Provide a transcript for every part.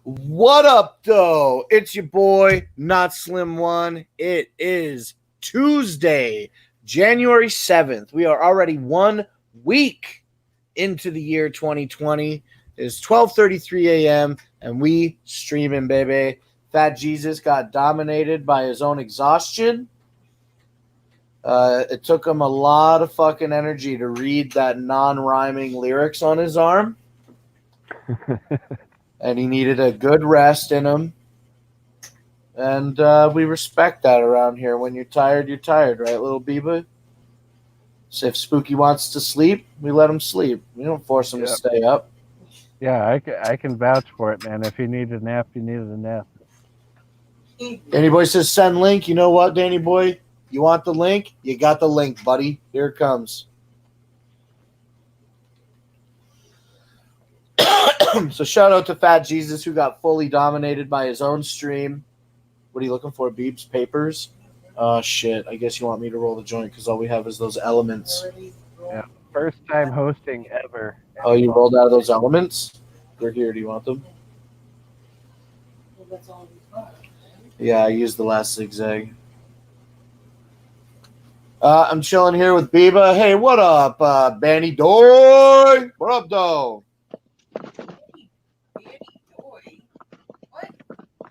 What up, though? It's your boy, Not Slim One. It is Tuesday, January 7th. We are already 1 week into the year 2020. It is 12:33 a.m. and we streaming, baby. Fat Jesus got dominated by his own exhaustion. It took him a lot of fucking energy to read that non-rhyming lyrics on his arm. And he needed a good rest in him. And we respect that around here. When you're tired, right, little Biba? So if Spooky wants to sleep, we let him sleep. We don't force him to stay up. Yeah, I can vouch for it, man. If he needed a nap, he needed a nap. Danny Boy says send link. You know what, Danny Boy? You want the link? You got the link, buddy. Here it comes. So shout out to Fat Jesus, who got fully dominated by his own stream. What are you looking for, Beebs? Papers? Oh, shit. I guess you want me to roll the joint because all we have is those elements. Yeah, first time hosting ever. Oh, you rolled out of those elements? They're here. Do you want them? Yeah, I used the last zigzag. I'm chilling here with Biba. Hey, what up, Banny Doy? What up, though?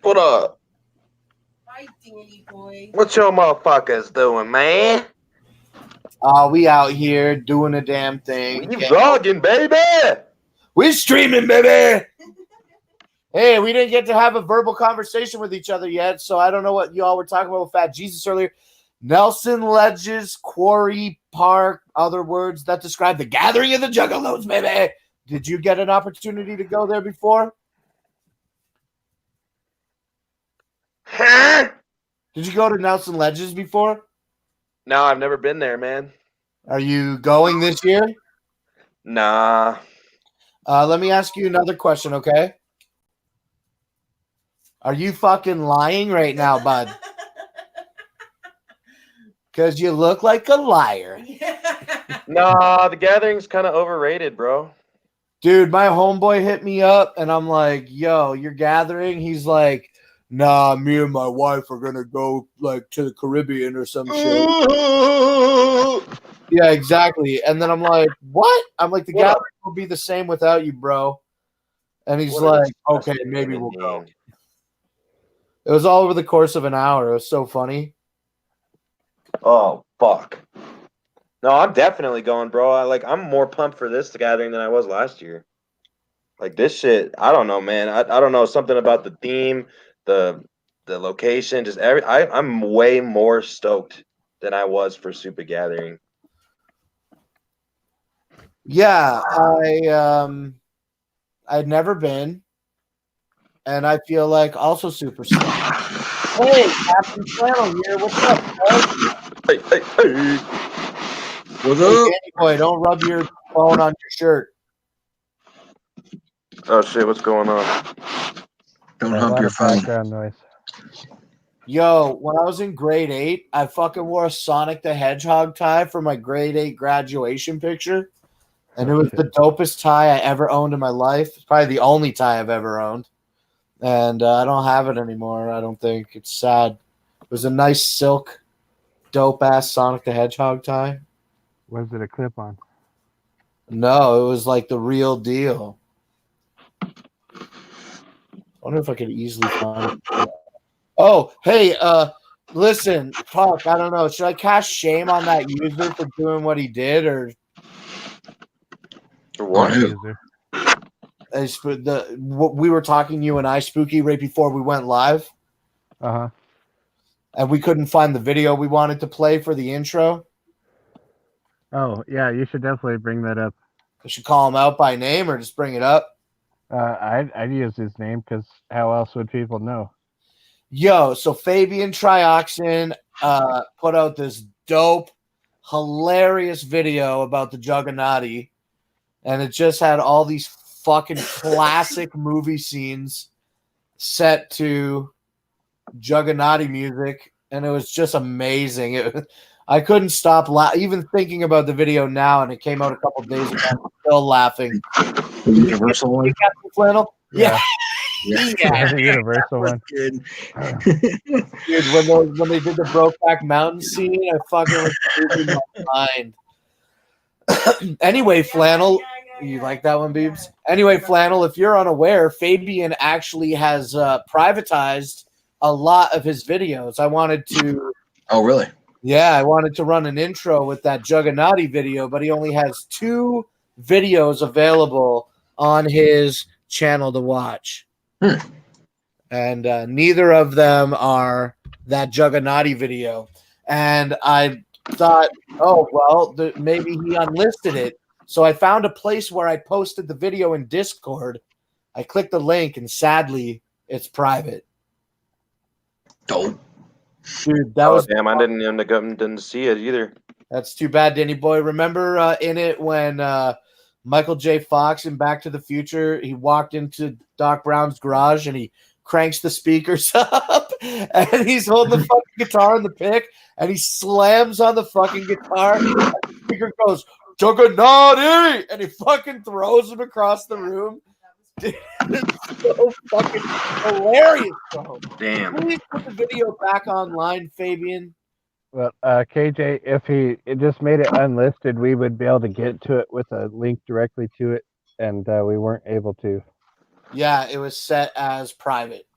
What up? Hi, Danny Boy. What y'all motherfuckers doing, man? We out here doing a damn thing. We vlogging, baby! We streaming, baby! Hey, we didn't get to have a verbal conversation with each other yet, so I don't know what y'all were talking about with Fat Jesus earlier. Nelson Ledges, Quarry Park, other words that describe the gathering of the Juggalos, baby! Did you get an opportunity to go there before? Huh? Did you go to Nelson Ledges before? No, I've never been there, man. Are you going this year? Nah. Let me ask you another question, okay? Are you fucking lying right now, bud? Because you look like a liar. Nah, the gathering's kind of overrated, bro. Dude, my homeboy hit me up, and I'm like, yo, you're gathering? He's like, nah, me and my wife are going to go, like, to the Caribbean or some shit. Yeah, exactly. And then I'm like, what? I'm like, the gathering will be the same without you, bro. And he's like, okay, maybe we'll go. It was all over the course of an hour. It was so funny. Oh, fuck. No, I'm definitely going, bro. I'm more pumped for this gathering than I was last year. Like, this shit, I don't know, man. I don't know, something about the theme, the location, just I'm way more stoked than I was for Super Gathering. Yeah, I'd never been, and I feel like also super stoked. Hey, Captain Flannel here. What's up, bro? Hey. What's up? Danny Boy, don't rub your phone on your shirt. Oh, shit, what's going on? Don't hump your phone. Background noise. Yo, when I was in grade 8, I fucking wore a Sonic the Hedgehog tie for my grade 8 graduation picture. And it was the dopest tie I ever owned in my life. It's probably the only tie I've ever owned. And I don't have it anymore, I don't think. It's sad. It was a nice silk, dope-ass Sonic the Hedgehog tie. Was it a clip-on? No, it was like the real deal. I wonder if I could easily find it. Oh, hey, listen, Puck, I don't know. Should I cast shame on that user for doing what he did, or What? We were talking, you and I, Spooky, right before we went live, Uh-huh. and we couldn't find the video we wanted to play for the intro. Oh, yeah, you should definitely bring that up. I should call him out by name or just bring it up. I'd use his name because how else would people know? Yo, so Fabian Trioxin put out this dope, hilarious video about the Juggernaut, and it just had all these fucking classic movie scenes set to Juggernaut music, and it was just amazing. I couldn't stop even thinking about the video now, and it came out a couple days ago. I'm still laughing. The Universal one? Captain Flannel? Yeah. Yeah. The Universal one. Good. Dude, when they did the Brokeback Mountain scene, I fucking was losing my mind. Anyway, Flannel, you like that one, Beebs? Anyway, Flannel, if you're unaware, Fabian actually has privatized a lot of his videos. I wanted to. Oh, really? Yeah, I wanted to run an intro with that Juggernauty video, but he only has 2 videos available on his channel to watch. And neither of them are that Juggernauty video. And I thought, oh, well, maybe he unlisted it. So I found a place where I posted the video in Discord. I clicked the link, and sadly, it's private. Dope. Dude, that was damn! I didn't see it either. That's too bad, Danny boy. Remember in it when Michael J. Fox in Back to the Future, he walked into Doc Brown's garage and he cranks the speakers up and he's holding the fucking guitar in the pick and he slams on the fucking guitar and the speaker goes, Juggernauty! And he fucking throws him across the room. Dude, it's so fucking hilarious, bro. Damn. Please put the video back online, Fabian. Well, KJ, if it just made it unlisted, we would be able to get to it with a link directly to it, and we weren't able to. Yeah, it was set as private.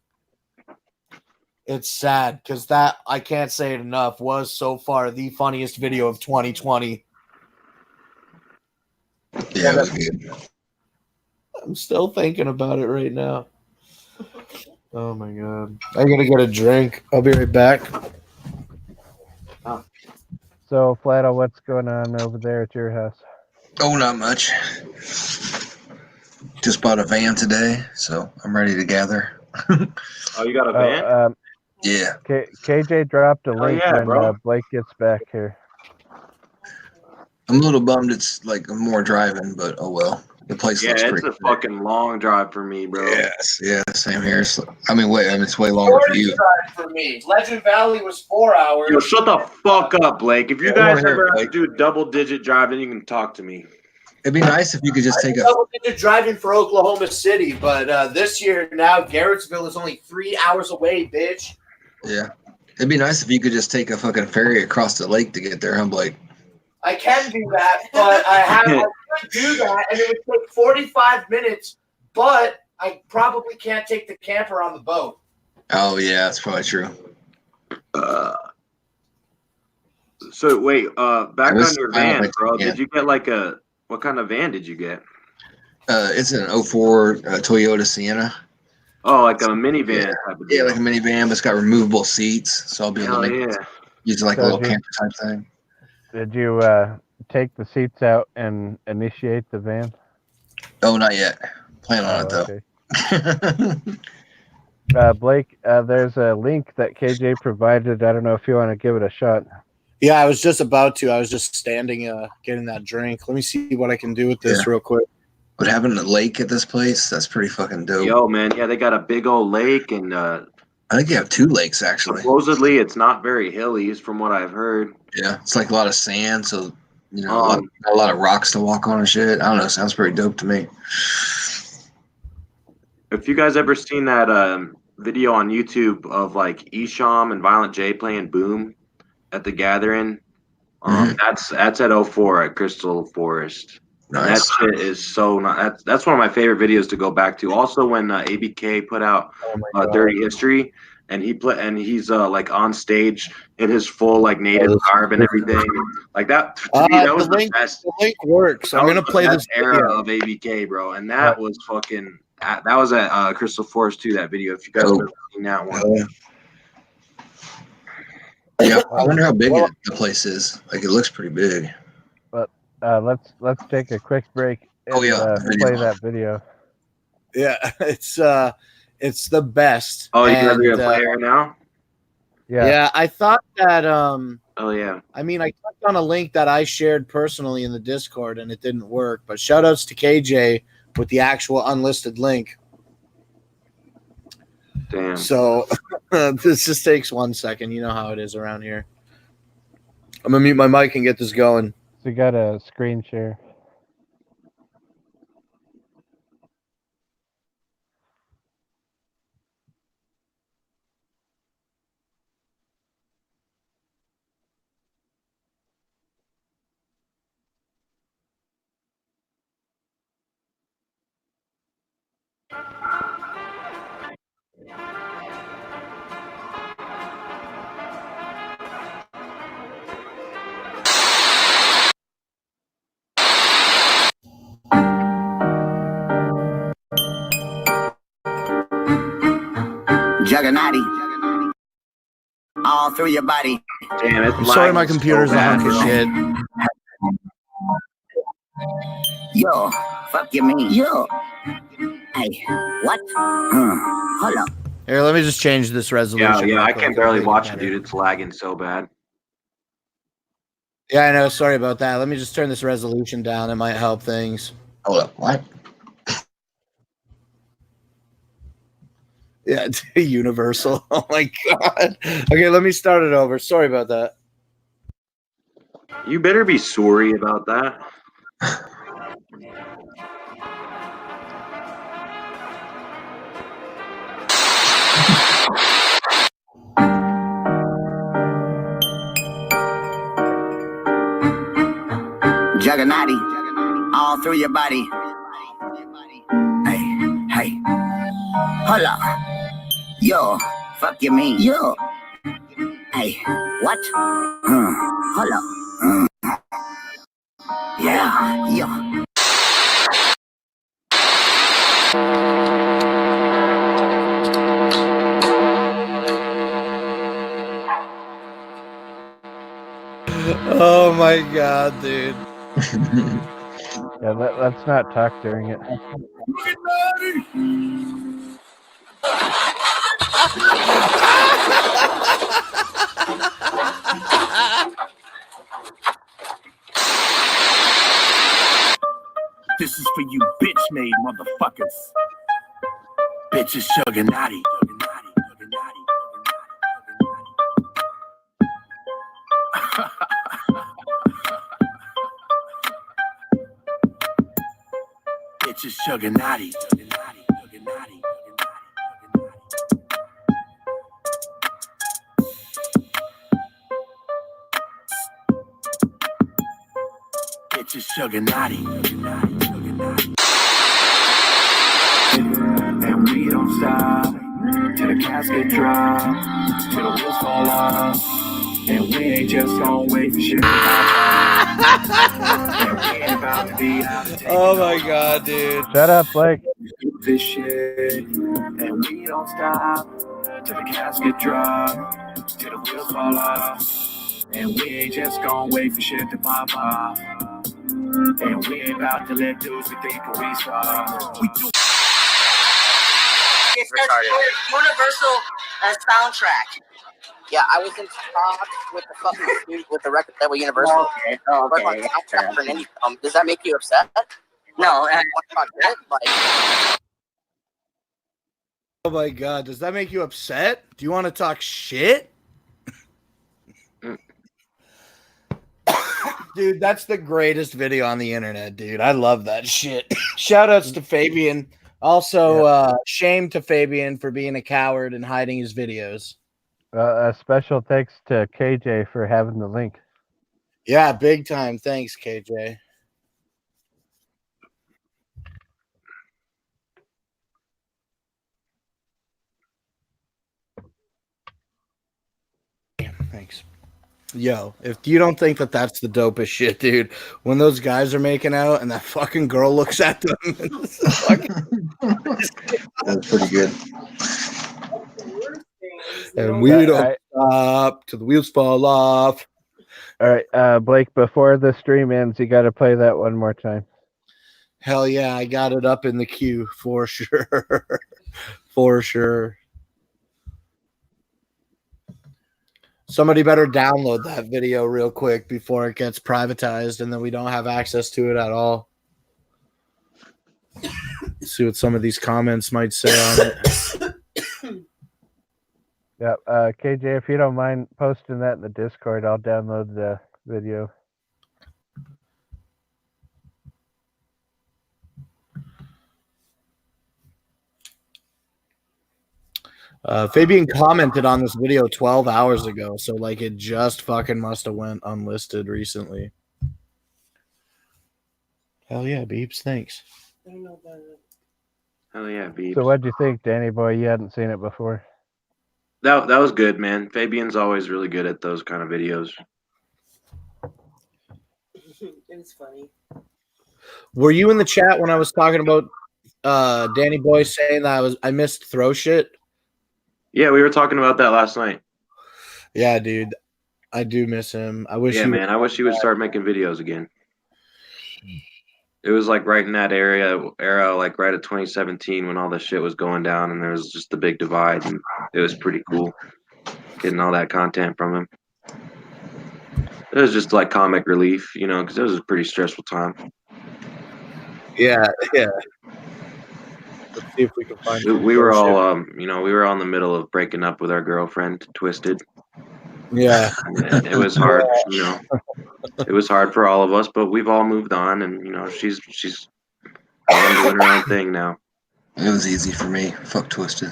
It's sad because that, I can't say it enough, was so far the funniest video of 2020. Yeah, it was good. I'm still thinking about it right now. Oh my god. I gotta get a drink. I'll be right back. So, Flato, what's going on over there at your house? Oh, not much. Just bought a van today, so I'm ready to gather. Oh, you got a van? Yeah. KJ dropped a link yeah, when bro. Blake gets back here. I'm a little bummed it's like more driving, but oh well. The place looks it's pretty a fucking long drive for me, bro. Yes, yeah, same here. It's way longer for you. For me. Legend Valley was 4 hours. Yo, shut the fuck up, Blake. If you Yeah, guys we're ever here, have to do double-digit drive, then you can talk to me. It'd be nice if you could just take a. Double-digit driving for Oklahoma City, but this year now Garrettsville is only 3 hours away, bitch. Yeah, it'd be nice if you could just take a fucking ferry across the lake to get there, huh, Blake? I can do that, but I could do that, and it would take 45 minutes, but I probably can't take the camper on the boat. Oh yeah, that's probably true. So wait, back on your van, like, bro. yeah. Did you get what kind of van did you get? It's an 04 Toyota Sienna. Oh, like a minivan type of Yeah, deal. like a minivan, but it's got removable seats, so I'll be able to use it like a little camper type thing. Did you take the seats out and initiate the van? Oh, not yet. Plan on it though. Okay. Blake, there's a link that KJ provided. I don't know if you want to give it a shot. Yeah, I was just about to. I was just standing, getting that drink. Let me see what I can do with this real quick. But having a lake at this place, that's pretty fucking dope. Yo, man, yeah, they got a big old lake, and I think you have 2 lakes actually. Supposedly, it's not very hilly, from what I've heard. Yeah, it's like a lot of sand, so a lot of rocks to walk on and shit. I don't know. Sounds pretty dope to me. If you guys ever seen that video on YouTube of like Esham and Violent J playing Boom at the Gathering, that's at 04 at Crystal Forest. Nice. That shit is so not. That's one of my favorite videos to go back to. Also, when ABK put out Dirty History, and he's like on stage in his full like native garb and everything like that. To me, that was the best. The link works. I'm gonna play this era of ABK, bro, and that was fucking. That was at Crystal Forest too. That video, if you guys have seen that one. Yeah, I wonder how big the place is. Like, it looks pretty big. But let's take a quick break and play that video. Yeah, it's the best. Oh, you're gonna play it right now? Yeah, I thought that oh yeah. I mean, I clicked on a link that I shared personally in the Discord and it didn't work. But shout outs to KJ with the actual unlisted link. Damn. So this just takes 1 second. You know how it is around here. I'm gonna mute my mic and get this going. So you got a screen share. Juggernaut. All through your body. Damn, it's I'm sorry, my lagging computer's so a bad, hunk of bro. shit. Yo, fuck you mean? Yo. Hey, what? Hold up. Here, let me just change this resolution. Yeah, real I quick. can It'll barely make watch it, better. dude. It's lagging so bad. Yeah, I know. Sorry about that. Let me just turn this resolution down. It might help things. Hold up. What? Yeah, it's universal. Oh my god. Okay, let me start it over. Sorry about that. You better be sorry about that. Juggernaut. All through your body. Hey, hey. Hold up. Yo, fuck you mean? Yo. Hey, what? Hold up. Yeah, yo. Oh my god, dude. Yeah, let's not talk during it. This is for you bitch-made motherfuckers. Bitches sugar naughty. Bitches sugar naughty. Bitches sugar naughty. And we don't stop till the casket drop, till the wheels fall off. And we ain't just gonna wait for shit to pop off. And we ain't about to be out to take Oh it my all. god, dude. Shut up, Blake. We do this shit, and we don't stop till the casket drop, till the wheels fall off. And we ain't just gonna wait for shit to pop off. And we ain't about to let dudes we think we saw. We do. It's Universal soundtrack. Yeah, I was in talks with the fucking with the record label Universal. Okay. Work on soundtrack for an indie film. Does that make you upset? No, Like, Oh my god, does that make you upset? Do you want to talk shit? Dude, that's the greatest video on the internet, dude. I love that shit. Shout outs to Fabian. Also, shame to Fabian for being a coward and hiding his videos. A special thanks to KJ for having the link. Yeah, big time. Thanks, KJ. Thanks. Yo, if you don't think that that's the dopest shit, dude, when those guys are making out and that fucking girl looks at them, That's pretty good. and we don't stop till the wheels fall off. All right, Blake, before the stream ends, you got to play that one more time. Hell yeah, I got it up in the queue for sure. For sure. Somebody better download that video real quick before it gets privatized and then we don't have access to it at all. Let's see what some of these comments might say on it. Yeah, KJ, if you don't mind posting that in the Discord, I'll download the video. Fabian commented on this video 12 hours ago, so like it just fucking must have went unlisted recently. Hell yeah, Beeps, thanks. I don't know about it. Hell yeah, Beebs. So what'd you think, Danny boy? You hadn't seen it before. That was good, man. Fabian's always really good at those kind of videos. It was funny. Were you in the chat when I was talking about Danny Boy saying that I missed throw shit? Yeah, we were talking about that last night. Yeah, dude. I do miss him. I wish I wish he would start making videos again. It was like right in that era, like right at 2017 when all this shit was going down and there was just the big divide, and it was pretty cool getting all that content from him. It was just like comic relief, you know, because it was a pretty stressful time. Yeah. Let's see if we can find. We were all, we were all in the middle of breaking up with our girlfriend, Twisted. Yeah. And it was hard, you know. It was hard for all of us, but we've all moved on, and you know, she's on doing her own thing now. It was easy for me. Fuck Twisted.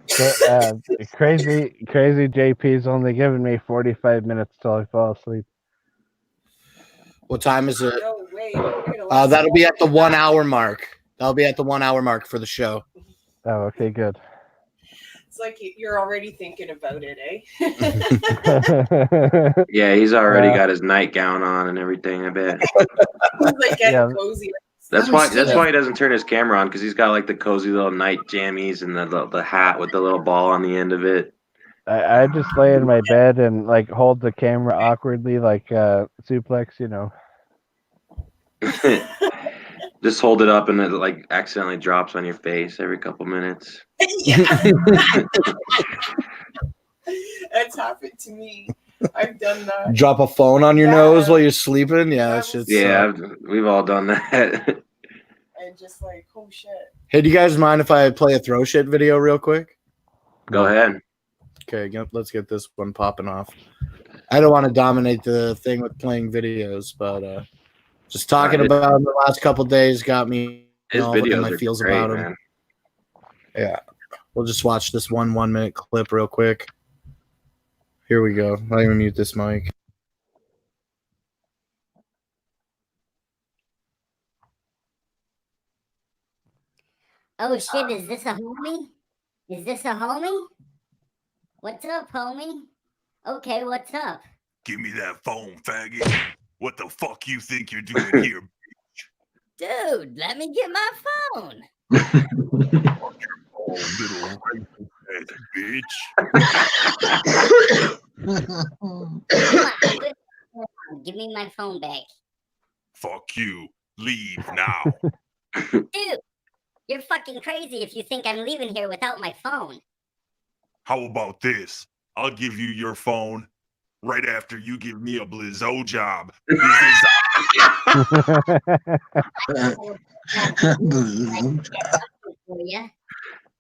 So, crazy JP's only giving me 45 minutes till I fall asleep. What time is it? No, wait. That'll be at the 1 hour mark. That'll be at the 1 hour mark for the show. Oh, okay, good. It's like you're already thinking about it, eh? Yeah, he's already got his nightgown on and everything, I bet. He's like getting cozy. That's why he doesn't turn his camera on, because he's got like the cozy little night jammies and the hat with the little ball on the end of it. I just lay in my bed and like hold the camera awkwardly, like suplex, you know. Just hold it up and it like accidentally drops on your face every couple minutes. That's happened to me. I've done that. Drop a phone on your nose while you're sleeping. Yeah, that shit's we've all done that. And just like, oh shit. Hey, do you guys mind if I play a throw shit video real quick? Go ahead. Okay, let's get this one popping off. I don't want to dominate the thing with playing videos, but just talking about him the last couple days got me his videos my feels great, about him. Man. Yeah, we'll just watch this 1 minute clip real quick. Here we go. Let me mute this mic. Oh shit, is this a homie? Is this a homie? What's up, homie? Okay, what's up? Give me that phone, faggot. What the fuck you think you're doing here, Dude, let me get my phone. oh, little bitch? Give me my phone back. Fuck you. Leave now. Dude, you're fucking crazy if you think I'm leaving here without my phone. How about this? I'll give you your phone right after you give me a blizzo job.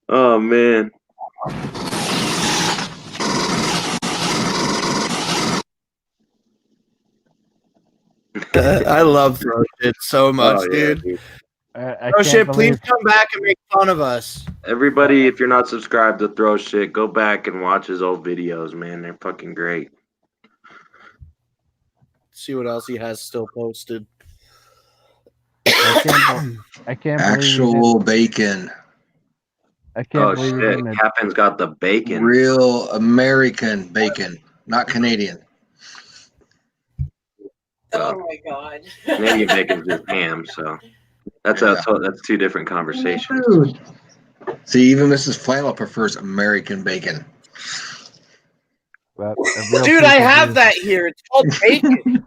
Oh man. I love throw shit so much, dude. Throw shit, please come back and make fun of us. Everybody, if you're not subscribed to Throw Shit, go back and watch his old videos, man. They're fucking great. See what else he has still posted. I can't Actual bacon. I can't believe shit. Captain's got the bacon. Real American bacon, not Canadian. Oh my god. Canadian bacon's just ham, so that's two different conversations. See, even Mrs. Flannel prefers American bacon. Dude, I have that here. It's called bacon.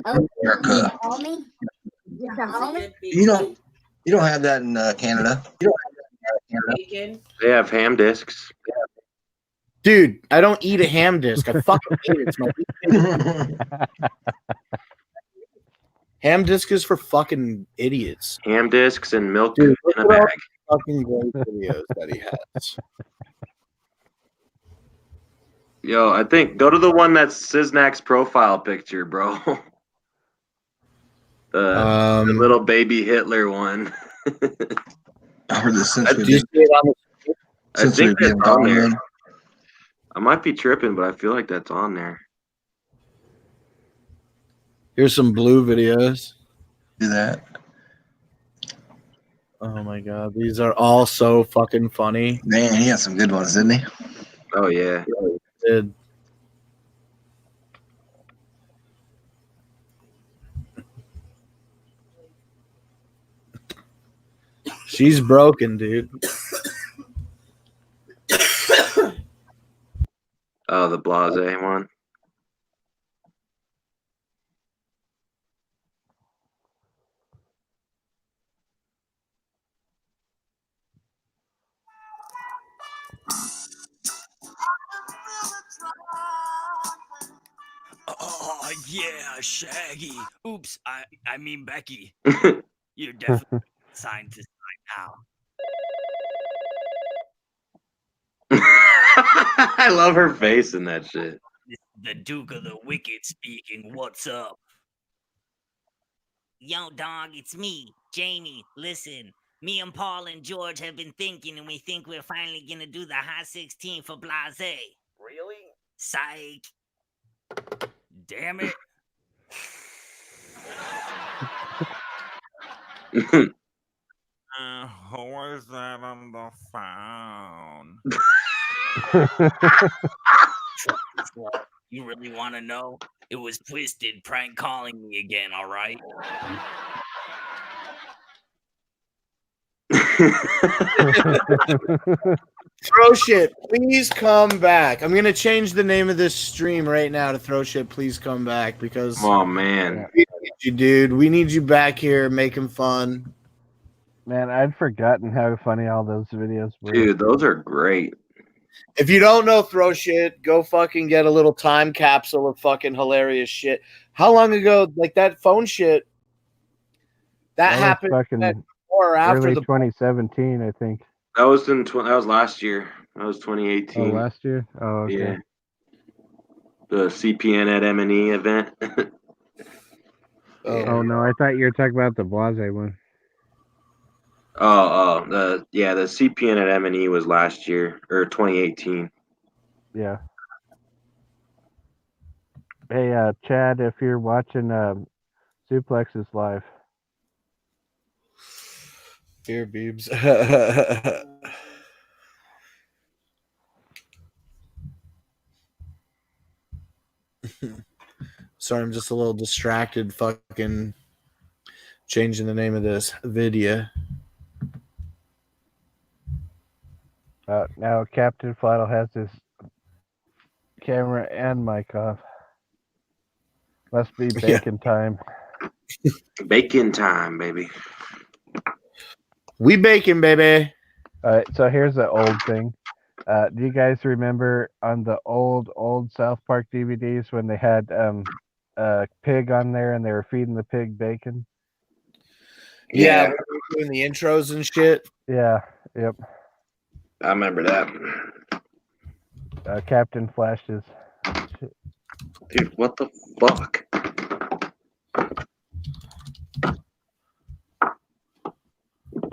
America. You don't have that in Canada. You don't have that in Canada. Bacon. They have ham discs. Dude, I don't eat a ham disc. I fucking hate it. It's my ham disc is for fucking idiots. Ham discs and milk Dude, in a bag. Fucking great videos that he has. Yo, I think go to the one that's Siznak's profile picture, bro. The little baby Hitler one. I heard this since I think that's on there. Man. I might be tripping, but I feel like that's on there. Here's some blue videos. Do that. Oh my god, these are all so fucking funny. Man, he had some good ones, didn't he? Oh yeah. Did. She's broken, dude. Oh, the blase one. Oh yeah, Shaggy. Oops, I mean Becky. You're definitely signed to sign now. I love her face in that shit. The Duke of the Wicked speaking. What's up? Yo, dog, it's me, Jamie. Listen, me and Paul and George have been thinking, and we think we're finally gonna do the Hot 16 for Blase. Really? Psych. Damn it. Who is that on the phone? You really want to know? It was Twisted prank calling me again, all right? Throw shit, please come back. I'm gonna change the name of this stream right now to Throw Shit, please come back, because oh man, we need you, dude. We need you back here making fun. Man, I'd forgotten how funny all those videos were. Dude, those are great. If you don't know Throw Shit, go fucking get a little time capsule of fucking hilarious shit. How long ago, like that phone shit, that happened fucking or after early the 2017, I think. That was that was last year. That was 2018. Oh, last year? Oh, okay. Yeah. The CPN at M&E event. Oh no, I thought you were talking about the Blase one. The CPN at M&E was last year or 2018. Yeah. Hey, Chad, if you're watching Suplex is live. Beer Beebs. Sorry, I'm just a little distracted fucking changing the name of this video. Now Captain Flannel has his camera and mic off. Must be bacon time. Bacon time, baby. We baking, baby. All right, so here's the old thing. Do you guys remember on the old South Park DVDs when they had a pig on there and they were feeding the pig bacon? Yeah, when we were doing the intros and shit. Yeah, yep. I remember that. Captain Flash's. Dude, what the fuck?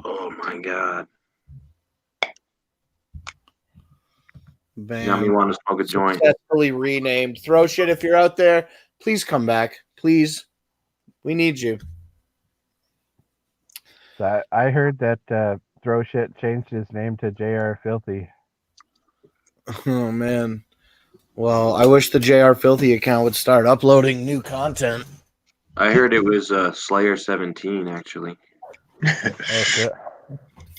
Oh my god. Bam. Now me want to smoke a joint. Successfully renamed. Throw Shit, if you're out there, please come back. Please. We need you. So I heard that Throw Shit changed his name to JR Filthy. Oh, man. Well, I wish the JR Filthy account would start uploading new content. I heard it was Slayer 17, actually.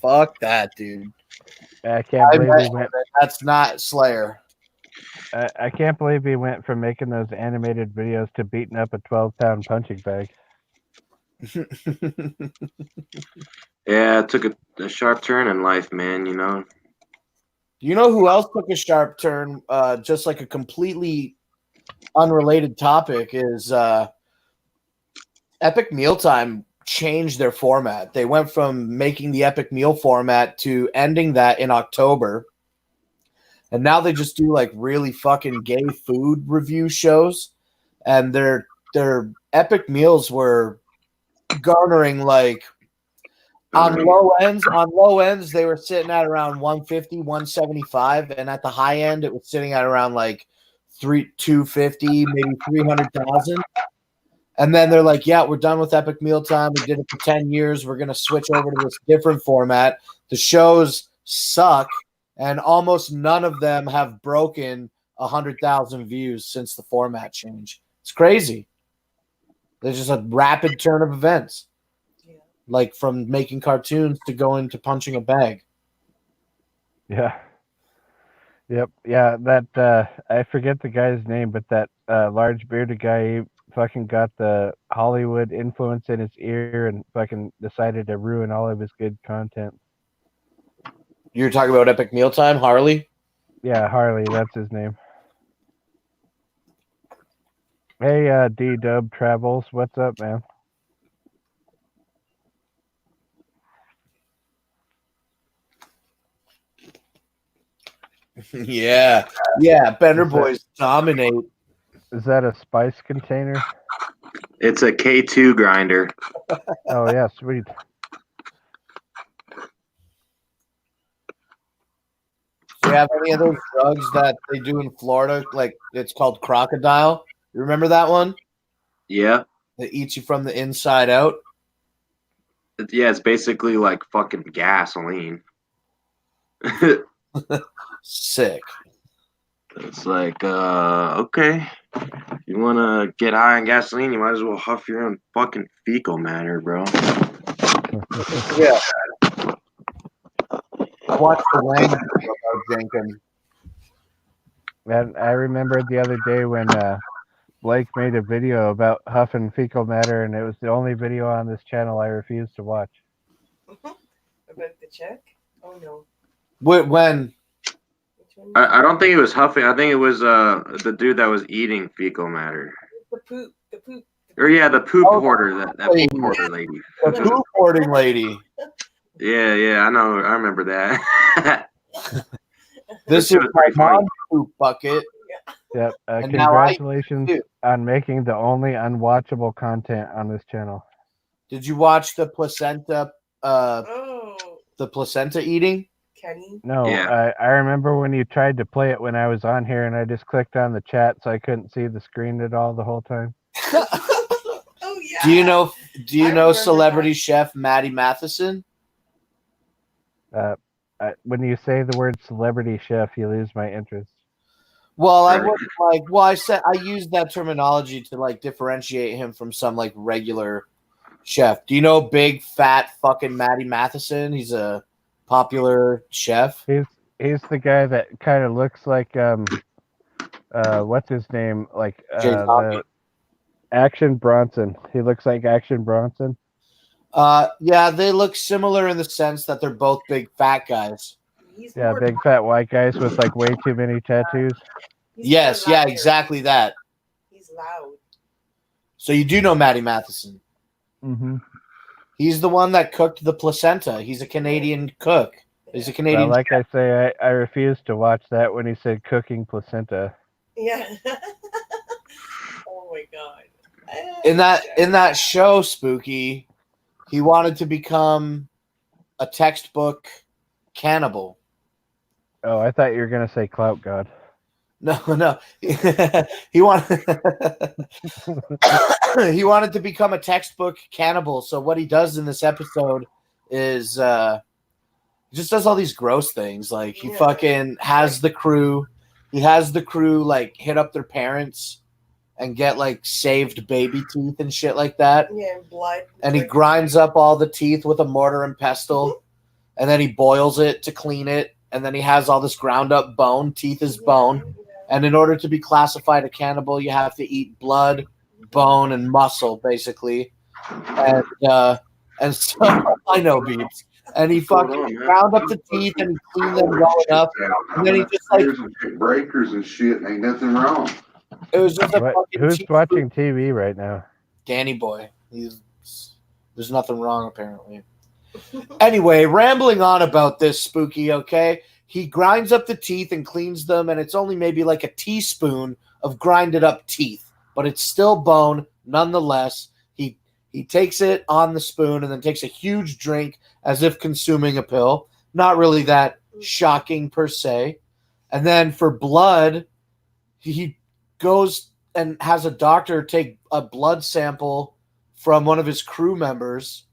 Fuck that, dude. I can't believe he went. That's not Slayer. I can't believe he went from making those animated videos to beating up a 12-pound punching bag. Yeah, it took a sharp turn in life, man, you know. You know who else took a sharp turn? Just like a completely unrelated topic is Epic Mealtime changed their format. They went from making the Epic Meal format to ending that in October. And now they just do like really fucking gay food review shows. And their Epic Meals were garnering like on low ends they were sitting at around 150, 175, and at the high end it was sitting at around like 250, maybe 300,000. And then they're like, yeah, we're done with Epic Mealtime. We did it for 10 years. We're going to switch over to this different format. The shows suck, and almost none of them have broken 100,000 views since the format change. It's crazy. There's just a rapid turn of events, like from making cartoons to going to punching a bag. Yeah. Yep. Yeah. That I forget the guy's name, but that large bearded guy, he fucking got the Hollywood influence in his ear and fucking decided to ruin all of his good content. You're talking about Epic Mealtime, Harley? Yeah, Harley, that's his name. Hey, D-Dub Travels, what's up, man? Yeah. Bender Boys dominate. Is that a spice container? It's a K2 grinder. Oh, yeah, sweet. Do you have any of those drugs that they do in Florida? Like, it's called crocodile. You remember that one? Yeah. That eats you from the inside out? Yeah, it's basically like fucking gasoline. Sick. It's like, okay. You want to get high on gasoline, you might as well huff your own fucking fecal matter, bro. Yeah. I watched the Lang about drinking. And I remember the other day when Blake made a video about huffing fecal matter, and it was the only video on this channel I refused to watch. About the check? Oh no. When? I don't think it was huffing. I think it was the dude that was eating fecal matter. The poop. Or yeah, the poop hoarder, that poop hoarder lady. The poop hoarding lady. Yeah, I know. I remember that. This is my mom's poop bucket. Yep. And now I Congratulations on making the only unwatchable content on this channel. Did you watch the placenta? The placenta eating? Kenny? No, Yeah. I remember when you tried to play it when I was on here, and I just clicked on the chat so I couldn't see the screen at all the whole time. Oh yeah. Do you know celebrity chef Maddie Matheson? When you say the word celebrity chef, you lose my interest. Well, I wasn't like. Well, I used that terminology to like differentiate him from some like regular chef. Do you know big fat fucking Maddie Matheson? He's a popular chef. He's the guy that kind of looks like what's his name? Like the Action Bronson. He looks like Action Bronson. Yeah, they look similar in the sense that they're both big fat guys. Yeah, big fat white guys with like way too many tattoos. Yes, yeah, exactly that. He's loud. So you do know Maddie Matheson. Mm-hmm. He's the one that cooked the placenta. He's a Canadian cook. He's a Canadian. Well, like I say, I refused to watch that when he said cooking placenta. Yeah. Oh my god. In that show, Spooky, he wanted to become a textbook cannibal. Oh, I thought you were gonna say clout god. No. He wanted he wanted to become a textbook cannibal. So what he does in this episode is he just does all these gross things. Like he fucking has the crew. He has the crew like hit up their parents and get like saved baby teeth and shit like that. Yeah, blood. And he grinds up all the teeth with a mortar and pestle, and then he boils it to clean it. And then he has all this ground up bone. Teeth is bone. And in order to be classified a cannibal, you have to eat blood, bone, and muscle, basically. And so I know, Beeps. And he fucking ground up the teeth and he cleaned them well enough. And then he just like breakers and shit. Ain't nothing wrong. It was just a fucking Who's watching TV right now? Danny boy. There's nothing wrong apparently. Anyway, rambling on about this, Spooky, okay? He grinds up the teeth and cleans them, and it's only maybe like a teaspoon of grinded up teeth, but it's still bone nonetheless. He takes it on the spoon and then takes a huge drink as if consuming a pill. Not really that shocking per se. And then for blood, he goes and has a doctor take a blood sample from one of his crew members,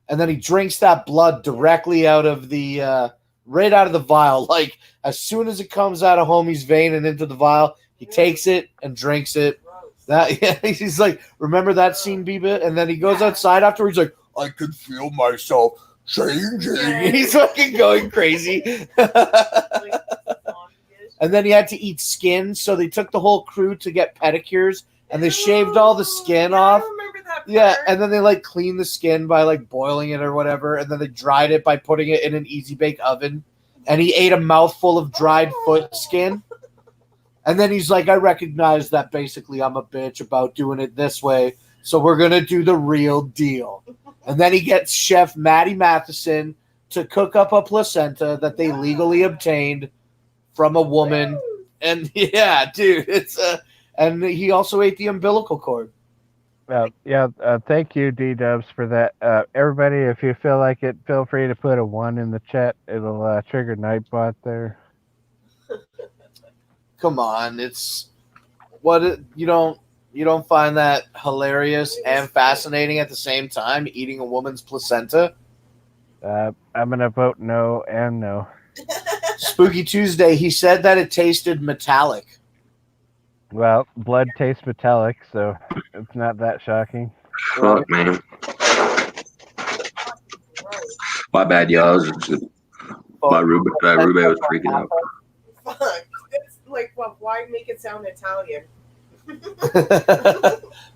and then he drinks that blood directly out of the right out of the vial. Like as soon as it comes out of homie's vein and into the vial, he takes it and drinks it. That yeah, he's like, remember that scene, Biba? And then he goes outside after. He's like, I could feel myself changing. He's fucking going crazy. And then he had to eat skin, so they took the whole crew to get pedicures, and they shaved all the skin off. I remember that part. Yeah, and then they like cleaned the skin by like boiling it or whatever, and then they dried it by putting it in an easy bake oven. And he ate a mouthful of dried foot skin. And then he's like, I recognize that basically I'm a bitch about doing it this way, so we're gonna do the real deal. And then he gets Chef Matty Matheson to cook up a placenta that they legally obtained from a woman. And yeah, dude, it's and he also ate the umbilical cord. Thank you, D-Dubs, for that. Everybody, if you feel like it, feel free to put a 1 in the chat. It'll trigger Nightbot there. Come on, it's what you don't find that hilarious and fascinating at the same time, eating a woman's placenta? I'm gonna vote no and no. Spooky Tuesday, he said that it tasted metallic. Well, blood tastes metallic, so it's not that shocking. Fuck, man. My bad, y'all. My Ruben was freaking out. Fuck. It's like, well, why make it sound Italian?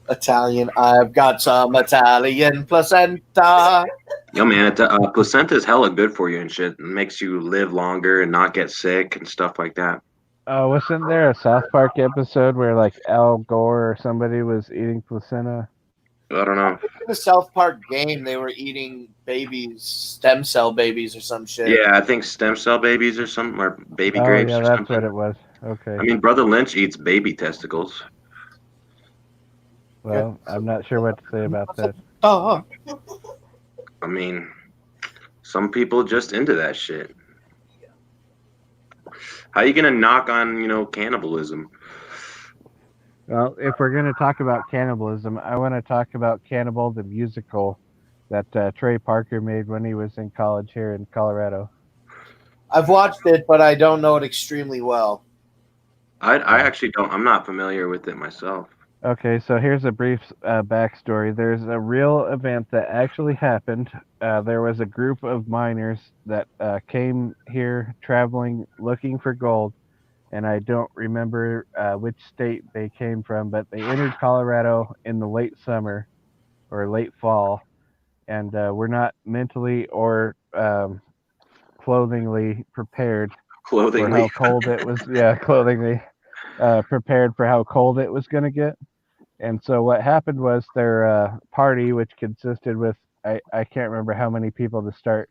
Italian, I've got some Italian placenta. Yo, man, placenta is hella good for you and shit. It makes you live longer and not get sick and stuff like that. Oh, wasn't there a South Park episode where like Al Gore or somebody was eating placenta? I don't know. In the South Park game, they were eating babies, stem cell babies or some shit. Yeah, I think stem cell babies or something, or baby grapes. Yeah, or that's something. what it was. Okay. I mean, Brother Lynch eats baby testicles. Well, I'm not sure what to say about that. Oh. I mean, some people just into that shit. How you gonna knock on, cannibalism? Well, if we're going to talk about cannibalism, I want to talk about Cannibal the Musical that Trey Parker made when he was in college here in Colorado. I've watched it, but I don't know it extremely well. I actually don't. I'm not familiar with it myself. Okay, so here's a brief backstory. There's a real event that actually happened. There was a group of miners that came here traveling looking for gold, and I don't remember which state they came from, but they entered Colorado in the late summer or late fall, and were not mentally or clothingly prepared for how cold it was. Yeah, clothingly prepared for how cold it was going to get. And so what happened was their party, which consisted with, I can't remember how many people to start,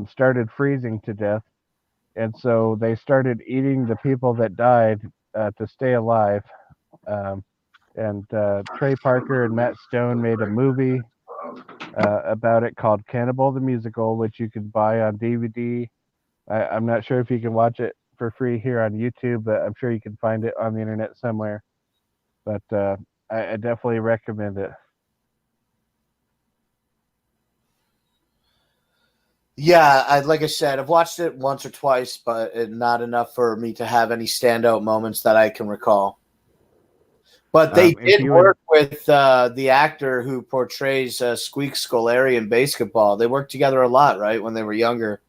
started freezing to death. And so they started eating the people that died to stay alive. And Trey Parker and Matt Stone made a movie about it called Cannibal the Musical, which you can buy on DVD. I'm not sure if you can watch it for free here on YouTube, but I'm sure you can find it on the internet somewhere. But I definitely recommend it. Yeah, like I said, I've watched it once or twice, but not enough for me to have any standout moments that I can recall. But they did work with the actor who portrays Squeak Scolari in Basketball. They worked together a lot, right, when they were younger.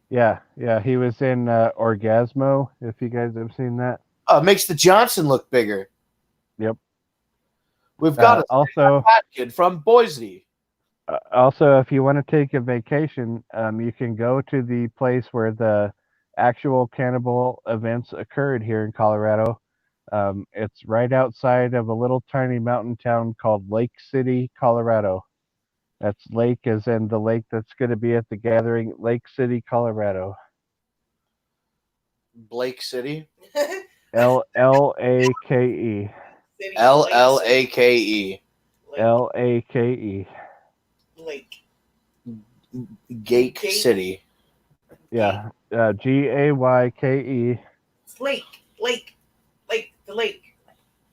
Yeah, he was in Orgasmo, if you guys have seen that. Oh, it makes the Johnson look bigger. Yep. We've got also fat kid from Boise. Also, if you want to take a vacation, you can go to the place where the actual cannibal events occurred here in Colorado. It's right outside of a little tiny mountain town called Lake City, Colorado. That's lake as in the lake that's going to be at the gathering, Lake City, Colorado. Blake City? L-A-K-E. L-L-A-K-E. L-A-K-E. Lake. Gake City. Yeah. G-A-Y-K-E. It's lake. The lake.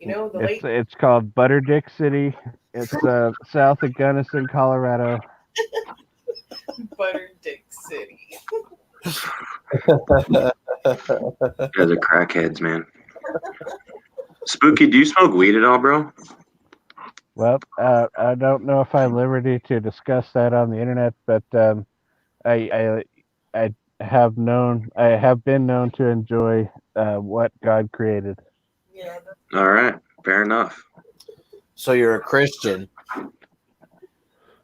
You know, the lake. It's called Butterdick City. It's south of Gunnison, Colorado. Butterdick City. You guys are crackheads, man. Spooky, do you smoke weed at all, bro? Well, I don't know if I'm liberty to discuss that on the internet, but I have been known to enjoy what God created. Yeah. All right, fair enough. So you're a Christian.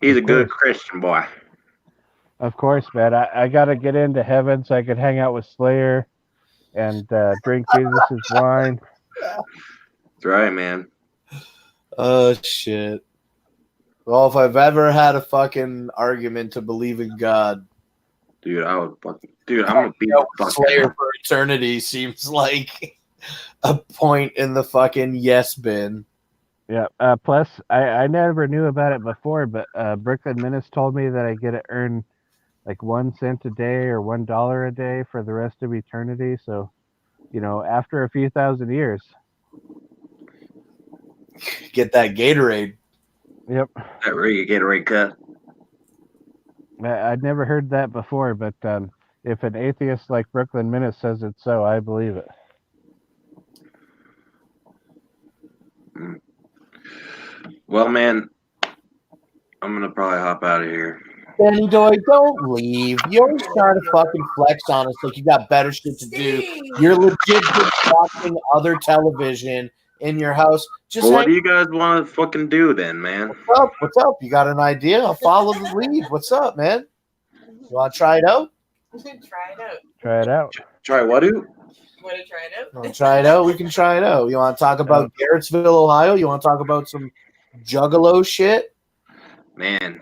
He's a good Christian boy. Of course, man. I got to get into heaven so I could hang out with Slayer and drink Jesus' wine. That's right, man. Oh, shit. Well, if I've ever had a fucking argument to believe in God, dude, I'm gonna be the fuck Slayer for eternity seems like a point in the fucking yes bin. Yeah. Plus, I never knew about it before, but Brooklyn Menace told me that I get to earn like 1 cent a day or $1 a day for the rest of eternity. So, after a few thousand years, get that Gatorade. Yep. That really Gatorade cut. I'd never heard that before, but if an atheist like Brooklyn Menace says it's so, I believe it. Well, man, I'm gonna probably hop out of here. Danny Doy, don't leave. You always try to fucking flex on us like you got better shit to do. You're legit just watching other television in your house. Just Well, what do you guys want to fucking do then, man? What's up? What's up? You got an idea? I'll follow the lead. What's up, man? You want to try it out? Try it out. Try it out. Try what? Want to try it out? Want to try it out? We can try it out. You want to talk about Garrettsville, Ohio? You want to talk about some Juggalo shit? Man.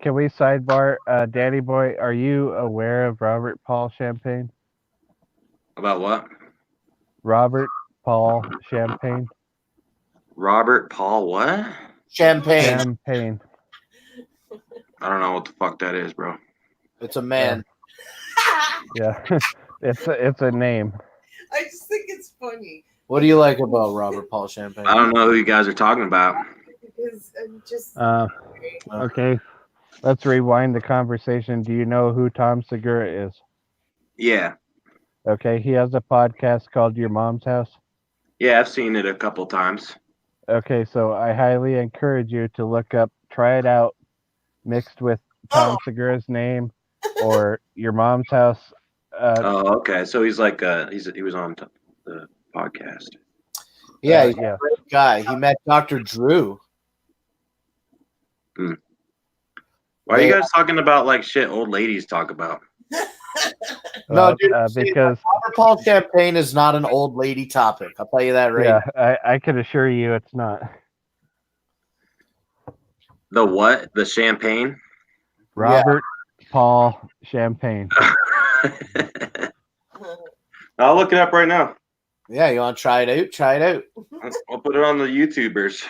Can we sidebar? Danny Boy, are you aware of Robert Paul Champagne? About what? Robert Paul Champagne. Robert Paul what? Champagne. I don't know what the fuck that is, bro. It's a man. Yeah. It's a name. I just think it's funny. What do you like about Robert Paul Champagne? I don't know who you guys are talking about. Because I'm just. Okay. Let's rewind the conversation. Do you know who Tom Segura is? Yeah. Okay. He has a podcast called Your Mom's House. Yeah, I've seen it a couple times. Okay, so I highly encourage you to look up Try It Out mixed with Tom Segura's name or Your Mom's House. Okay. So he's like he was on the podcast. Yeah, he's a great guy. He met Dr. Drew. Why are you guys talking about like shit old ladies talk about? No, dude, because Robert Paul Champagne is not an old lady topic. I'll tell you that right yeah, now. I can assure you it's not. The what? The champagne? Robert Paul Champagne. I'll look it up right now. Yeah, you want to try it out? Try it out. I'll put it on the YouTubers.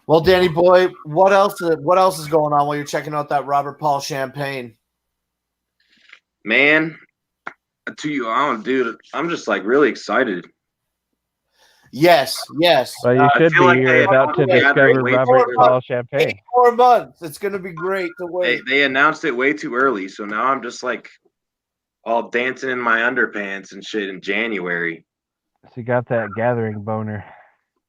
Well, Danny boy, what else is going on while you're checking out that Robert Paul Champagne? Man, dude, I'm just like really excited. Yes. Well, you should be. You're about to discover Robert Paul Champagne. 8 more months. It's going to be great to wait. They announced it way too early, so now I'm just like all dancing in my underpants and shit in January. So you got that gathering boner.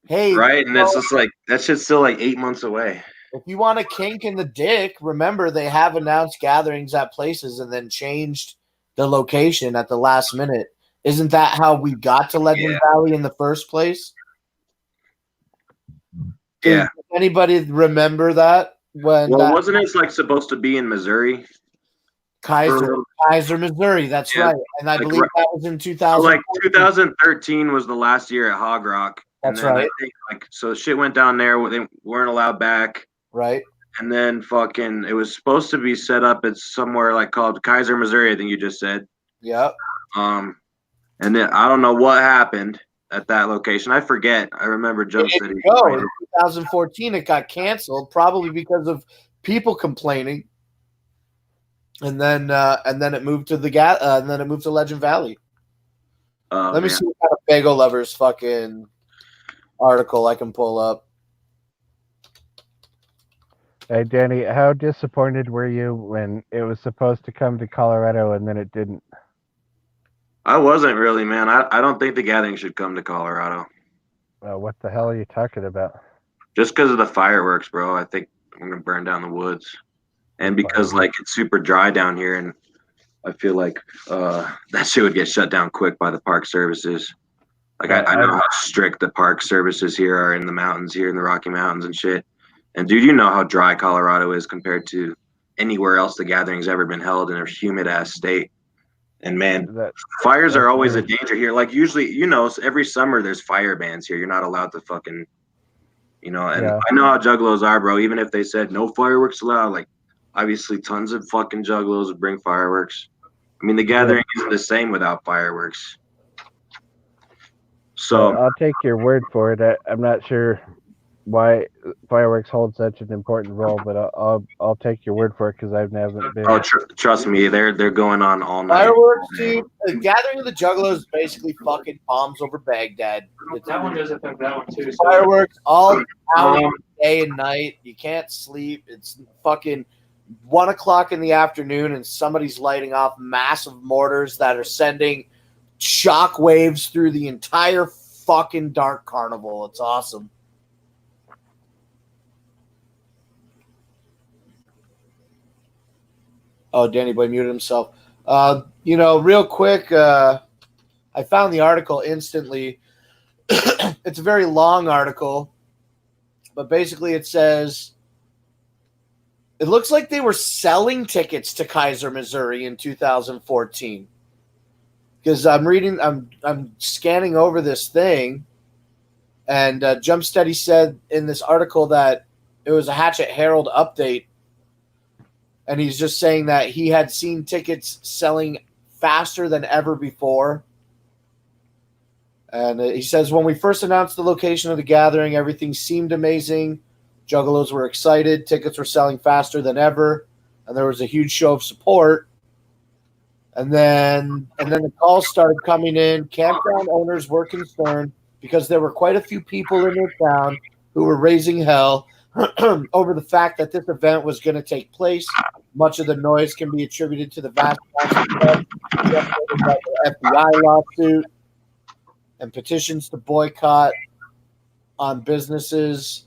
Hey, right, and it's just like that shit's still like 8 months away. If you want a kink in the dick, remember they have announced gatherings at places and then changed the location at the last minute. Isn't that how we got to Legend Valley in the first place? Yeah. Does anybody remember that? Wasn't it like supposed to be in Missouri? Kaiser, Missouri. That's right. And I believe that was in 2000. Like 2013 was the last year at Hog Rock. That's right. I think, so shit went down there. They weren't allowed back. Right. And then it was supposed to be set up at somewhere like called Kaiser, Missouri. I think you just said. Yep. And then I don't know what happened at that location. I forget. I remember Jump City. In 2014, it got canceled, probably because of people complaining. And then it moved to Legend Valley. Let me see what kind of Bagel Lovers fucking article I can pull up. Hey, Danny, how disappointed were you when it was supposed to come to Colorado and then it didn't? I wasn't really, man. I don't think the gathering should come to Colorado. What the hell are you talking about? Just because of the fireworks, bro. I think I'm gonna burn down the woods, and because like it's super dry down here, and I feel like that shit would get shut down quick by the park services. Like I know how strict the park services here are in the mountains here in the Rocky Mountains and shit. And dude, you know how dry Colorado is compared to anywhere else the gathering's ever been held in a humid ass state. And man, fires are always a danger here. Like usually, you know, every summer there's fire bans here. You're not allowed to fucking, you know. And I know how juggalos are, bro. Even if they said no fireworks allowed, like obviously tons of fucking juggalos would bring fireworks. I mean, the gathering isn't the same without fireworks. So I'll take your word for it. I'm not sure why fireworks hold such an important role, but I'll take your word for it because I've never been. Oh, trust me, they're going on all night. Fireworks, dude. The Gathering of the Juggalos is basically fucking bombs over Baghdad. That one does affect that one too. Fireworks all hours, day and night. You can't sleep. It's fucking 1 o'clock in the afternoon, and somebody's lighting off massive mortars that are sending shock waves through the entire fucking dark carnival. It's awesome. Oh, Danny Boy muted himself. You know, real quick, I found the article instantly. It's a very long article, but basically it says it looks like they were selling tickets to Kaiser, Missouri in 2014. Because I'm scanning over this thing, and Jump Steady said in this article that it was a Hatchet Herald update. And he's just saying that he had seen tickets selling faster than ever before. And he says, when we first announced the location of the gathering, everything seemed amazing. Juggalos were excited. Tickets were selling faster than ever. And there was a huge show of support. And then the calls started coming in. Campground owners were concerned because there were quite a few people in their town who were raising hell over the fact that this event was going to take place. Much of the noise can be attributed to the vast FBI lawsuit and petitions to boycott on businesses.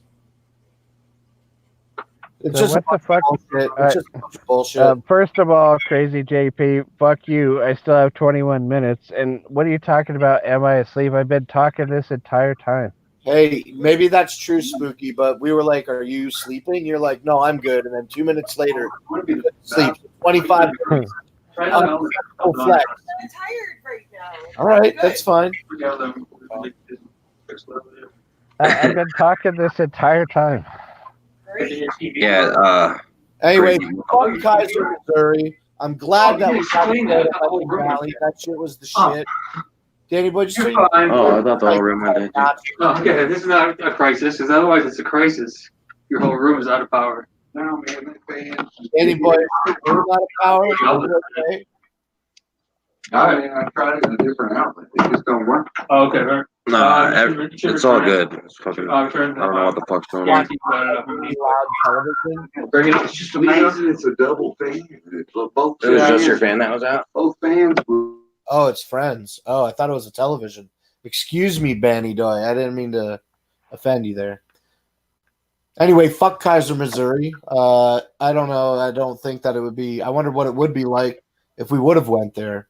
It's So just what the fuck? bullshit. It's just bullshit. First of all, Crazy JP, fuck you. I still have 21 minutes. And what are you talking about? Am I asleep? I've been talking this entire time. Hey, maybe that's true, Spooky, but we were like, are you sleeping? You're like, no, I'm good. And then 2 minutes later, you sleep. 25 minutes. Flex. I'm tired right now. All right, that's fine. I've been talking this entire time. yeah. Anyway, fuck Kaiser, Missouri. I'm glad that we got to go to Hudson Valley. That shit was the shit. Danny Boy, just You're so fine. Oh, I thought the whole room had it. Okay, this is not a crisis, because otherwise it's a crisis. Your whole room is out of power. No, man, Danny Boy, you're not a power. Okay. I mean, I tried it in a different outlet. It just don't work. Oh, okay, right. No, it's all good. It's fucking, I don't know what the fuck's going on. Bring it up. It's just amazing. It's a double fan. It's both. It was just your fan that was out? Both fans were. Oh, it's friends. Oh, I thought it was a television. Excuse me, Banny Doy. I didn't mean to offend you there. Anyway, fuck Kaiser, Missouri. I don't know. I don't think that it would be. I wonder what it would be like if we would have went there.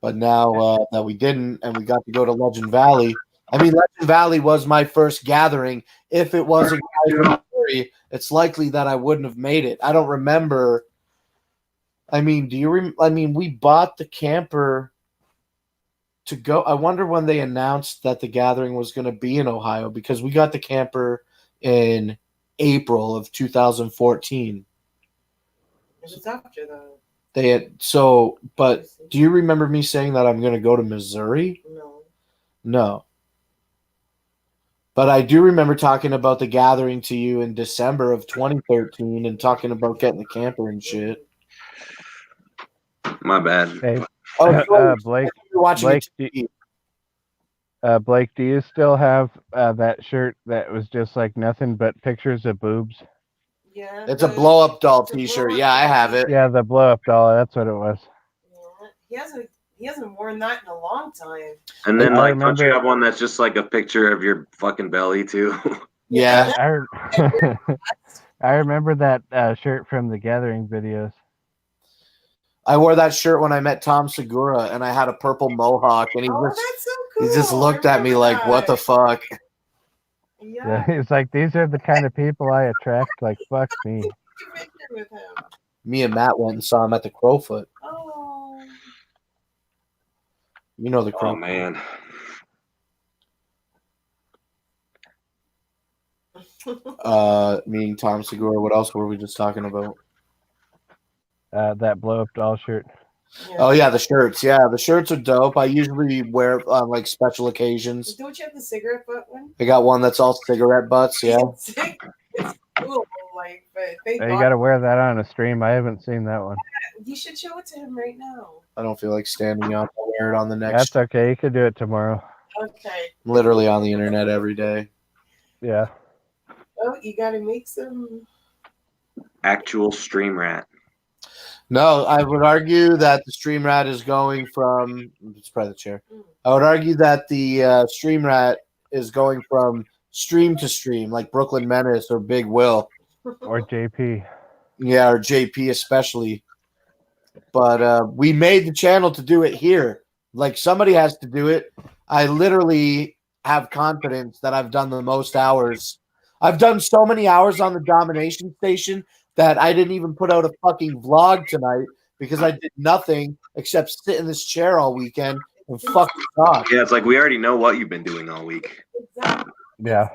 But now that we didn't, and we got to go to Legend Valley. I mean, Legend Valley was my first gathering. If it wasn't Kaiser, Missouri, it's likely that I wouldn't have made it. I don't remember. I mean, we bought the camper to go. I wonder when they announced that the gathering was going to be in Ohio, because we got the camper in April of 2014. It was after that. But do you remember me saying that I'm going to go to Missouri? No. But I do remember talking about the gathering to you in December of 2013 and talking about getting the camper and shit. My bad. Hey, Oh, Blake. you're watching Blake, TV. Blake, do you still have that shirt that was just like nothing but pictures of boobs? Yeah. It's a blow up doll T-shirt. Yeah, I have it. Yeah, the blow up doll. That's what it was. Yeah. He hasn't worn that in a long time. And then, I like, don't you remember- have one that's just like a picture of your fucking belly too? Yeah. I remember that shirt from the Gathering videos. I wore that shirt when I met Tom Segura, and I had a purple mohawk, and he just looked at me like, "What the fuck?" Yeah, he's like, these are the kind of people I attract. Like, fuck me. Me and Matt went and saw him at the Crowfoot. Oh. You know the Crowfoot. Oh man. Meaning Tom Segura. What else were we just talking about? That blow up doll shirt. Oh yeah, the shirts. Yeah, the shirts are dope. I usually wear on like special occasions. Don't you have the cigarette butt one? I got one that's all cigarette butts. Yeah. It's cool, like, but they You got to wear that on a stream. I haven't seen that one. You should show it to him right now. I don't feel like standing up. I'll wear it on the next. That's okay. You could do it tomorrow. Okay. Literally on the internet every day. Yeah. Oh, you got to make some. Actual stream rat. No, I would argue that the stream rat is going from. Let's pry the chair. I would argue that the stream rat is going from stream to stream, like Brooklyn Menace or Big Will, or JP. Yeah, or JP especially. But we made the channel to do it here. Like somebody has to do it. I literally have confidence that I've done the most hours. I've done so many hours on the Domination Station that I didn't even put out a fucking vlog tonight because I did nothing except sit in this chair all weekend and fucking talk. Yeah, it's like we already know what you've been doing all week. Exactly. Yeah.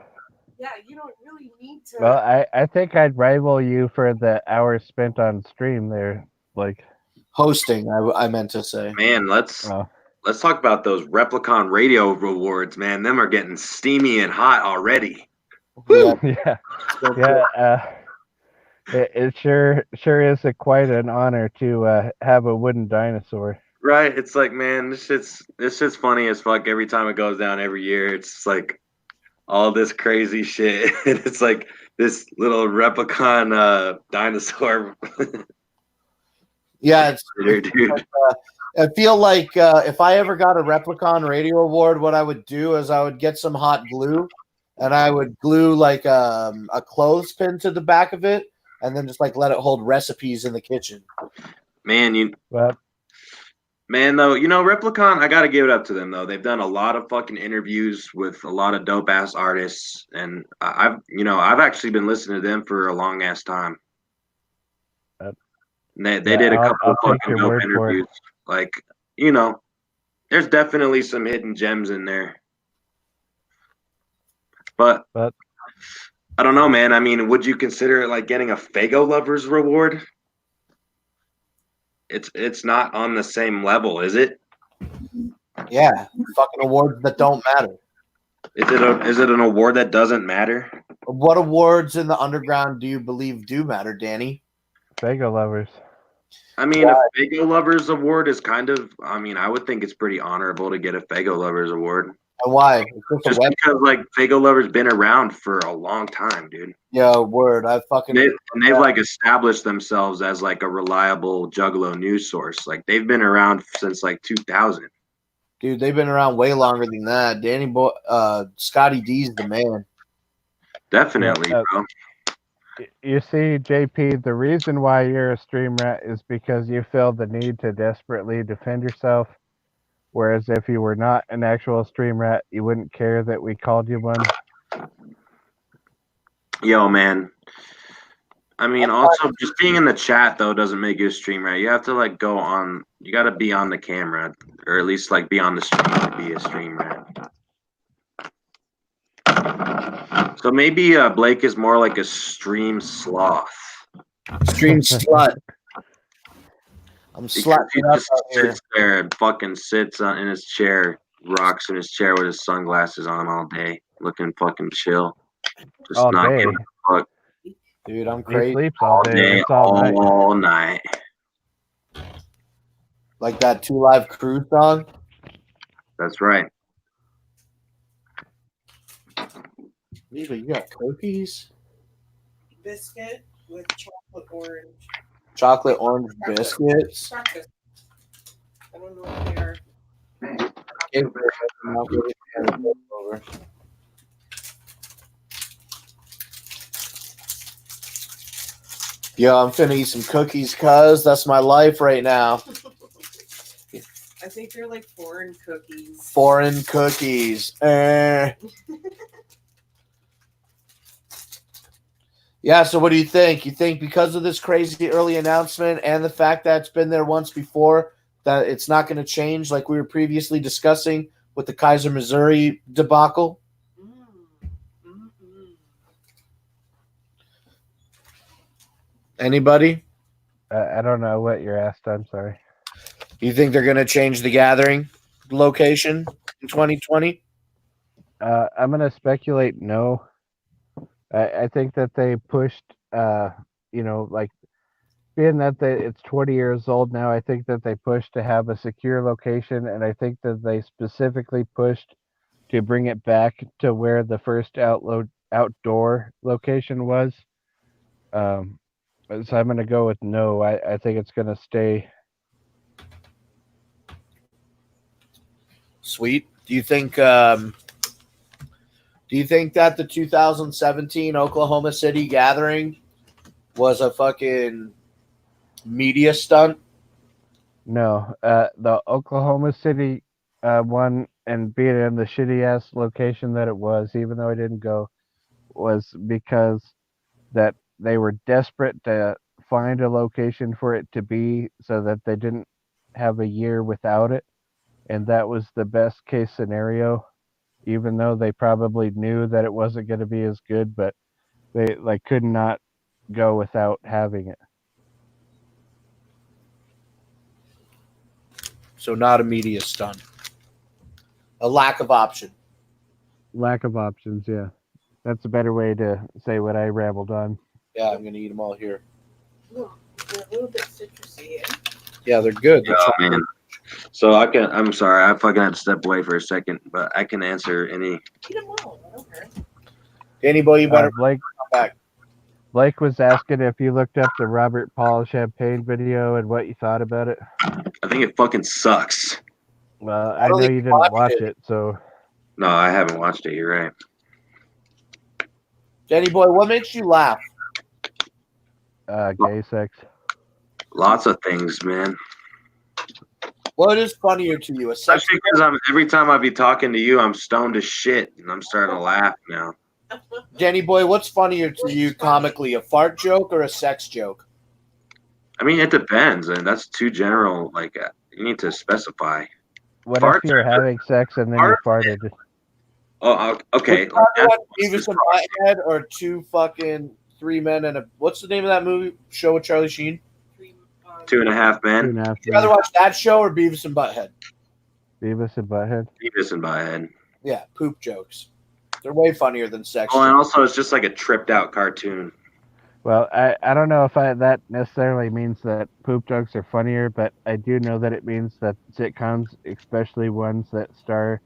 Yeah, you don't really need to. Well, I think I'd rival you for the hours spent on stream there, like hosting. I meant to say. Man, let's talk about those Replicon radio rewards. Man, them are getting steamy and hot already. Yeah, yeah. It sure is quite an honor to have a wooden dinosaur. Right? It's like, man, this shit's funny as fuck every time it goes down every year. It's like all this crazy shit. It's like this little Replicon dinosaur. Yeah, it's dude. I feel like if I ever got a Replicon Radio Award, what I would do is I would get some hot glue and I would glue like a clothespin to the back of it and then just like let it hold recipes in the kitchen. Man, Man, though, you know, Replicon, I gotta give it up to them though. They've done a lot of fucking interviews with a lot of dope ass artists, and I've actually been listening to them for a long ass time. They did a couple of fucking dope interviews. Like, you know, there's definitely some hidden gems in there. But I don't know, man. I mean, would you consider it like getting a Fago Lovers reward? It's not on the same level, is it? Yeah, fucking awards that don't matter. Is it an award that doesn't matter? What awards in the underground do you believe do matter, Danny? Fago Lovers. I mean, a Fago Lovers award is kind of. I mean, I would think it's pretty honorable to get a Fago Lovers award. And why? Just because, like, Fago Lovers been around for a long time, dude. Yeah, word. They've like established themselves as like a reliable Juggalo news source. Like they've been around since like 2000. Dude, they've been around way longer than that. Danny Boy, Scotty D's the man. Definitely, bro. You see, JP, the reason why you're a stream rat is because you feel the need to desperately defend yourself. Whereas if you were not an actual stream rat, you wouldn't care that we called you one. Yo, man. I mean, also just being in the chat though doesn't make you a stream rat. You have to like go on. You got to be on the camera, or at least like be on the stream to be a stream rat. So maybe Blake is more like a stream sloth. Stream slut. I'm slutting He up just out here. sits there and fucking sits in his chair, rocks in his chair with his sunglasses on all day, looking fucking chill. Just All not day. giving a fuck. Dude, I'm He crazy. sleeps all day. It's all night. all night. Like that 2 Live Crew song. That's right. Eva, you got cookies? Biscuit with chocolate orange. Chocolate orange biscuits? Breakfast. I don't know what they are. Over. Yo, I'm finna eat some cookies, cuz that's my life right now. I think they're like foreign cookies. Foreign cookies. Yeah, so what do you think? You think because of this crazy early announcement and the fact that it's been there once before, that it's not going to change like we were previously discussing with the Kaiser, Missouri debacle? Anybody? I don't know what you're asked. I'm sorry. You think they're going to change the gathering location in 2020? I'm going to speculate no. I think that they pushed, like being that it's 20 years old now, I think that they pushed to have a secure location, and I think that they specifically pushed to bring it back to where the first outdoor location was. So I'm going to go with no. I think it's going to stay. Sweet. Do you think that the 2017 Oklahoma City gathering was a fucking media stunt? No. The Oklahoma City one, and being in the shitty ass location that it was, even though I didn't go, was because that they were desperate to find a location for it to be so that they didn't have a year without it. And that was the best case scenario, even though they probably knew that it wasn't going to be as good, but they could not go without having it. So not a media stunt. A lack of option. Lack of options, yeah. That's a better way to say what I rambled on. Yeah, I'm going to eat them all here. Look, they're a little bit citrusy. Yeah, they're good. Oh, man. So I'm sorry, I fucking had to step away for a second, but I can answer any. Eat them all. I don't care. Anybody, you better Blake, come back. Blake was asking if you looked up the Robert Paul champagne video and what you thought about it. I think it fucking sucks. Well, I know you didn't watch it, so. No, I haven't watched it. You're right. Danny boy, what makes you laugh? Gay sex. Lots of things, man. What is funnier to you? A sex Especially because every time I be talking to you, I'm stoned as shit, and I'm starting to laugh now. Danny boy, what's funnier to you comically, a fart joke or a sex joke? I mean, it depends, and that's too general. Like, you need to specify. What if you're having sex and then you farted? Oh, okay. Beavis and Butthead or three men and a what's the name of that movie show with Charlie Sheen? 2.5 Men. 2.5 Men. Would you rather watch that show or Beavis and Butthead? Beavis and Butthead. Beavis and Butthead. Yeah, poop jokes. They're way funnier than sex. Oh, and also it's just like a tripped out cartoon. Well, I don't know if that necessarily means that poop jokes are funnier, but I do know that it means that sitcoms, especially ones that star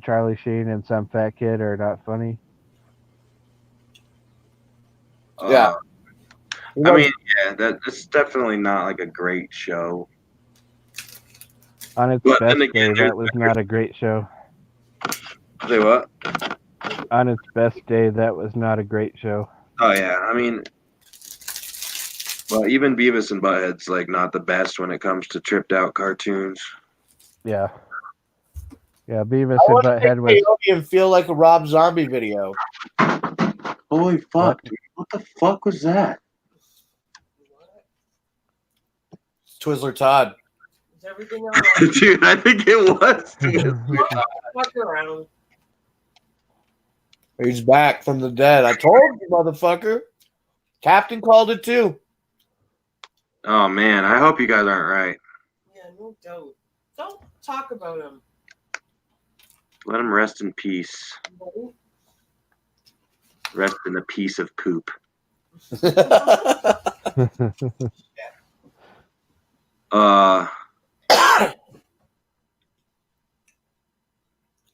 Charlie Sheen and some fat kid, are not funny. Yeah. I mean, yeah, that's definitely not like a great show. On its best day, that was not a great show. Say what? On its best day, that was not a great show. Oh yeah, I mean, well, even Beavis and Butthead's like not the best when it comes to tripped out cartoons. Yeah. Yeah, Beavis and Butthead was. And feel like a Rob Zombie video. Holy fuck, dude. What the fuck was that? Twizzler Todd. Is everything all right? Dude, I think it was. Fuck around. He's back from the dead. I told you, motherfucker. Captain called it too. Oh man, I hope you guys aren't right. Yeah, no doubt. Don't talk about him. Let him rest in peace. Rest in a piece of poop.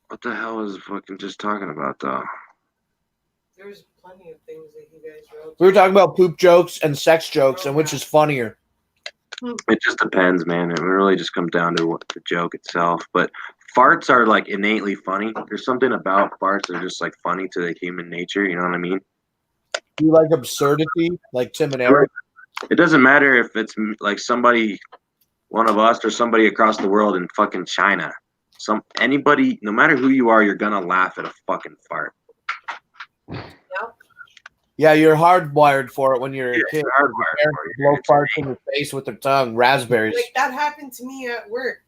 What the hell was fucking just talking about though? There's plenty of things that you guys wrote. We were talking about poop jokes and sex jokes, and which is funnier. It just depends, man. It really just comes down to what the joke itself. But farts are like innately funny. There's something about farts that are just like funny to the human nature. You know what I mean? Do you like absurdity, like Tim and Eric? It doesn't matter if it's like somebody, one of us, or somebody across the world in fucking China. Anybody, no matter who you are, you're gonna laugh at a fucking fart. Yeah, you're hardwired for it when you're a kid. Hardwired for it. Blow farts in your face with their tongue, raspberries. Like that happened to me at work.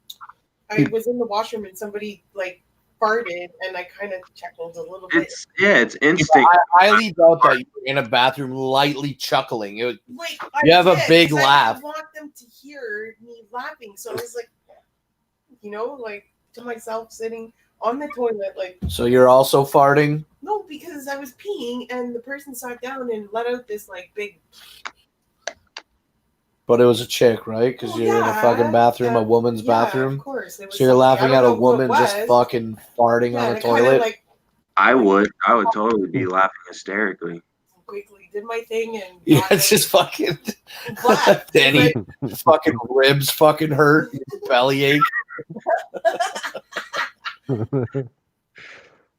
I was in the washroom and somebody like farted, and I kind of chuckled a little bit. It's instinct. I highly doubt that you're in a bathroom lightly chuckling. You I have a did, big 'cause laugh. I want them to hear me laughing, so I was like, like to myself sitting on the toilet, like. So you're also farting? No, because I was peeing and the person sat down and let out this like big. But it was a chick, right? Because you're in a fucking bathroom, a woman's bathroom. Of course. It was So you're laughing at a woman was. just fucking farting on a and I kinda, toilet. like, I would totally be laughing hysterically. quickly did my thing and. Yeah, it's just fucking laughed. Danny, fucking ribs fucking hurt, bellyache.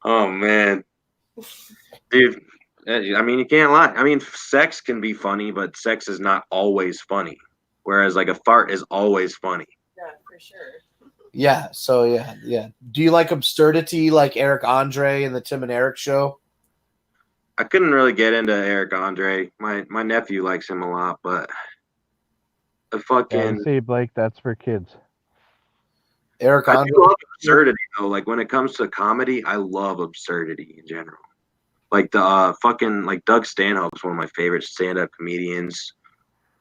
Oh man, dude. I mean, you can't lie. I mean, sex can be funny, but sex is not always funny. Whereas, like, a fart is always funny. Yeah, for sure. Yeah, so yeah. Do you like absurdity like Eric Andre and the Tim and Eric show? I couldn't really get into Eric Andre. My nephew likes him a lot, but the fucking See, Blake, that's for kids. Eric I Andre. do love absurdity though. Like when it comes to comedy, I love absurdity in general. Like the fucking like Doug Stanhope's one of my favorite stand-up comedians.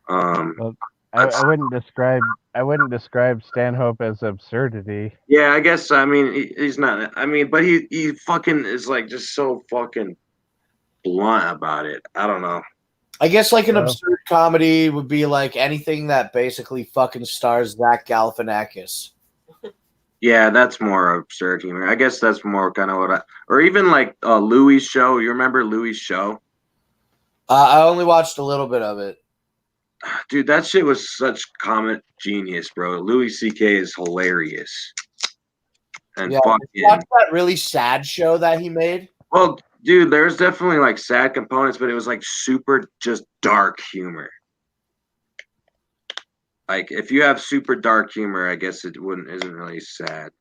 Well, I wouldn't describe Stanhope as absurdity. Yeah, I guess. I mean, he's not. I mean, but he fucking is like just so fucking blunt about it. I don't know. I guess like an absurd comedy would be like anything that basically fucking stars Zach Galifianakis. Yeah, that's more absurd humor. I guess that's more kind of what or even like Louis' show. You remember Louis' show? I only watched a little bit of it. Dude, that shit was such comic genius, bro. Louis C.K. is hilarious. And Yeah, fucking watch that really sad show that he made. well, dude, there's definitely like sad components, but it was like super just dark humor. Like if you have super dark humor, I guess it isn't really sad.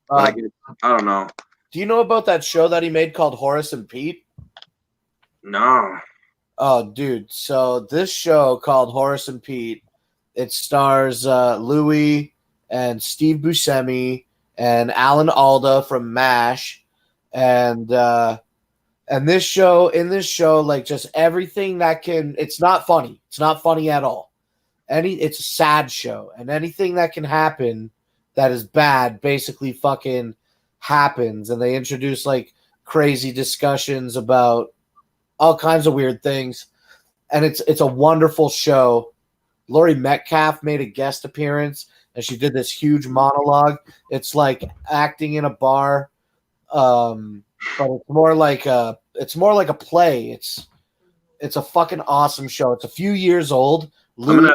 Like, I don't know. Do you know about that show that he made called Horace and Pete? No. Oh, dude. So this show called Horace and Pete, it stars Louis and Steve Buscemi and Alan Alda from MASH. And in this show, like just everything that it's not funny. It's not funny at all. It's a sad show. And anything that can happen that is bad basically fucking happens. And they introduce like crazy discussions about all kinds of weird things, and it's a wonderful show. Laurie Metcalf made a guest appearance, and she did this huge monologue. It's like acting in a bar, but it's more like a play. It's a fucking awesome show. It's a few years old. Louis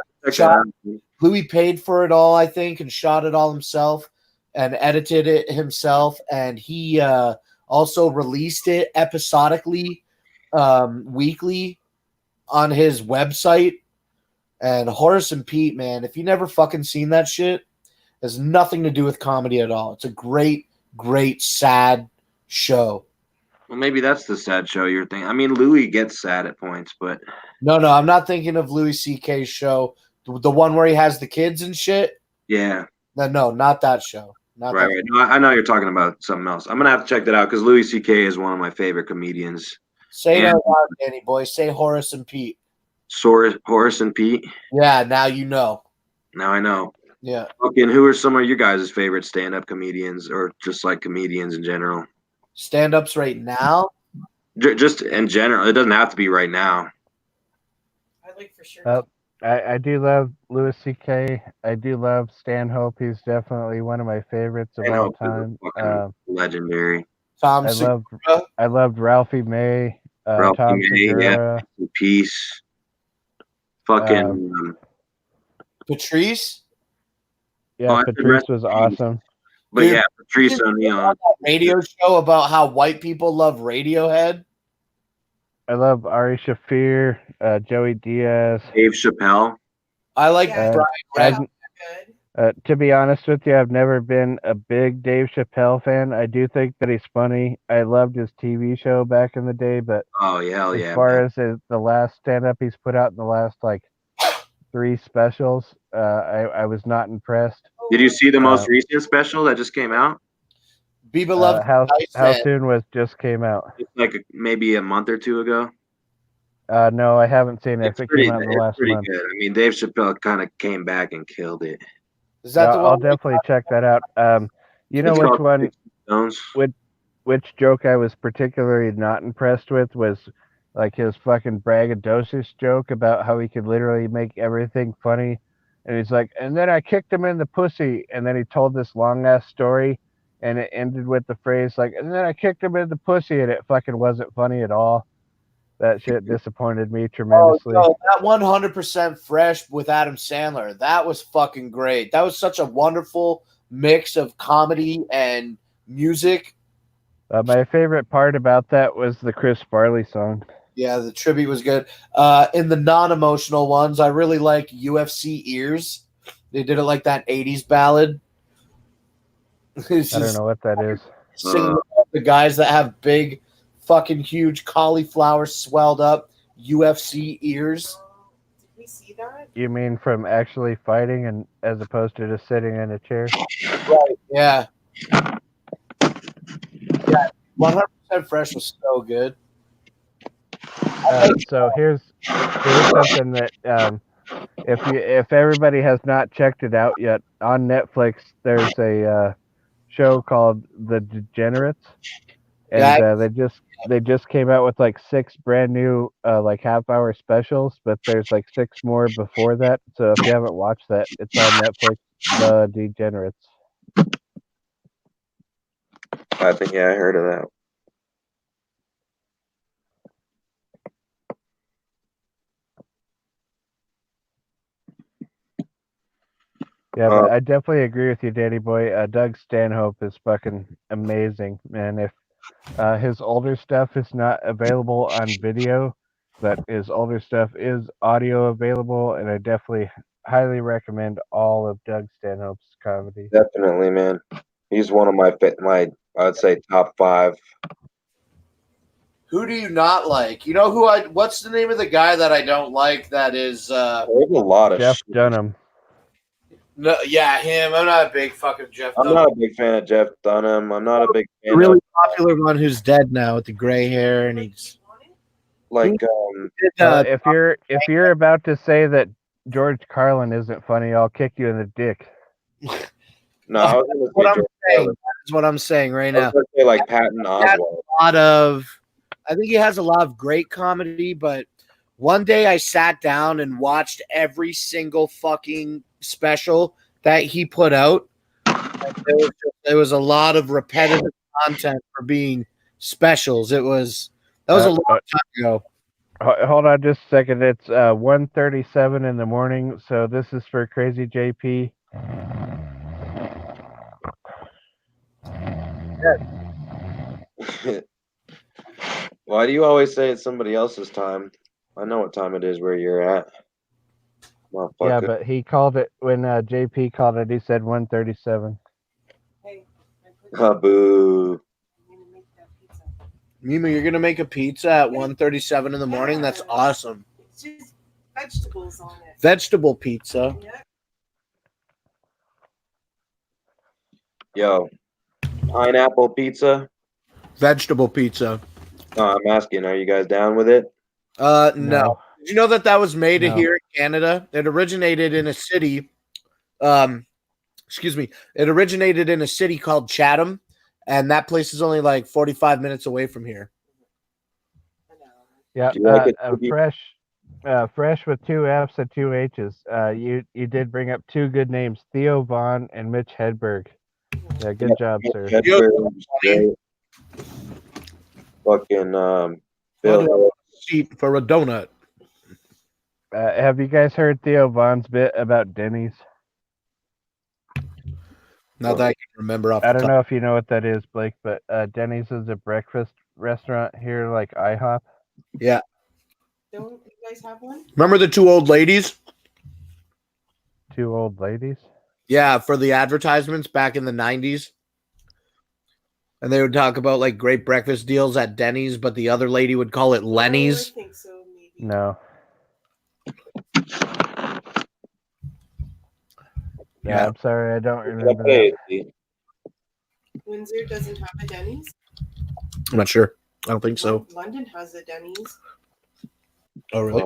paid for it all, I think, and shot it all himself and edited it himself, and he also released it episodically. Weekly on his website. And Horace and Pete, man, if you never fucking seen that shit, it has nothing to do with comedy at all. It's a great sad show. Well, maybe that's the sad show you're thinking. I mean, Louis gets sad at points, but No, I'm not thinking of Louis C.K.'s show, the one where he has the kids and shit. yeah. No, not that show. Not Right. that No, I know you're talking about something else. I'm gonna have to check that out because Louis C.K. is one of my favorite comedians. Say it out loud, Danny boy. Say Horace and Pete. Horace and Pete. Yeah, now you know. Now I know. Yeah. Okay, who are some of your guys' favorite stand-up comedians, or just like comedians in general? Stand-ups right now? Just in general. It doesn't have to be right now. I like for sure. I do love Louis C.K. I do love Stanhope. He's definitely one of my favorites of all time. Legendary. Tom I loved Ralphie May, Ralphie Tom May, yeah, Segura. Peace. Fucking Patrice. Yeah, I said Patrice rest was in peace. awesome. But Dude, yeah, Patrice did you O'Neal. on that radio show about how white people love Radiohead. I love Ari Shaffir, Joey Diaz, Dave Chappelle. I like Brian to be honest with you, I've never been a big Dave Chappelle fan. I do think that he's funny. I loved his TV show back in the day, but oh yeah, hell as yeah, far man. as the last stand-up he's put out in the last like 3 specials, I was not impressed. Did you see the most recent special that just came out? Biba loves how soon was just came out? It's like maybe a month or two ago. No, I haven't seen it. It came out in the last pretty month. good. I mean, Dave Chappelle kind of came back and killed it. Is that the one? I'll definitely check that out. You know It's which called one? Stones. Which joke I was particularly not impressed with was like his fucking braggadocious joke about how he could literally make everything funny. And he's like, and then I kicked him in the pussy. And then he told this long ass story, and it ended with the phrase like, and then I kicked him in the pussy, and it fucking wasn't funny at all. That shit disappointed me tremendously. Oh, that 100% Fresh with Adam Sandler. That was fucking great. That was such a wonderful mix of comedy and music. My favorite part about that was the Chris Farley song. Yeah, the tribute was good. In the non-emotional ones, I really like UFC Ears. They did it like that 80s ballad. I don't know what that is. Singing about the guys that have big, fucking huge cauliflower swelled up UFC ears. Did we see that? You mean from actually fighting and as opposed to just sitting in a chair? Right, yeah. Yeah, 100% Fresh was so good. So here's something that if everybody has not checked it out yet, on Netflix there's a show called The Degenerates, and they just came out with like 6 brand new like half-hour specials, but there's like 6 more before that. So if you haven't watched that, it's on Netflix. The Degenerates. I think I heard of that. Yeah, but I definitely agree with you, Danny Boy. Doug Stanhope is fucking amazing, man. If his older stuff is not available on video, but his older stuff is audio available, and I definitely highly recommend all of Doug Stanhope's comedy. Definitely, man. He's one of my I'd say top 5. Who do you not like? You know what's the name of the guy that I don't like that is There's a lot of Jeff Dunham. No, yeah, him. I'm not a big fucking Jeff I'm not a big fan of Jeff Dunham. I'm not a big fan really of popular one who's dead now with the gray hair and he's like if you're about to say that George Carlin isn't funny, I'll kick you in the dick. No, I was gonna say that's what I'm saying right I now. was gonna say like Patton Oswalt. I think he has a lot of great comedy, but one day I sat down and watched every single fucking special that he put out. There was a lot of repetitive content for being specials. That was a long time ago. Hold on just a second. It's 1:37 in the morning, so this is for Crazy JP. Why do you always say it's somebody else's time? I know what time it is where you're at. Yeah, but he called it when JP called it. He said 1:37. Boo. Mima, you're gonna make a pizza at 1:37 in the morning? That's awesome. It's just vegetables on it. Vegetable pizza. Yo, pineapple pizza. Vegetable pizza. No, I'm asking, are you guys down with it? No. Did you know that was made No. here in Canada? It originated in a city. It originated in a city called Chatham, and that place is only like 45 minutes away from here. Yeah, Do you like it, fresh with 2 F's and 2 H's. You did bring up 2 good names, Theo Vaughn and Mitch Hedberg. Yeah, good job, sir. Hedberg was great. fucking What Bill. cheap for a donut? Have you guys heard Theo Vaughn's bit about Denny's? Not that I can remember off. I the don't top. know if you know what that is, Blake, but Denny's is a breakfast restaurant here, like IHOP. Yeah. Don't you guys have one? Remember the two old ladies? Two old ladies? Yeah, for the advertisements back in the 90s. And they would talk about like great breakfast deals at Denny's, but the other lady would call it Lenny's. I think so, maybe. No. Yeah. I'm sorry, I don't remember that. Windsor doesn't have a Denny's. I'm not sure. I don't think so. London has a Denny's. Oh, really?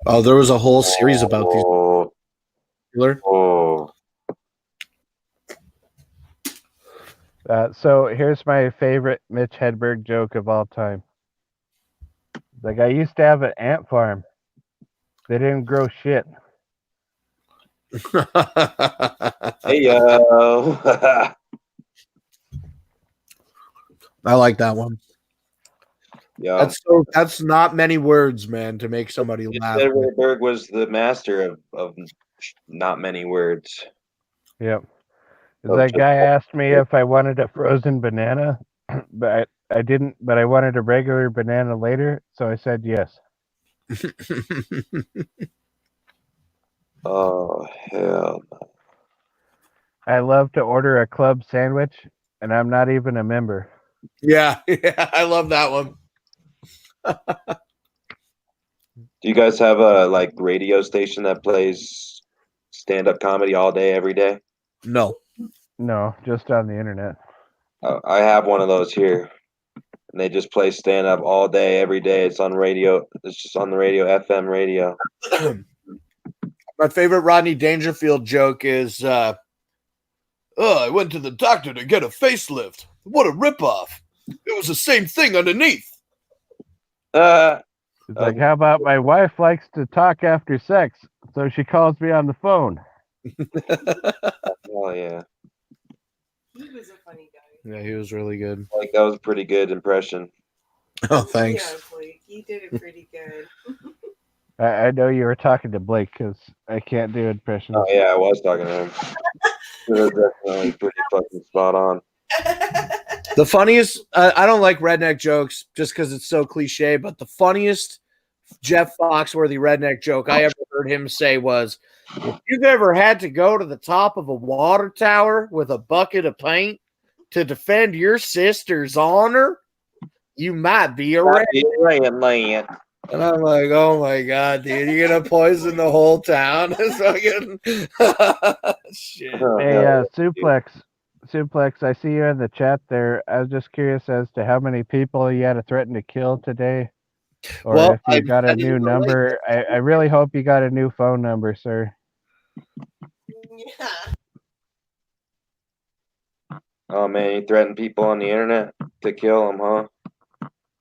Oh, there was a whole series about these. So here's my favorite Mitch Hedberg joke of all time. Like, I used to have an ant farm. They didn't grow shit. Hey yo. I like that one. Yeah. That's not many words, man, to make somebody laugh. Hedberg was the master of not many words. Yep. Oh, That just- guy asked me if I wanted a frozen banana, but I didn't. But I wanted a regular banana later, so I said yes. Oh hell! I love to order a club sandwich, and I'm not even a member. Yeah, I love that one. Do you guys have a like radio station that plays stand-up comedy all day, every day? No. No, just on the internet. I have one of those here, and they just play stand-up all day, every day. It's on radio. It's just on the radio, FM radio. My favorite Rodney Dangerfield joke is, I went to the doctor to get a facelift. What a ripoff. It was the same thing underneath. It's like, how about my wife likes to talk after sex, so she calls me on the phone. Oh yeah. He was a funny guy. Yeah, he was really good. Like that was a pretty good impression. Oh, thanks. Yeah, Blake, he did it pretty good. I know you were talking to Blake because I can't do impressions. Oh yeah, I was talking to him. It was definitely pretty fucking spot on. The funniest, I don't like redneck jokes just because it's so cliche, but the funniest Jeff Foxworthy redneck joke I ever heard him say was, if you've ever had to go to the top of a water tower with a bucket of paint to defend your sister's honor, you might be a redneck. And I'm like, oh my God, dude, you're going to poison the whole town? Fucking shit. Hey, Suplex, I see you in the chat there. I was just curious as to how many people you had to threaten to kill today. Or Well, if you got a new number. I really hope you got a new phone number, sir. Yeah. Oh man, you threaten people on the internet to kill them, huh?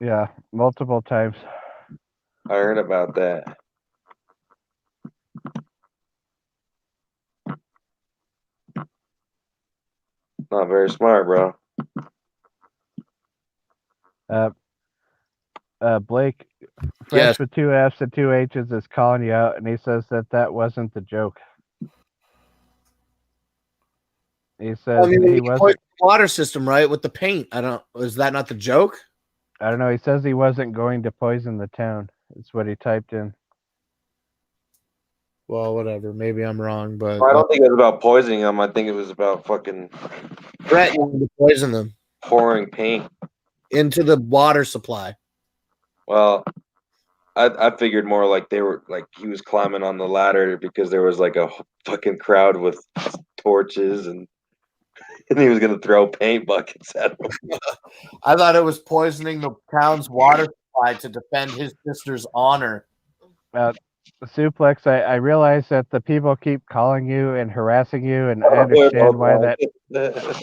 Yeah, multiple times. I heard about that. Not very smart, bro. Blake, Fresh Yes. with 2 F's and 2 H's is calling you out, and he says that wasn't the joke. He says he he poisoned wasn't. the water system, right? With the paint. Is that not the joke? I don't know. He says he wasn't going to poison the town. That's what he typed in. Well, whatever. Maybe I'm wrong, but I don't think it was about poisoning them. I think it was about fucking threatening to poison them pouring paint into the water supply. Well, I figured more like they were like he was climbing on the ladder because there was like a fucking crowd with torches and he was gonna throw paint buckets at them. I thought it was poisoning the town's water supply to defend his sister's honor. Suplex, I realize that the people keep calling you and harassing you, and I understand why that.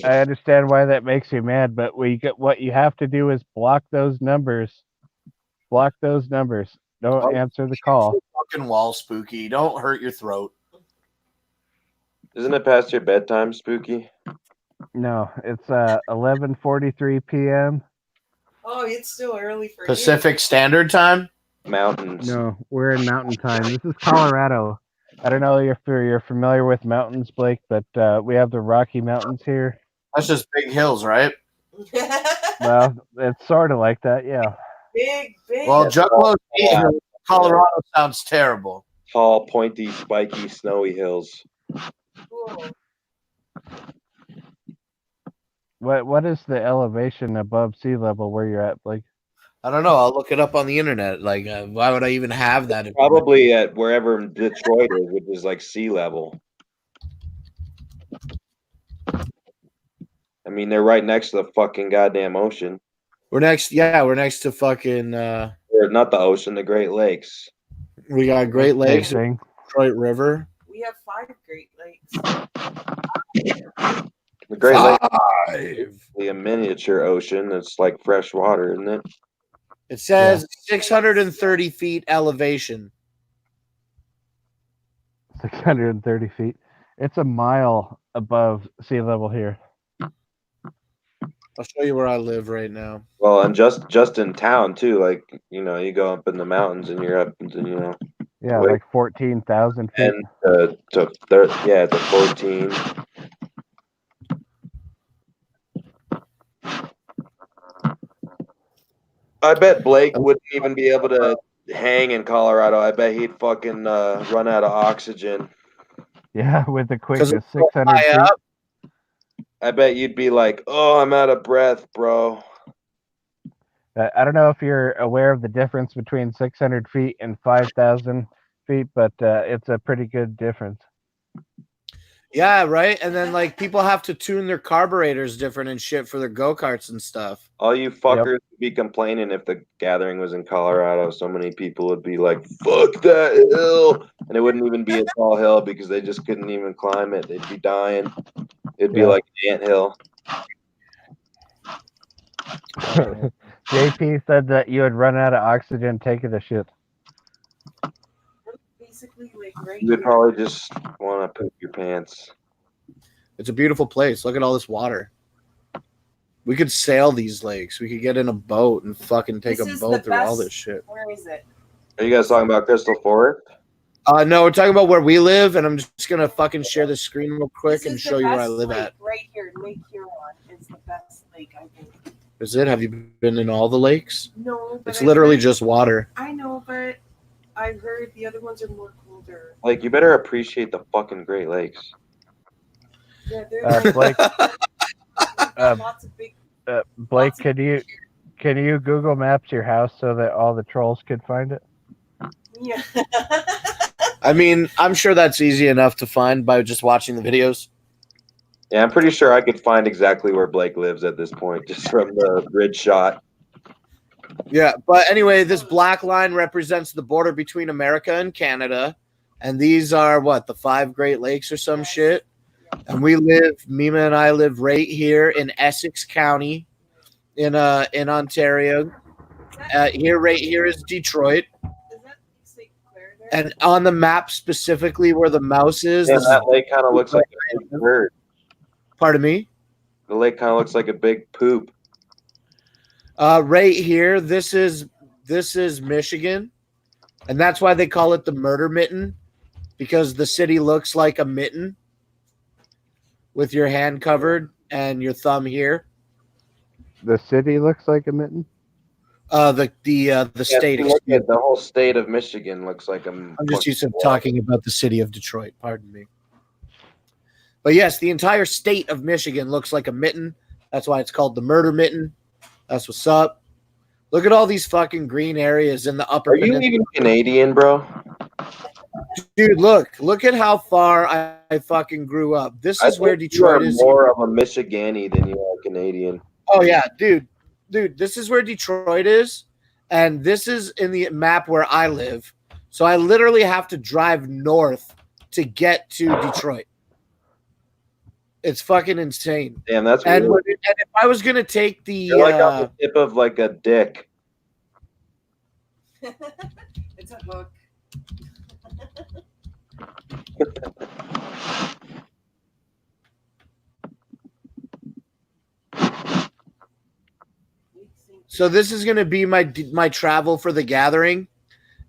I understand why that makes you mad, but what you have to do is block those numbers. Block those numbers. Don't answer the call. Fucking wall, Spooky. Don't hurt your throat. Isn't it past your bedtime, Spooky? No, it's 11:43 p.m. Oh, it's still early for Pacific Standard Time? Mountains. No, we're in mountain time. This is Colorado. I don't know if you're familiar with mountains, Blake, but we have the Rocky Mountains here. That's just big hills, right? you. Well, it's sort of like that, yeah. Big. Well, Juggalo, Colorado sounds terrible. Tall, pointy, spiky, snowy hills. Cool. What is the elevation above sea level where you're at, Blake? I don't know. I'll look it up on the internet. Like, why would I even have that? Probably at wherever Detroit is, which is like sea level. I mean, they're right next to the fucking goddamn ocean. We're next to fucking. Or not the ocean, the Great Lakes. We got Great Lakes, Detroit River. We have 5 Great Lakes. The Great Lakes is a miniature ocean. It's like fresh water, isn't it? It says 630 feet elevation. 630 feet. It's a mile above sea level here. I'll show you where I live right now. Well, and just in town too. Like, you know, you go up in the mountains and you're up into, you know. Yeah, like 14,000 feet. And to 14. I bet Blake wouldn't even be able to hang in Colorado. I bet he'd fucking run out of oxygen. Yeah, with the quickness, 600 feet. I bet you'd be like, "Oh, I'm out of breath, bro." I don't know if you're aware of the difference between 600 feet and 5,000 feet, but it's a pretty good difference. Yeah, right. And then like people have to tune their carburetors different and shit for their go-karts and stuff. All you fuckers would be complaining if the gathering was in Colorado. So many people would be like, "Fuck that hill," and it wouldn't even be a tall hill because they just couldn't even climb it. They'd be dying. It'd be like an anthill. JP said that you had run out of oxygen taking a shit. Basically, like right You would probably just want to poop your pants. It's a beautiful place. Look at all this water. We could sail these lakes. We could get in a boat and fucking take a boat through all this shit. Where is it? Are you guys talking about Crystal Forest? No, we're talking about where we live, and I'm just gonna fucking share the screen real quick and show you where I live at. Right here, Lake Huron is the best lake, I think. Is it? Have you been in all the lakes? No, but It's literally just water. I know, but I've heard the other ones are more colder. Like, you better appreciate the fucking Great Lakes. Yeah, they're Blake, lots of big. Blake, can you Google Maps your house so that all the trolls could find it? Yeah. I mean, I'm sure that's easy enough to find by just watching the videos. Yeah, I'm pretty sure I could find exactly where Blake lives at this point, just from the grid shot. Yeah, but anyway, this black line represents the border between America and Canada, and these are what, the 5 Great Lakes or some shit. And Mima and I live right here in Essex County, in Ontario. Right here is Detroit. And on the map specifically where the mouse is, yeah, that lake kind of looks like a big bird. Pardon me? The lake kind of looks like a big poop. Right here, this is Michigan, and that's why they call it the murder mitten, because the city looks like a mitten with your hand covered and your thumb here. The city looks like a mitten. The state. The whole state of Michigan looks like I'm just used to talking about the city of Detroit. Pardon me. But yes, the entire state of Michigan looks like a mitten. That's why it's called the murder mitten. That's what's up. Look at all these fucking green areas in the upper. Are you even Canadian, bro? Dude, look at how far I fucking grew up. This is where Detroit is. You are more of a Michigani than you are Canadian. Oh yeah, dude, this is where Detroit is, and this is in the map where I live. So I literally have to drive north to get to Detroit. It's fucking insane. Damn, that's and weird. And if I was gonna take the You're like on the tip of like a dick. It's a hook. So this is gonna be my travel for the gathering,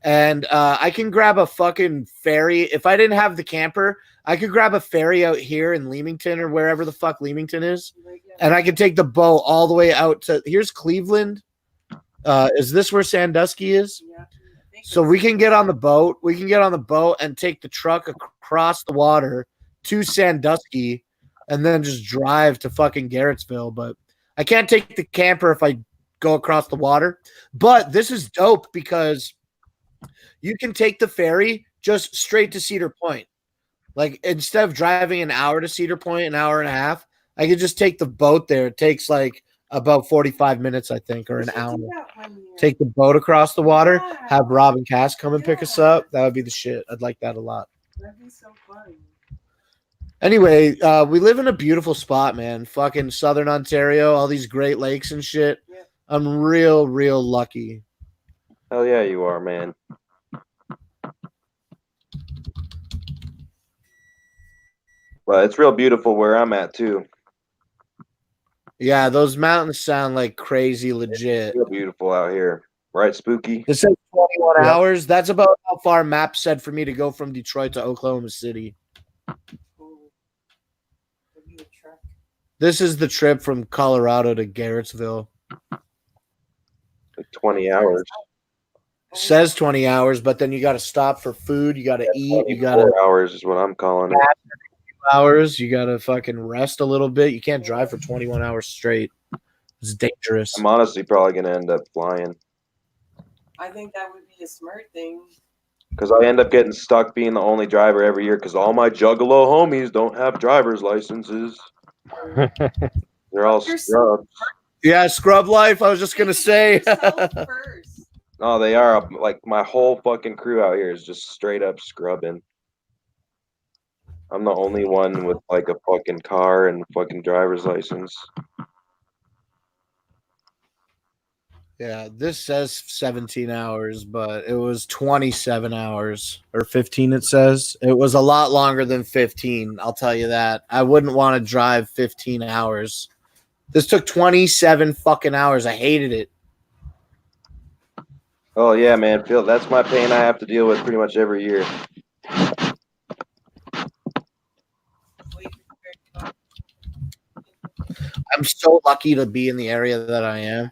and I can grab a fucking ferry. If I didn't have the camper, I could grab a ferry out here in Leamington or wherever the fuck Leamington is, and I could take the boat all the way out to here's Cleveland. Is this where Sandusky is? Yeah. So we can get on the boat. We can get on the boat and take the truck across the water to Sandusky, and then just drive to fucking Garrettsville. But I can't take the camper if I go across the water. But this is dope because you can take the ferry just straight to Cedar Point. Like instead of driving an hour to Cedar Point, an hour and a half, I could just take the boat there. It takes like about 45 minutes, I think, or an hour. Take the boat across the water, have Rob and Cass come and pick us up. That would be the shit. I'd like that a lot. That'd be so fun. Anyway, we live in a beautiful spot, man. Fucking Southern Ontario, all these Great Lakes and shit. Yeah. I'm real lucky. Hell yeah, you are, man. Well, it's real beautiful where I'm at too. Yeah, those mountains sound like crazy legit. Real beautiful out here, right? Spooky. It says 21 Yep. hours. That's about how far Map said for me to go from Detroit to Oklahoma City. This is the trip from Colorado to Garrettsville. Like 20 hours. Says 20 hours, but then you got to stop for food. You got to eat. You got to 4 hours is what I'm calling it. hours. You got to fucking rest a little bit. You can't drive for 21 hours straight. It's dangerous. I'm honestly probably going to end up flying I think that would be a smart thing. because I end up getting stuck being the only driver every year because all my Juggalo homies don't have driver's licenses. They're all scrubs. Yeah, scrub life. I was just going to say. No, they are. Like, my whole fucking crew out here is just straight up scrubbing. I'm the only one with, like, a fucking car and fucking driver's license. Yeah, this says 17 hours, but it was 27 hours or 15, it says. It was a lot longer than 15, I'll tell you that. I wouldn't want to drive 15 hours. This took 27 fucking hours. I hated it. Oh, yeah, man. Phil, that's my pain I have to deal with pretty much every year. I'm so lucky to be in the area that I am.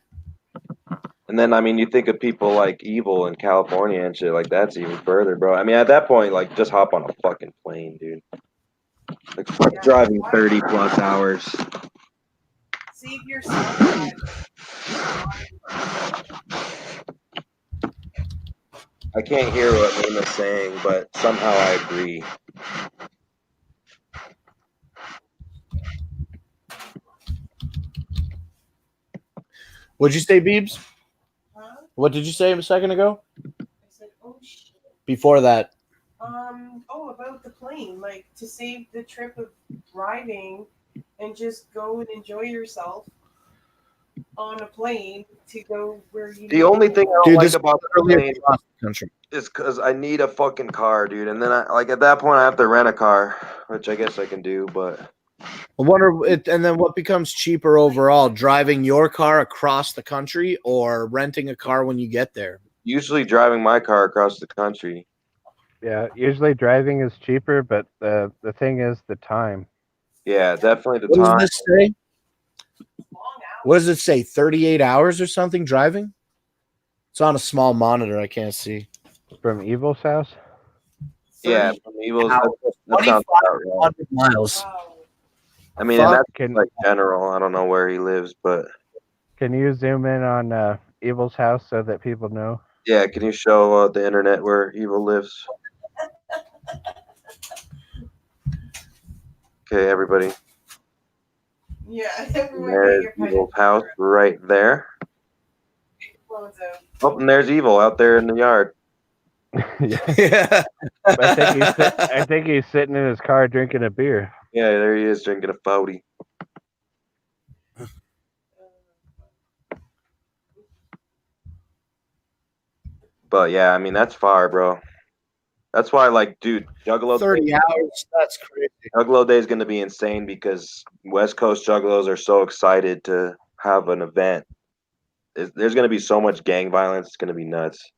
And then, I mean, you think of people like Evil in California and shit, like that's even further, bro. I mean, at that point, like, just hop on a fucking plane, dude. Like, fuck driving 30 plus hours. Save yourself. I can't hear what Nina's saying, but somehow I agree. What'd you say, Beebs? Huh? What did you say a second ago? I said, oh shit. Before that. About the plane, like to save the trip of driving and just go and enjoy yourself on a plane to go where you. The only thing I don't like about the plane country is because I need a fucking car, dude. And then at that point I have to rent a car, which I guess I can do, but I wonder and then what becomes cheaper overall, driving your car across the country or renting a car when you get there? usually driving my car across the country. Yeah, usually driving is cheaper, but the thing is the time. Yeah, definitely the What time. does this say? What does it say? 38 hours or something driving? It's on a small monitor. I can't see. From Evil's house? Yeah, from Evil's. That sounds about right. miles. I mean, and that's like general. I don't know where he lives, but Can you zoom in on Evil's house so that people know? yeah, can you show the internet where Evil lives? Okay, everybody. Yeah, everyone There's get your Evil's house right there. phones out. Oh, and there's Evil out there in the yard. Yeah. I think he's sitting in his car drinking a beer. Yeah, there he is drinking a 40. But yeah, I mean that's far, bro. That's why, like, dude, Juggalo 30 hours. That's crazy. Juggalo Day is going to be insane because West Coast Juggalos are so excited to have an event. There's going to be so much gang violence. It's going to be nuts.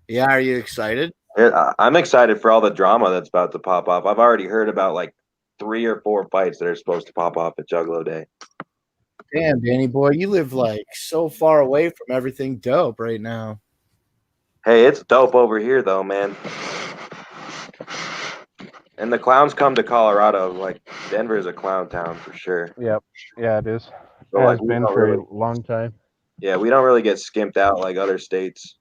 Yeah, are you excited? I'm excited for all the drama that's about to pop off. I've already heard about like 3 or 4 fights that are supposed to pop off at Juggalo Day. Damn, Danny boy, you live like so far away from everything dope right now. Hey, it's dope over here though, man. And the clowns come to Colorado. Like Denver is a clown town for sure. Yep. Yeah, it is. So, It like, has we been don't for really- a long time. Yeah, we don't really get skimped out like other states.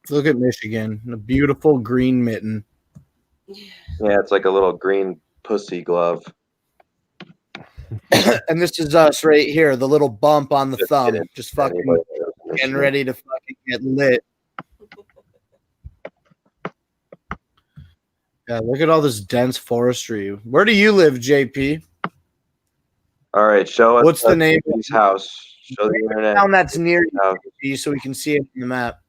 Look at Michigan, a beautiful green mitten. Yeah, it's like a little green pussy glove. And this is us right here, the little bump on the thumb, just fucking getting ready to fucking get lit. Yeah, look at all this dense forestry. Where do you live, JP? All right, show us. What's the name of his house? Show the internet. town that's near you, so we can see it on the map.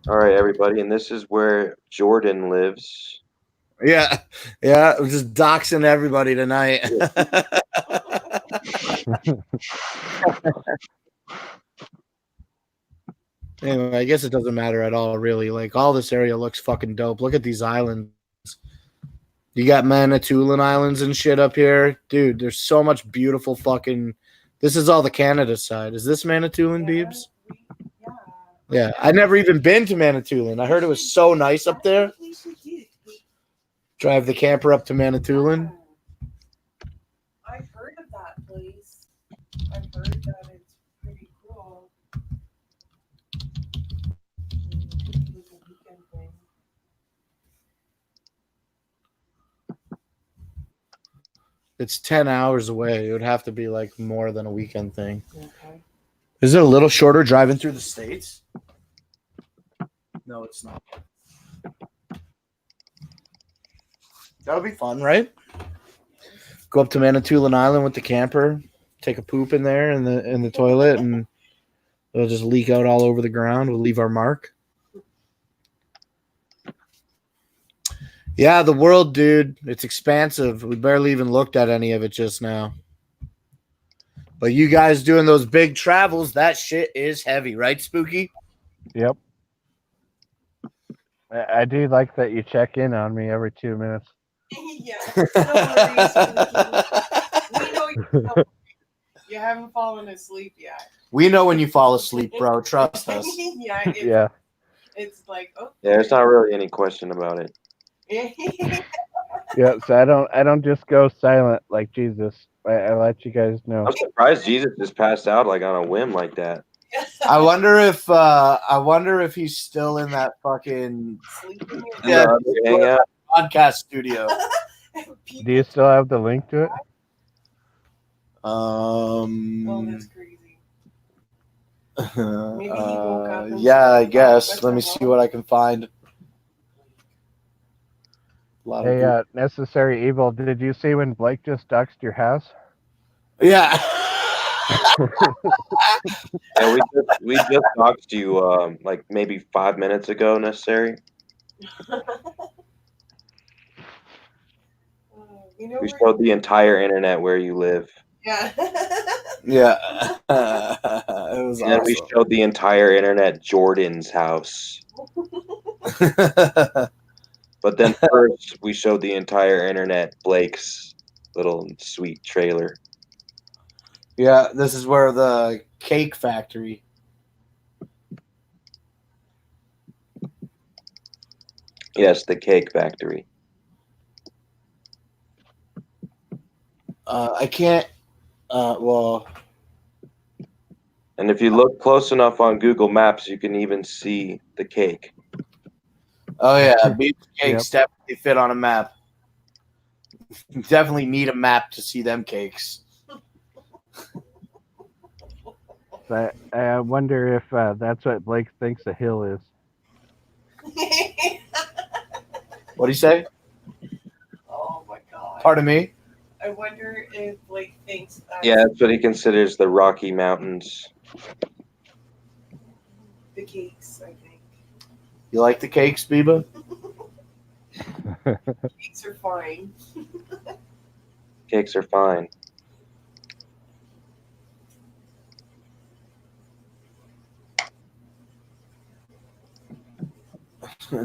All right, everybody, and this is where Jordan lives. Yeah, yeah, we're just doxing everybody tonight. Anyway, I guess it doesn't matter at all, really. Like, all this area looks fucking dope. Look at these islands. You got Manitoulin Islands and shit up here. Dude, there's so much beautiful fucking... This is all the Canada side. Is this Manitoulin, Beebs? Yeah, I've never even been to Manitoulin. I heard it was so nice up there. Drive the camper up to Manitoulin. I've heard of that place. I've heard that it's pretty cool. It's 10 hours away. It would have to be like more than a weekend thing. Okay. Is it a little shorter driving through the States? No, it's not. That'll be fun, right? Go up to Manitoulin Island with the camper, take a poop in there in the toilet, and it'll just leak out all over the ground. We'll leave our mark. Yeah, the world, dude. It's expansive. We barely even looked at any of it just now. But you guys doing those big travels, that shit is heavy, right, Spooky? Yep. I do like that you check in on me every 2 minutes. Yeah. We know you haven't fallen asleep yet. We know when you fall asleep, bro. Trust us. Yeah. It's like, oh. Yeah, there's not really any question about it. Yeah, so I don't just go silent like Jesus. I let you guys know. I'm surprised Jesus just passed out like on a whim like that. I wonder if he's still in that fucking podcast studio. Do you still have the link to it? Oh, that's crazy. Maybe he woke up and yeah, I guess. Let me see what I can find. Hey, Necessary Evil, did you see when Blake just doxed your house? Yeah. Yeah, we just talked to you like maybe 5 minutes ago, Necessary. We showed the entire internet where you live. Yeah. Yeah. It was and then we showed the entire internet Jordan's house. But then first we showed the entire internet Blake's little sweet trailer. Yeah, this is where the cake factory. Yes, the cake factory. I can't. Well. And if you look close enough on Google Maps, you can even see the cake. Oh yeah, beef cakes definitely fit on a map. You definitely need a map to see them cakes. I wonder if that's what Blake thinks a hill is. What do you say? Oh Pardon me? I wonder if Blake thinks that Yeah, that's what he considers the Rocky Mountains. the cakes, I think. You like the cakes, Biba? Cakes are fine. Cakes are fine.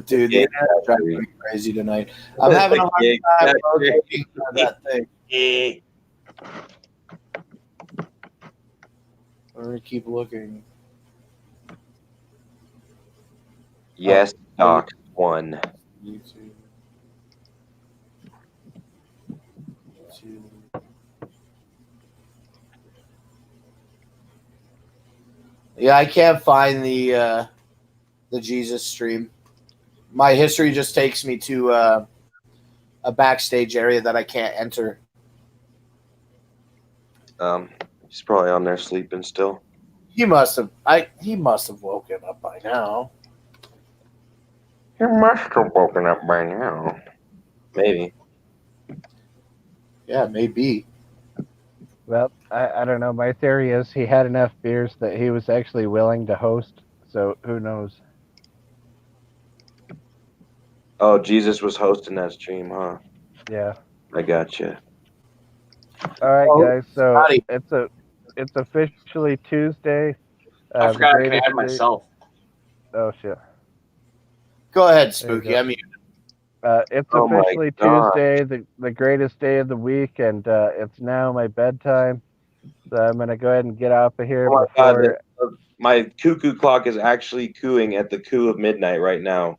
Dude, the internet's driving me crazy tonight. I'm having a hard time locating that thing. I'm gonna keep looking. Yes, Doc 1. YouTube. Yeah, I can't find the Jesus stream. My history just takes me to a backstage area that I can't enter. He's probably on there sleeping still. He must have woken up by now. He must have woken up by now. Maybe. Yeah, maybe. Well, I don't know. My theory is he had enough beers that he was actually willing to host. So who knows? Oh, Jesus was hosting that stream, huh? Yeah. I gotcha. All right, Oh, guys. So howdy. it's officially Tuesday. I the forgot I can greatest add day- myself. Oh shit. Go ahead, There you Spooky. go. I mean, It's Oh my officially God. Tuesday, the greatest day of the week, and it's now my bedtime. So I'm gonna go ahead and get off of here Oh my God. before. My cuckoo clock is actually cooing at the coo of midnight right now.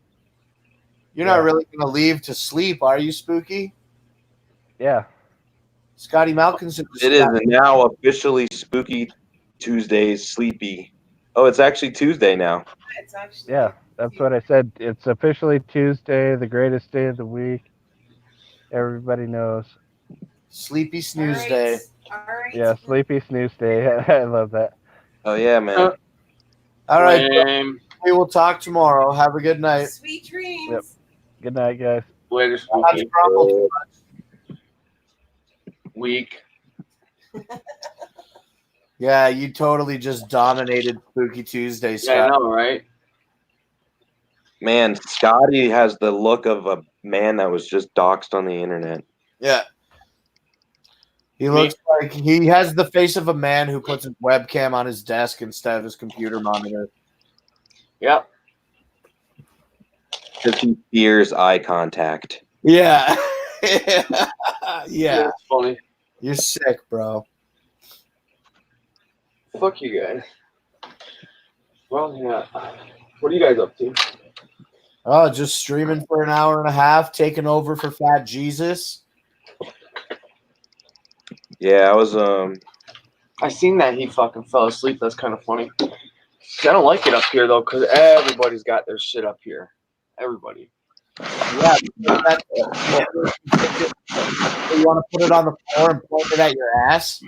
you're not really gonna leave to sleep, are you, Spooky? Yeah. Scotty Malkinson. It is now officially Spooky Tuesdays Sleepy. Oh, it's actually Tuesday now. It's actually Yeah, that's what I said. It's officially Tuesday, the greatest day of the week. Everybody knows. Sleepy Snooze Day. All right. Yeah, Sleepy Snooze Day. I love that. Oh yeah, man. All right. Lame. We will talk tomorrow. Have a good night. Sweet dreams. Yep. Good night, guys. Later, Not Spooky. grumble too much. Week. Yeah, you totally just dominated Spooky Tuesday, Scott. Yeah, I know, right? Man, Scotty has the look of a man that was just doxxed on the internet. Yeah. He looks like he has the face of a man who puts his webcam on his desk instead of his computer monitor. Yep. Because he fears eye contact. Yeah. Yeah. That's funny. You're sick, bro. Fuck you guys. Well, yeah. What are you guys up to? Oh, just streaming for an hour and a half, taking over for Fat Jesus. Yeah, I was I seen that he fucking fell asleep. That's kind of funny. I don't like it up here though, because everybody's got their shit up here. Everybody. Yeah, you want to put it on the floor and point it at your ass?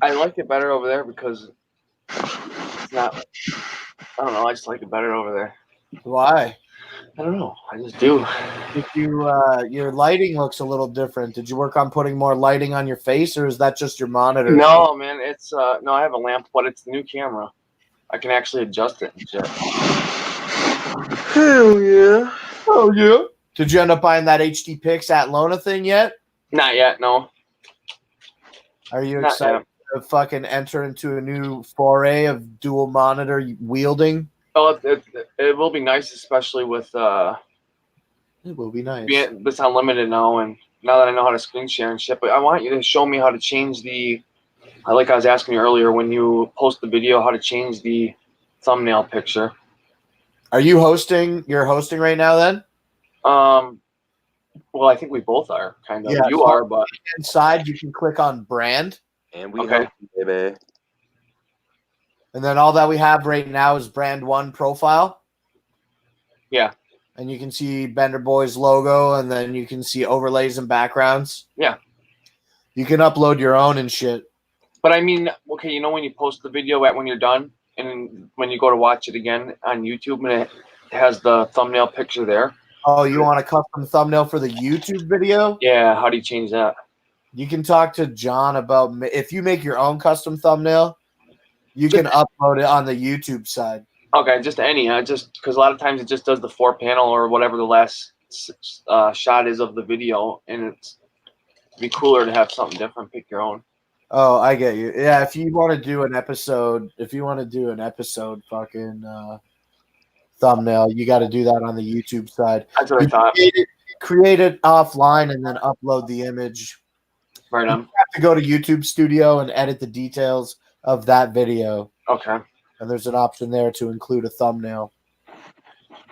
I like it better over there because it's not. I don't know. I just like it better over there. Why? I don't know. I just do. If you your lighting looks a little different. Did you work on putting more lighting on your face, or is that just your monitor? No, man. It's no. I have a lamp, but it's the new camera. I can actually adjust it and shit. hell yeah. Oh yeah. Did you end up buying that HD Pix at Lona thing yet? Not yet. No. Are you Not excited to fucking enter into a new foray of dual monitor wielding? Oh, it will be nice, especially with It will be nice. it's unlimited now, and now that I know how to screen share and shit. But I want you to show me how to change the. Like I was asking you earlier, when you post the video, how to change the thumbnail picture. Are you hosting? You're hosting right now, then? Well, I think we both are kind of. Yeah, You so are, but inside you can click on brand, And we Okay. hope, baby. and then all that we have right now is brand one profile. Yeah. And you can see Bender Boy's logo, and then you can see overlays and backgrounds. Yeah. You can upload your own and shit. But I mean, okay, you know when you post the video when you're done, and when you go to watch it again on YouTube, and it has the thumbnail picture there. Oh, you want a custom thumbnail for the YouTube video? Yeah, how do you change that? You can talk to John about if you make your own custom thumbnail, you can upload it on the YouTube side. Okay, just any. Just because a lot of times it just does the 4-panel or whatever the last shot is of the video, and it'd be cooler to have something different. Pick your own. Oh, I get you. Yeah, if you want to do an episode, fucking thumbnail, you got to do that on the YouTube side. That's what I thought. Create it offline and then upload the image. Right on. You have to go to YouTube Studio and edit the details of that video. Okay. And there's an option there to include a thumbnail.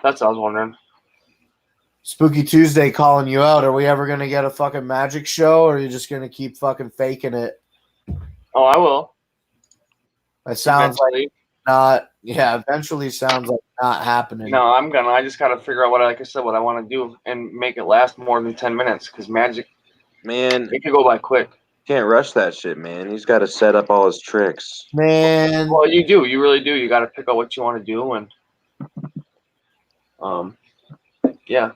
That's what I was wondering. Spooky Tuesday calling you out. Are we ever going to get a fucking magic show, or are you just going to keep fucking faking it? Oh, I will. It sounds like not. Yeah, eventually sounds like not happening. No, I'm gonna. I just gotta figure out what I want to do and make it last more than 10 minutes. Because magic, man, it could go by quick. Can't rush that shit, man. He's got to set up all his tricks. Man. Well, you do. You really do. You got to pick out what you want to do, and yeah.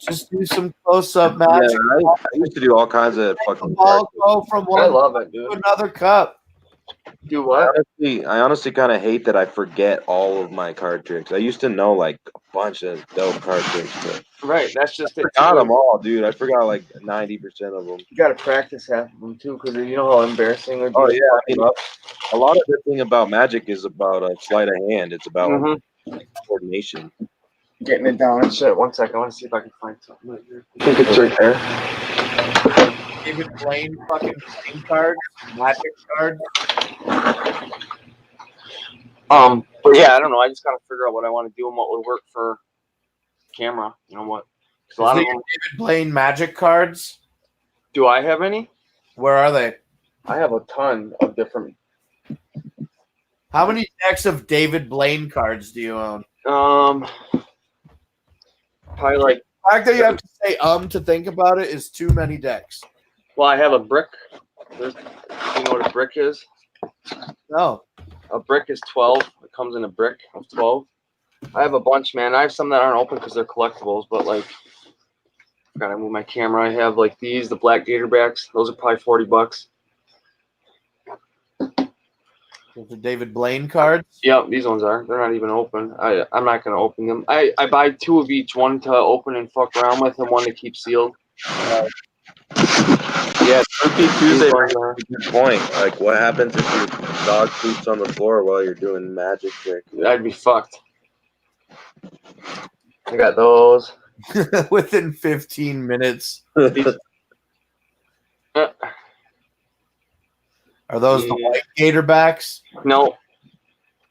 Just do some close-up magic. Yeah, I used to do all kinds of fucking. Ball go from one I love it, dude. to another cup. Do what? I honestly kind of hate that I forget all of my card tricks. I used to know like a bunch of dope card tricks, but Right. That's just it. I forgot them all, dude. I forgot like 90% of them. You got to practice half of them too, because you know how embarrassing it would be. Oh yeah, I mean, a lot of the thing about magic is about sleight of hand. It's about coordination. Getting it down and shit. 1 second. I want to see if I can find something right here. I think it's right there. David Blaine fucking playing cards, magic cards. But yeah, I don't know. I just gotta figure out what I want to do and what would work for camera. You know what? A lot of them. David Blaine magic cards. Do I have any? Where are they? I have a ton of different. How many decks of David Blaine cards do you own? Probably like. The fact that you have to say to think about it is too many decks. Well, I have a brick. You know what a brick is? No. A brick is 12. It comes in a brick of 12. I have a bunch, man. I have some that aren't open because they're collectibles, but like, gotta move my camera. I have like these, the black Gatorbacks. Those are probably $40. The David Blaine cards? Yep, these ones are. They're not even open. I'm not gonna open them. I buy 2 of each, one to open and fuck around with, and one to keep sealed. Yeah, Spooky Tuesday brings up a good point. Like, what happens if your dog poops on the floor while you're doing magic tricks? I'd be fucked. I got those. Within 15 minutes. Are those the white Gatorbacks? No.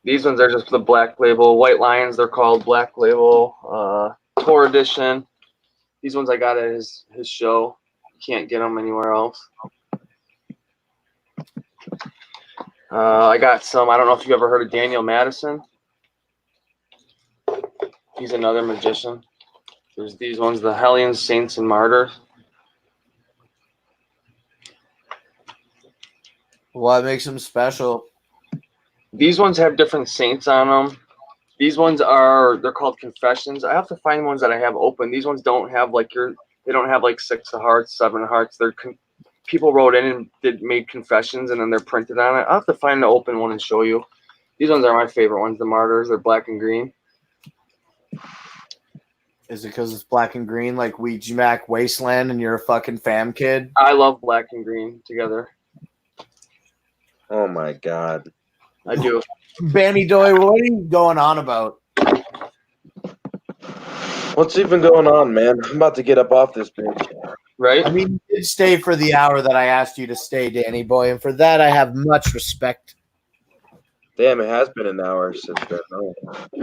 These ones are just the black label. White Lions, they're called black label. Tour edition. These ones I got at his show. Can't get them anywhere else. I got some. I don't know if you ever heard of Daniel Madison. He's another magician. There's these ones, the Hellions, Saints, and Martyrs. What makes them special? These ones have different saints on them. These ones they're called confessions. I have to find ones that I have open. These ones don't have like they don't have like 6 of hearts, 7 of hearts. People wrote in and made confessions, and then they're printed on it. I'll have to find the open one and show you. These ones are my favorite ones, the Martyrs. They're black and green. Is it because it's black and green like Ouija Mac Wasteland and you're a fucking fam kid? I love black and green together. Oh my god. I do. Banny Doy, what are you going on about? What's even going on, man? I'm about to get up off this bitch. Right? I mean, you did stay for the hour that I asked you to stay, Danny Boy, and for that I have much respect. Damn, it has been an hour since then. Oh.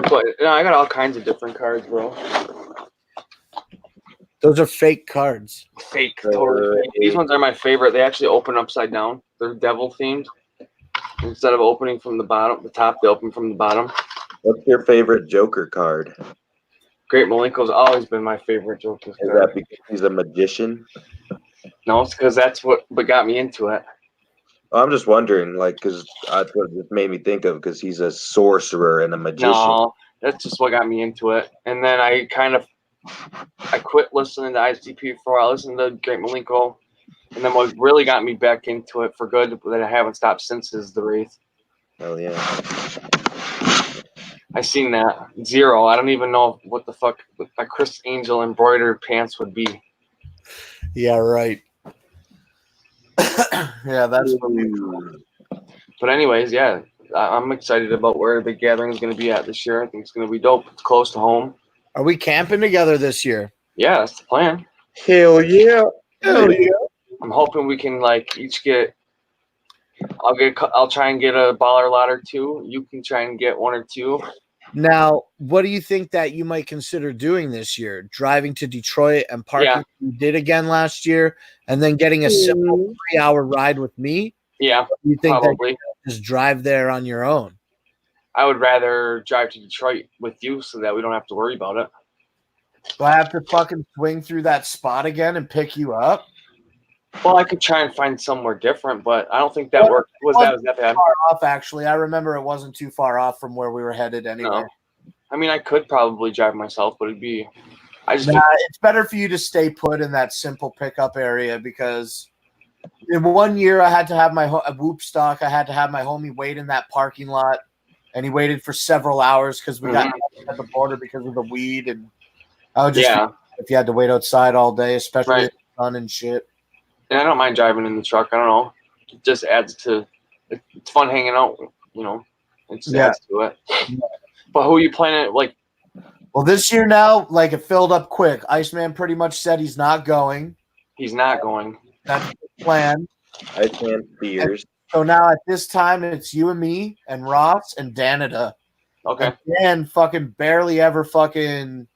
But I got all kinds of different cards, bro. Those are fake cards. Fake. Totally fake. These ones are my favorite. They actually open upside down. They're devil themed. Instead of opening from the top, they open from the bottom. What's your favorite Joker card? Great Malenko's always been my favorite Joker card. Is that because he's a magician? No, it's because that's what got me into it. I'm just wondering, like, because that's what it made me think of, because he's a sorcerer and a magician. No, that's just what got me into it. And then I kind of I quit listening to ICP for a while. I listened to Great Malenko. And then what really got me back into it for good that I haven't stopped since is The Wraith. Hell yeah. I seen that. Zero. I don't even know what the fuck my Chris Angel embroidered pants would be. Yeah, right. Yeah, that's what we. But anyways, yeah, I'm excited about where the gathering is going to be at this year. I think it's going to be dope. It's close to home. Are we camping together this year? Yeah, that's the plan. Hell yeah. Hell yeah. I'm hoping we can like each get. I'll try and get a baller lot or two. You can try and get one or two. Now, what do you think that you might consider doing this year? Driving to Detroit and parking Yeah. you did again last year, and then getting a simple 3-hour ride with me? Yeah, Or do you think probably. that you just drive there on your own? I would rather drive to Detroit with you so that we don't have to worry about it. Do I have to fucking swing through that spot again and pick you up? Well, I could try and find somewhere different, but I don't think that worked. Was that bad? Far off, actually. I remember it wasn't too far off from where we were headed anyway. No. I mean, I could probably drive myself, but it'd be. It's better for you to stay put in that simple pickup area because in one year I had to have my whoop stock. I had to have my homie wait in that parking lot, and he waited for several hours because we got at the border because of the weed. And I would just if you had to wait outside all day, especially in the sun and shit. And I don't mind driving in the truck. I don't know. It just adds to. It's fun hanging out. You know, it just adds to it. But who are you planning? Like, well, this year now, like it filled up quick. Iceman pretty much said he's not going. He's not going. That's the plan. Iceman beers. So now at this time, it's you and me and Ross and Danita. Okay. And Dan fucking barely ever fucking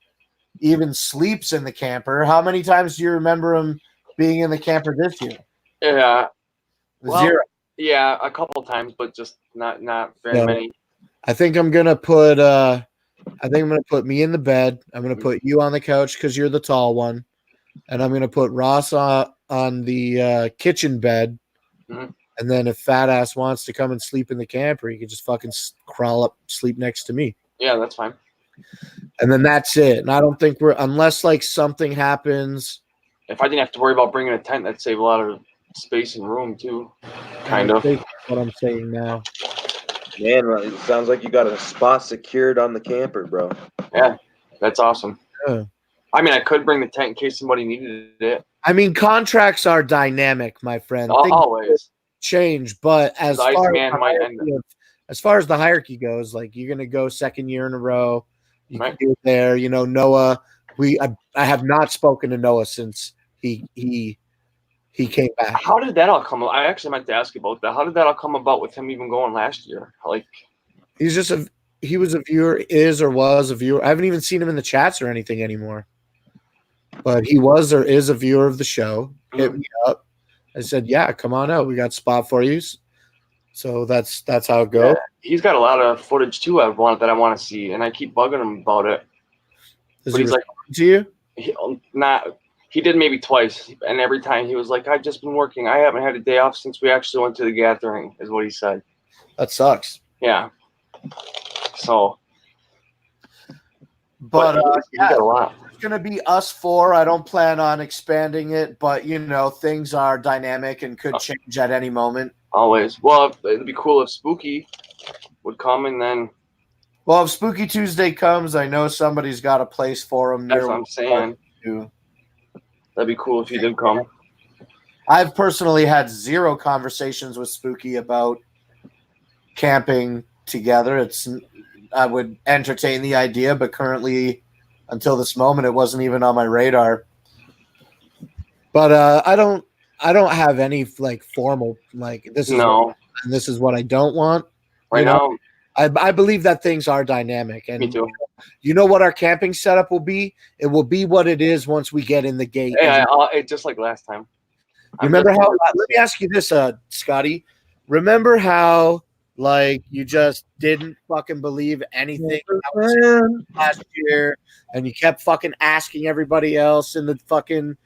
even sleeps in the camper. How many times do you remember him being in the camper this year? Yeah. Zero. Yeah, a couple times, but just not very many. I think I'm gonna put me in the bed. I'm gonna put you on the couch because you're the tall one, and I'm gonna put Ross on the kitchen bed. And then if fat ass wants to come and sleep in the camper, he can just fucking crawl up, sleep next to me. Yeah, that's fine. And then that's it. And I don't think unless like something happens. If I didn't have to worry about bringing a tent, that'd save a lot of space and room too. Kind of. That's what I'm saying now. Man, it sounds like you got a spot secured on the camper, bro. Yeah, that's awesome. Yeah. I mean, I could bring the tent in case somebody needed it. I mean, contracts are dynamic, my friend. Things Always change, but as The far Iceman might end as far as the hierarchy goes, like you're gonna go second year in a row. You can do it there. You know, Noah. I have not spoken to Noah since he came back. How did that all come? I actually meant to ask you about that. How did that all come about with him even going last year? Like, he was a viewer, was a viewer. I haven't even seen him in the chats or anything anymore. But he was or is a viewer of the show. Hit me up. I said, "Yeah, come on out. We got a spot for you." So that's how it goes. yeah, he's got a lot of footage too. I want to see, and I keep bugging him about it. Does But he he's like, respond to you? He did maybe twice, and every time he was like, "I've just been working. I haven't had a day off since we actually went to the gathering," is what he said. That sucks. Yeah. So. But he got a lot. It's gonna be us four. I don't plan on expanding it, but you know, things are dynamic and could change at any moment. Always. Well, it'd be cool if Spooky would come, and then. Well, if Spooky Tuesday comes, I know somebody's got a place for him. That's what I'm saying. That'd be cool if he did come. I've personally had zero conversations with Spooky about camping together. I would entertain the idea, but currently, until this moment, it wasn't even on my radar. But I don't have any like formal like this is what I don't want right now. I believe that things are dynamic, and Me too. You know what our camping setup will be? It will be what it is once we get in the gate. Yeah, just like last time. Remember how? Let me ask you this, Scotty. Remember how like you just didn't fucking believe anything last year, and you kept fucking asking everybody else in the fucking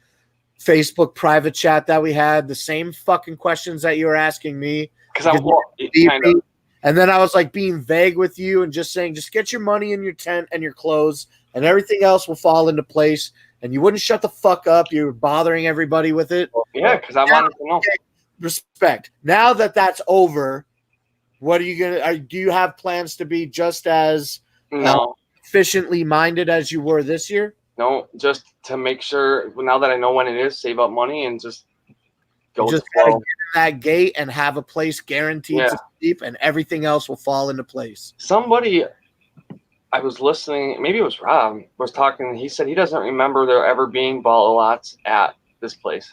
Facebook private chat that we had the same fucking questions that you were asking me. Because I'm kind of. And then I was like being vague with you and just saying, just get your money in your tent and your clothes, and everything else will fall into place. And you wouldn't shut the fuck up. You were bothering everybody with it. Yeah, because I wanted to know. Respect. Now that that's over, what are you gonna? Do you have plans to be just as efficiently minded as you were this year? No, just to make sure. Now that I know when it is, save up money and just go. You just gotta get in that gate and have a place guaranteed to sleep, and everything else will fall into place. Somebody, I was listening. Maybe it was Rob was talking. He said he doesn't remember there ever being ball lots at this place.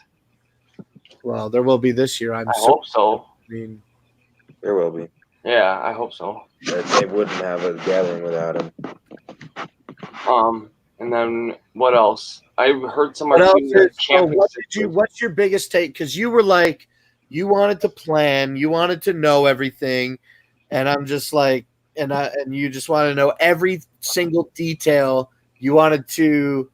Well, there will be this year. I hope so. I mean, there will be. Yeah, I hope so. But they wouldn't have a gathering without him. And then what else? I heard somebody. What's your biggest take? Because you were like, you wanted to plan, you wanted to know everything, and I'm just like, and you just want to know every single detail. You wanted to.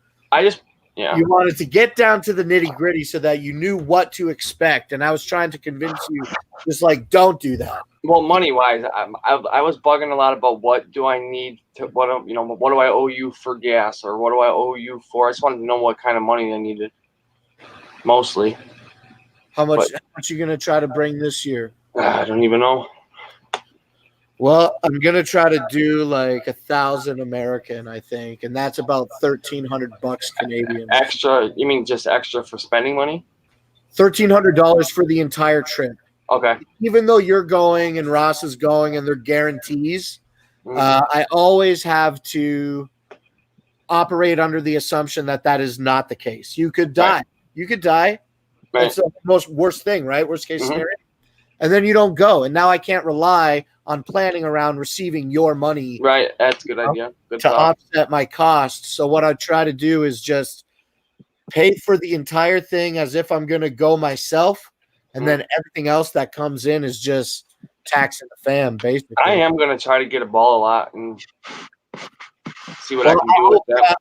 You wanted to get down to the nitty gritty so that you knew what to expect. And I was trying to convince you, just like, don't do that. Well, money wise, I was bugging a lot about what do I need to, what do I owe you for gas, or what do I owe you for? I just wanted to know what kind of money I needed, mostly. How much are you going to try to bring this year? I don't even know. Well, I'm going to try to do like 1,000 American, I think. And that's about $1,300 Canadian. Extra? You mean just extra for spending money? $1,300 for the entire trip. Okay. Even though you're going and Ross is going and they're guarantees, I always have to operate under the assumption that that is not the case. You could die. Right. You could die. Right. That's the worst thing, right? Worst case scenario. And then you don't go. And now I can't rely on planning around receiving your money. Right. That's a good idea. Good to offset my costs. So what I try to do is just pay for the entire thing as if I'm going to go myself. And then everything else that comes in is just taxing the fam, basically. I am going to try to get a ball a lot and see what I can do with that.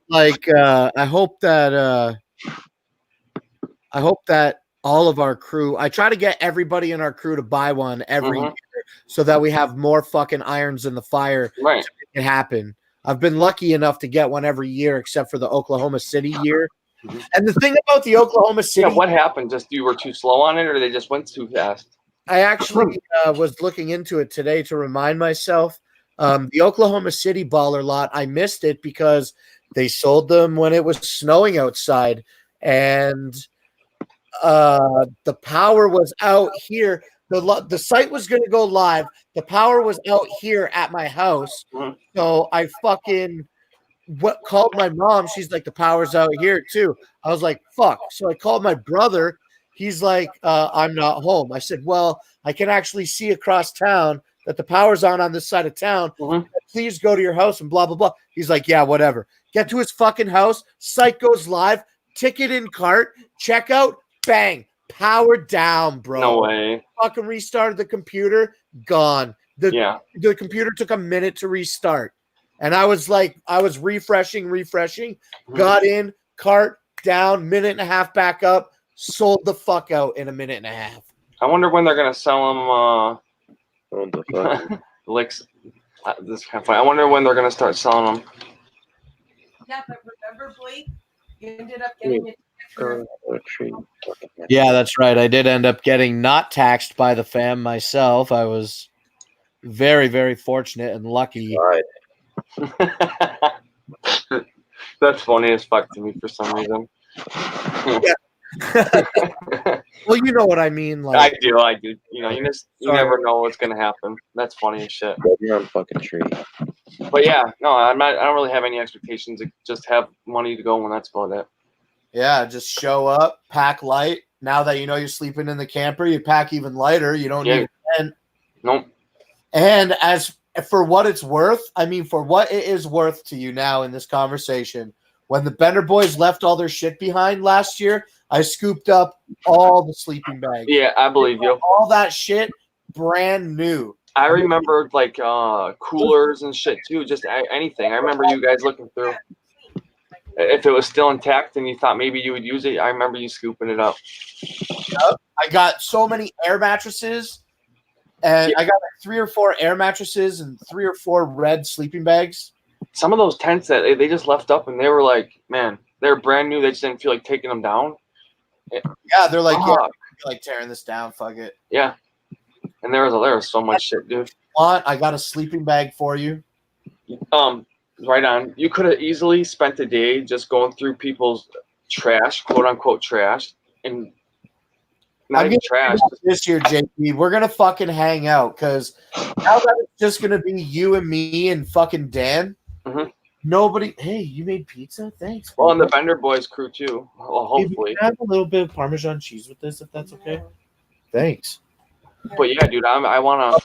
I hope that all of our crew, I try to get everybody in our crew to buy one every year so that we have more fucking irons in the fire to make it happen. I've been lucky enough to get one every year except for the Oklahoma City year. And the thing about the Oklahoma City... Yeah, what happened? Just you were too slow on it, or they just went too fast? I actually was looking into it today to remind myself. The Oklahoma City baller lot, I missed it because they sold them when it was snowing outside. And the power was out here. The site was going to go live. The power was out here at my house. So I fucking... called my mom. She's like, the power's out here too. I was like, fuck. So I called my brother. He's like, I'm not home. I said, well, I can actually see across town that the power's on this side of town. Please go to your house and blah, blah, blah. He's like, yeah, whatever. Get to his fucking house. Site goes live. Ticket in cart. Checkout. Bang. Power down, bro. No way. Fucking restarted the computer. Gone. The computer took a minute to restart. And I was like, I was refreshing, got in, cart down, minute and a half back up, sold the fuck out in a minute and a half. I wonder when they're going to sell them licks. This is kind of funny. I wonder when they're going to start selling them. Yeah, but remember, Blake, you ended up getting it. Yeah, that's right. I did end up getting not taxed by the fam myself. I was very, very fortunate and lucky. Right. That's funny as fuck to me for some reason. Well, you know what I mean. Like, I do. You know, you never know what's gonna happen. That's funny as shit. You're on fucking tree. But yeah, no, I don't really have any expectations. Just have money to go, and that's about it. Yeah, just show up, pack light. Now that you know you're sleeping in the camper, you pack even lighter. You don't need a tent. Nope. And as for what it's worth, I mean, for what it is worth to you now in this conversation, when the Bender boys left all their shit behind last year, I scooped up all the sleeping bags. Yeah, I believe you. All that shit, brand new. I remember like coolers and shit too, just anything. I remember you guys looking through. If it was still intact and you thought maybe you would use it, I remember you scooping it up. Yep. I got so many air mattresses. And I got like 3 or 4 air mattresses and 3 or 4 red sleeping bags. Some of those tents that they just left up, and they were like, man, they're brand new. They just didn't feel like taking them down. Yeah, they're like, yeah, like tearing this down. Fuck it. Yeah. And there was so much shit, dude. I got a sleeping bag for you. Right on. You could have easily spent the day just going through people's trash, quote unquote trash, and not even trash. This year, JP, we're gonna fucking hang out because now that it's just gonna be you and me and fucking Dan. Mm-hmm. Nobody. Hey, you made pizza? Thanks. Well, and the Bender Boys crew too. Well, hopefully. Maybe have a little bit of Parmesan cheese with this, if that's okay. Thanks. But yeah, dude, I wanna.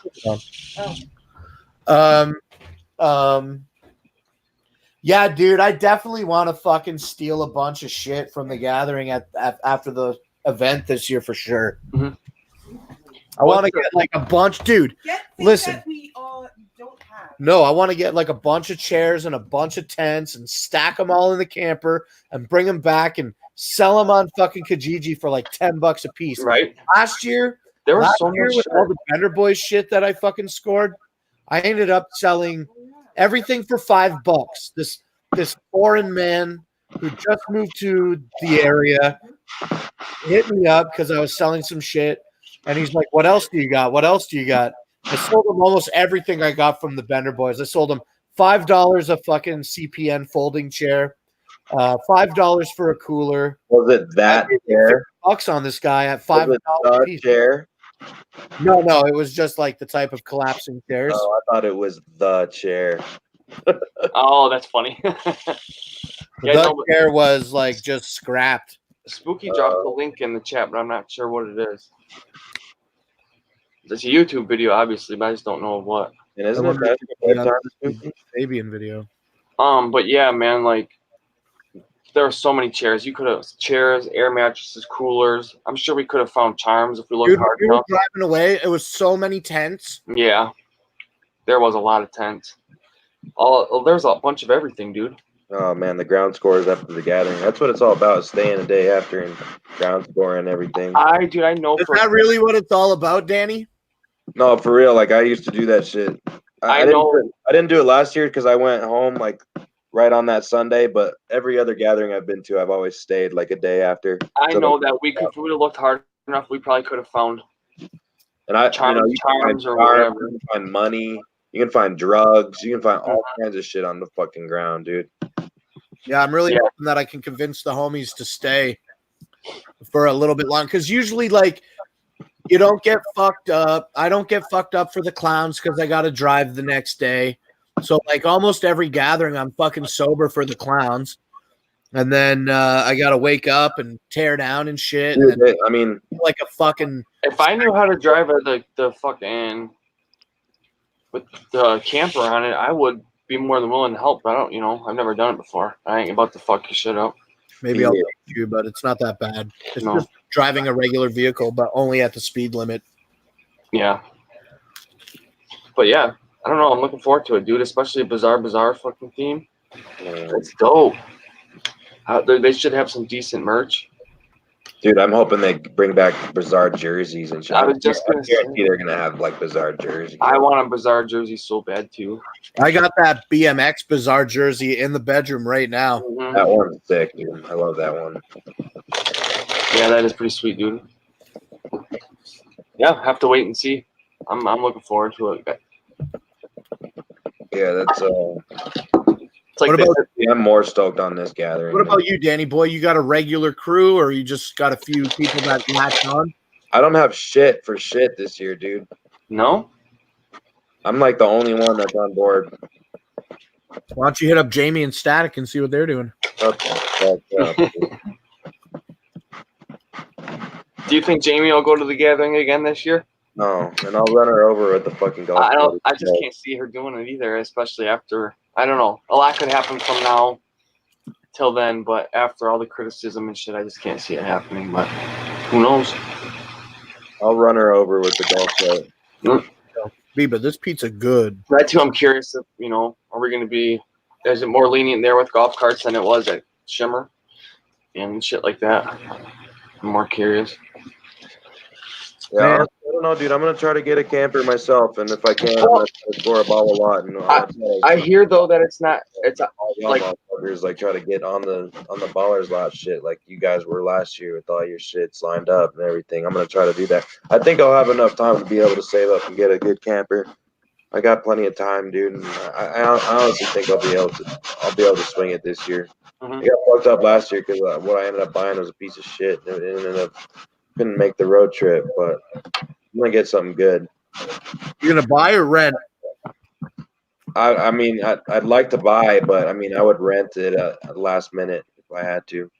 Yeah, dude, I definitely want to fucking steal a bunch of shit from the gathering after the event this year for sure. Mm-hmm. I want to get like a bunch, dude. Listen, that we all don't have. No, I want to get like a bunch of chairs and a bunch of tents and stack them all in the camper and bring them back and sell them on fucking Kijiji for like $10 a piece. Right. Last year, there was so much with shit. all the Bender Boys shit that I fucking scored. I ended up selling everything for $5. This foreign man who just moved to the area hit me up because I was selling some shit, and he's like, "What else do you got? What else do you got?" I sold him almost everything I got from the Bender Boys. I sold him $5 a fucking CPN folding chair, $5 for a cooler. Was it that chair? $50 on this guy at $5 a piece. Chair? No, it was just like the type of collapsing chairs. Oh, I thought it was the chair. Oh, that's funny. The chair was like just scrapped. Spooky dropped the link in the chat, but I'm not sure what it is. It's a YouTube video, obviously, but I just don't know what. And isn't it Fabian video? But yeah, man, like there were so many chairs. You could have chairs, air mattresses, coolers. I'm sure we could have found charms if we looked hard we were enough. driving away. It was so many tents. Yeah, there was a lot of tents. There's a bunch of everything, dude. Oh man, the ground scores after the gathering. That's what it's all about, staying a day after and ground score and everything. I know. Is that really what it's all about, Danny? No, for real. Like I used to do that shit. I didn't do it last year because I went home like right on that Sunday. But every other gathering I've been to, I've always stayed like a day after. I know that if we would have looked hard enough, we probably could have found. And you charms or whatever. whatever. You can find money. You can find drugs. You can find all kinds of shit on the fucking ground, dude. Yeah, I'm really hoping that I can convince the homies to stay for a little bit longer. Because usually, like, you don't get fucked up. I don't get fucked up for the clowns because I got to drive the next day. So, like, almost every gathering, I'm fucking sober for the clowns. And then I got to wake up and tear down and shit. Dude, and I mean, like a fucking. If I knew how to drive the fucking with the camper on it, I would be more than willing to help. But I don't, I've never done it before. I ain't about to fuck your shit up. Maybe I'll teach you, but it's not that bad. It's just driving a regular vehicle, but only at the speed limit. Yeah. But yeah, I don't know. I'm looking forward to it, dude. Especially a bizarre fucking theme. It's dope. They should have some decent merch. Dude, I'm hoping they bring back bizarre jerseys and shit. I was just gonna guarantee they're gonna have like bizarre jerseys. I want a bizarre jersey so bad too. I got that BMX bizarre jersey in the bedroom right now. Mm-hmm. That one's sick, dude. I love that one. Yeah, that is pretty sweet, dude. Yeah, have to wait and see. I'm looking forward to it. Yeah, that's It's like What about- I'm more stoked on this gathering. What about you, Danny boy? You got a regular crew, or you just got a few people that latch on? I don't have shit for shit this year, dude. No? I'm like the only one that's on board. Why don't you hit up Jamie and Static and see what they're doing? Okay. Do you think Jamie will go to the gathering again this year? No, and I'll run her over with the fucking golf. I just can't see her doing it either, especially after. I don't know. A lot could happen from now till then, but after all the criticism and shit, I just can't see it happening. But who knows? I'll run her over with the golf cart. But this pizza good. That too, I'm curious if, are we going to be, is it more lenient there with golf carts than it was at Shimmer and shit like that? I'm more curious. Yeah, don't know, dude. I'm gonna try to get a camper myself, and if I can, I'm gonna try to score a ball a lot. And I hear though that it's not. It's like motherfuckers like try to get on the ballers lot shit like you guys were last year with all your shits lined up and everything. I'm gonna try to do that. I think I'll have enough time to be able to save up and get a good camper. I got plenty of time, dude. And I honestly think I'll be able to swing it this year. I got fucked up last year because what I ended up buying was a piece of shit. And it ended up couldn't make the road trip, but I'm gonna get something good. You're gonna buy or rent? I mean, I'd like to buy, but I mean, I would rent it at last minute if I had to.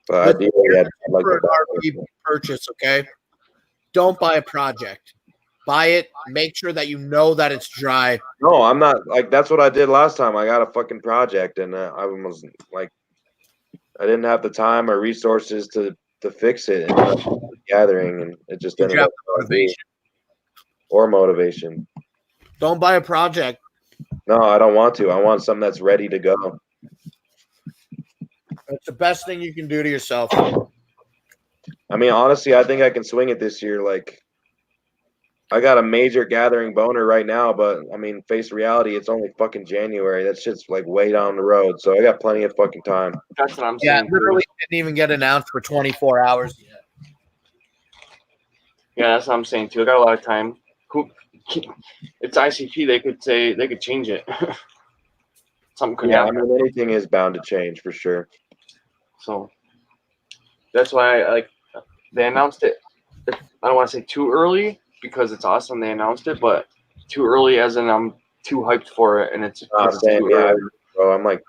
But ideally, I'd like for to an buy. RV purchase, okay? Don't buy a project. Buy it. Make sure that you know that it's dry. No, I'm not like that's what I did last time. I got a fucking project, and I was like, I didn't have the time or resources to fix it, and ended up gathering, and it just ended up motivation. Don't buy a project. No, I don't want to. I want something that's ready to go. It's the best thing you can do to yourself. I mean, honestly, I think I can swing it this year. Like, I got a major gathering boner right now, but I mean, face reality, it's only fucking January. That shit's like way down the road, so I got plenty of fucking time. That's what I'm Yeah, saying. literally didn't even get announced for 24 hours yet. Yeah, that's what I'm saying too. I got a lot of time. It's ICP. They could change it. Something could happen. I mean, anything is bound to change for sure. So that's why they announced it. I don't want to say too early because it's awesome they announced it, but too early as in I'm too hyped for it, and it's Same, yeah, bro.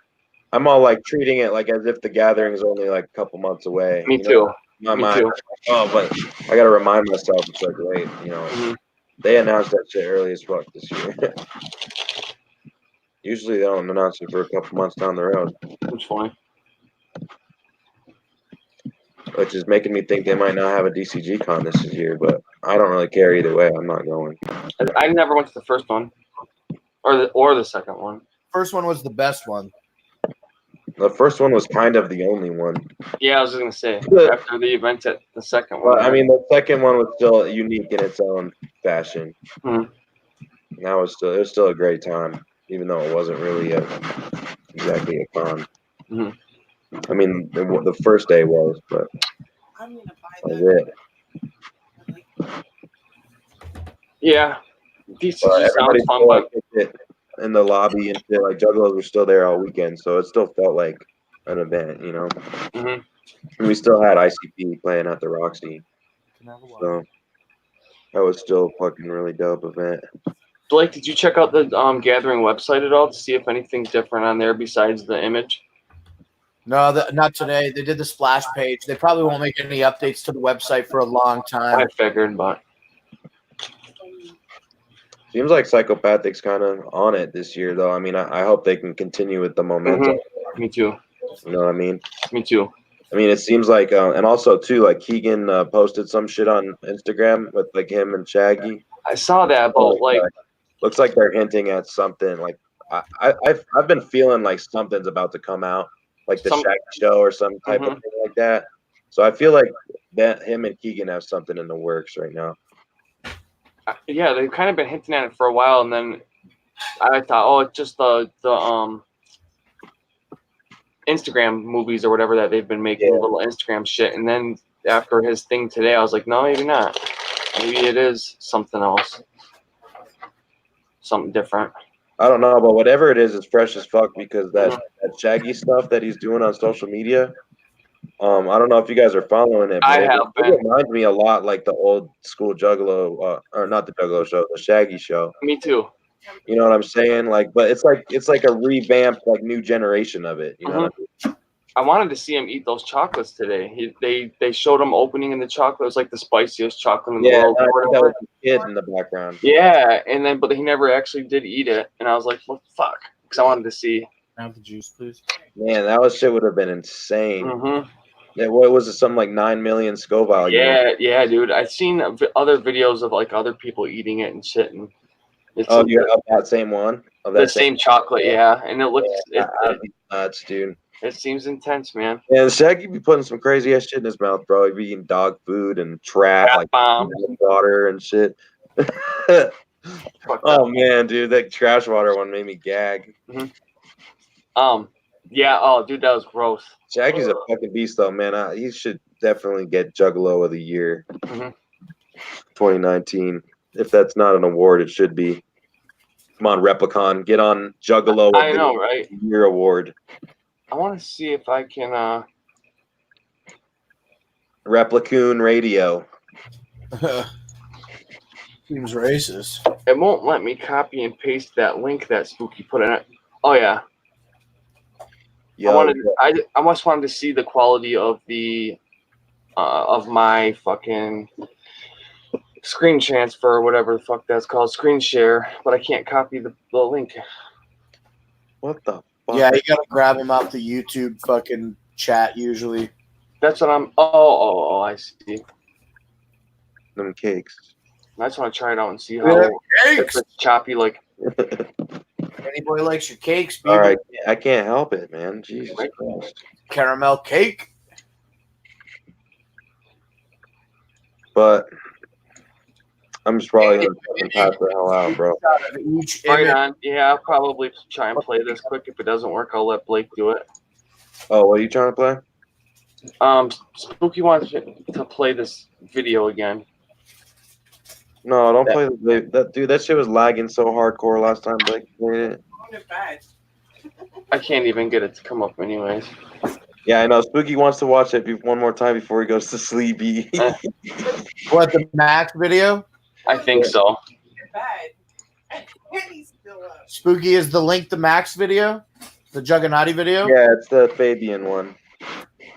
I'm all like treating it like as if the gathering is only like a couple months away. Me too. My Me mind. too. Oh, but I gotta remind myself. It's like, wait, they announced that shit early as fuck this year. Usually they don't announce it for a couple months down the road. Which funny. Which is making me think they might not have a DCG con this year, but I don't really care either way. I'm not going. I never went to the first one, or the second one. First one was the best one. The first one was kind of the only one. Yeah, I was just gonna say after the event at the second one. Well, I mean, the second one was still unique in its own fashion. That was still a great time, even though it wasn't really exactly a con. I mean, the first day was, but that was it. Yeah, Everybody still, like, hit in the lobby and shit. Like Juggalos were still there all weekend, so it still felt like an event, you know. And we still had ICP playing at the Roxy, so that was still a fucking really dope event. Blake, did you check out the Gathering website at all to see if anything's different on there besides the image? No, not today. They did the splash page. They probably won't make any updates to the website for a long time. I figured, but seems like Psychopathic's kind of on it this year, though. I mean, I hope they can continue with the momentum. Me too. You know what I mean? Me too. I mean, it seems like, and also too, like Keegan posted some shit on Instagram with like him and Shaggy. I saw that, but like, looks like they're hinting at something. Like I've been feeling like something's about to come out, like the Shaggy show or some type of thing like that. So I feel like that him and Keegan have something in the works right now. Yeah, they've kind of been hinting at it for a while, and then I thought, oh, it's just the Instagram movies or whatever that they've been making, little Instagram shit. And then after his thing today, I was like, no, maybe not. Maybe it is something else, something different. I don't know, but whatever it is, it's fresh as fuck because that Shaggy stuff that he's doing on social media. I don't know if you guys are following it. But it reminds me a lot like the old school Juggalo, or not the Juggalo show, the Shaggy show. Me too. You know what I'm saying? Like, but it's like a revamped, like new generation of it. You know what I mean? I wanted to see him eat those chocolates today. They showed him opening in the chocolate. It was like the spiciest chocolate in the world. I think that was a kid in the background. Yeah, and then but he never actually did eat it, and I was like, what the fuck? Because I wanted to see. Can I have the juice, please? Man, that shit would have been insane. Yeah, what was it? Something like 9 million Scoville. Yeah, dude. I've seen other videos of like other people eating it and shit. And it's you got that same one? Of that the same chocolate, yeah. And it looks nuts, dude. It seems intense, man. And Shaggy be putting some crazy ass shit in his mouth, bro. He be eating dog food and trash, like water and shit. Oh man, dude, that trash water one made me gag. Yeah. Oh, dude, that was gross. Shaggy's a fucking beast, though, man. He should definitely get Juggalo of the Year, 2019. If that's not an award, it should be. Come on, Replicon, get on Juggalo I of know, the right? Year award. I want to see if I can. Replicoon Radio. Seems racist. It won't let me copy and paste that link that Spooky put in it. Oh yeah. Yo, I just wanted to see the quality of the of my fucking screen transfer or whatever the fuck that's called, screen share, but I can't copy the link. What the fuck? Yeah, you gotta grab him off the YouTube fucking chat usually. That's what I'm. Oh, I see. Them cakes. I just want to try it out and see how if it's choppy. Like, anybody likes your cakes, baby. All right, I can't help it, man. Jesus Christ. Caramel cake. But I'm just probably gonna fucking pass the hell out, bro. Right on. Yeah, I'll probably try and play this quick. If it doesn't work, I'll let Blake do it. Oh, what are you trying to play? Spooky wants to play this video again. No, don't play that, dude. That shit was lagging so hardcore last time Blake played it. I can't even get it to come up, anyways. Yeah, I know. Spooky wants to watch it one more time before he goes to sleep. What, the Max video? I think so. Spooky is the Link to Max video? The Juggernaut video? Yeah, it's the Fabian one.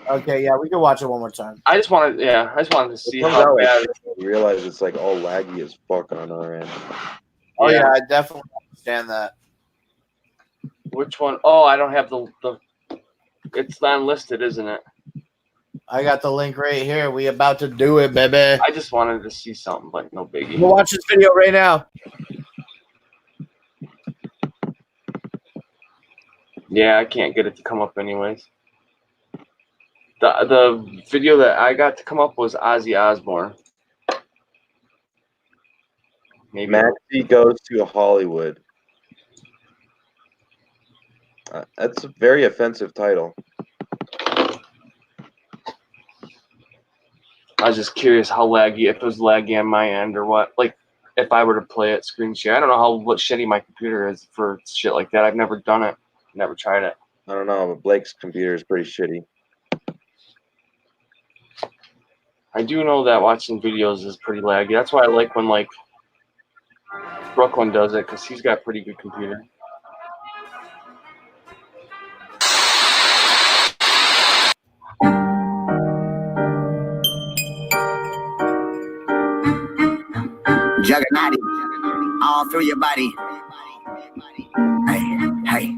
Okay, yeah, we can watch it one more time. I just wanted to see Comes how out bad. you realize it's like all laggy as fuck on our end. Oh yeah, I definitely understand that. Which one? Oh, I don't have the. It's not listed, isn't it? I got the link right here. We about to do it, baby. I just wanted to see something, but no biggie. We'll watch this video right now. Yeah, I can't get it to come up anyways. The video that I got to come up was Ozzy Osbourne. Maybe Maxie Goes to Hollywood. That's a very offensive title. I was just curious how laggy, if it was laggy on my end or what. Like, if I were to play it screen share. I don't know what shitty my computer is for shit like that. I've never done it. Never tried it. I don't know, but Blake's computer is pretty shitty. I do know that watching videos is pretty laggy. That's why I like when, like, Brooklyn does it, because he's got a pretty good computer. Juggernaut, all through your body. Hey,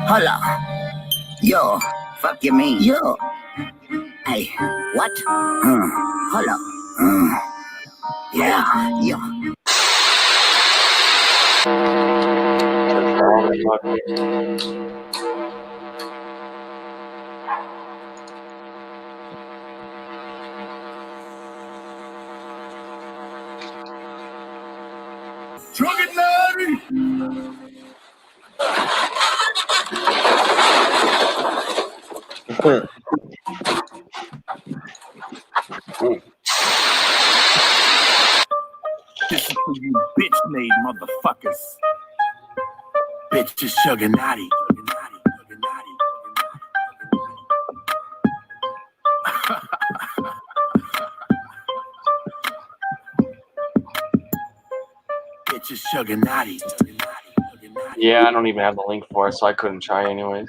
holla. Yo, fuck you mean? Yo. Hey, what? Holla. Yeah, yo. This is for you bitch-made motherfuckers. Bitch is sugar naughty. Bitch is sugar naughty. Yeah, I don't even have the link for it, so I couldn't try anyways.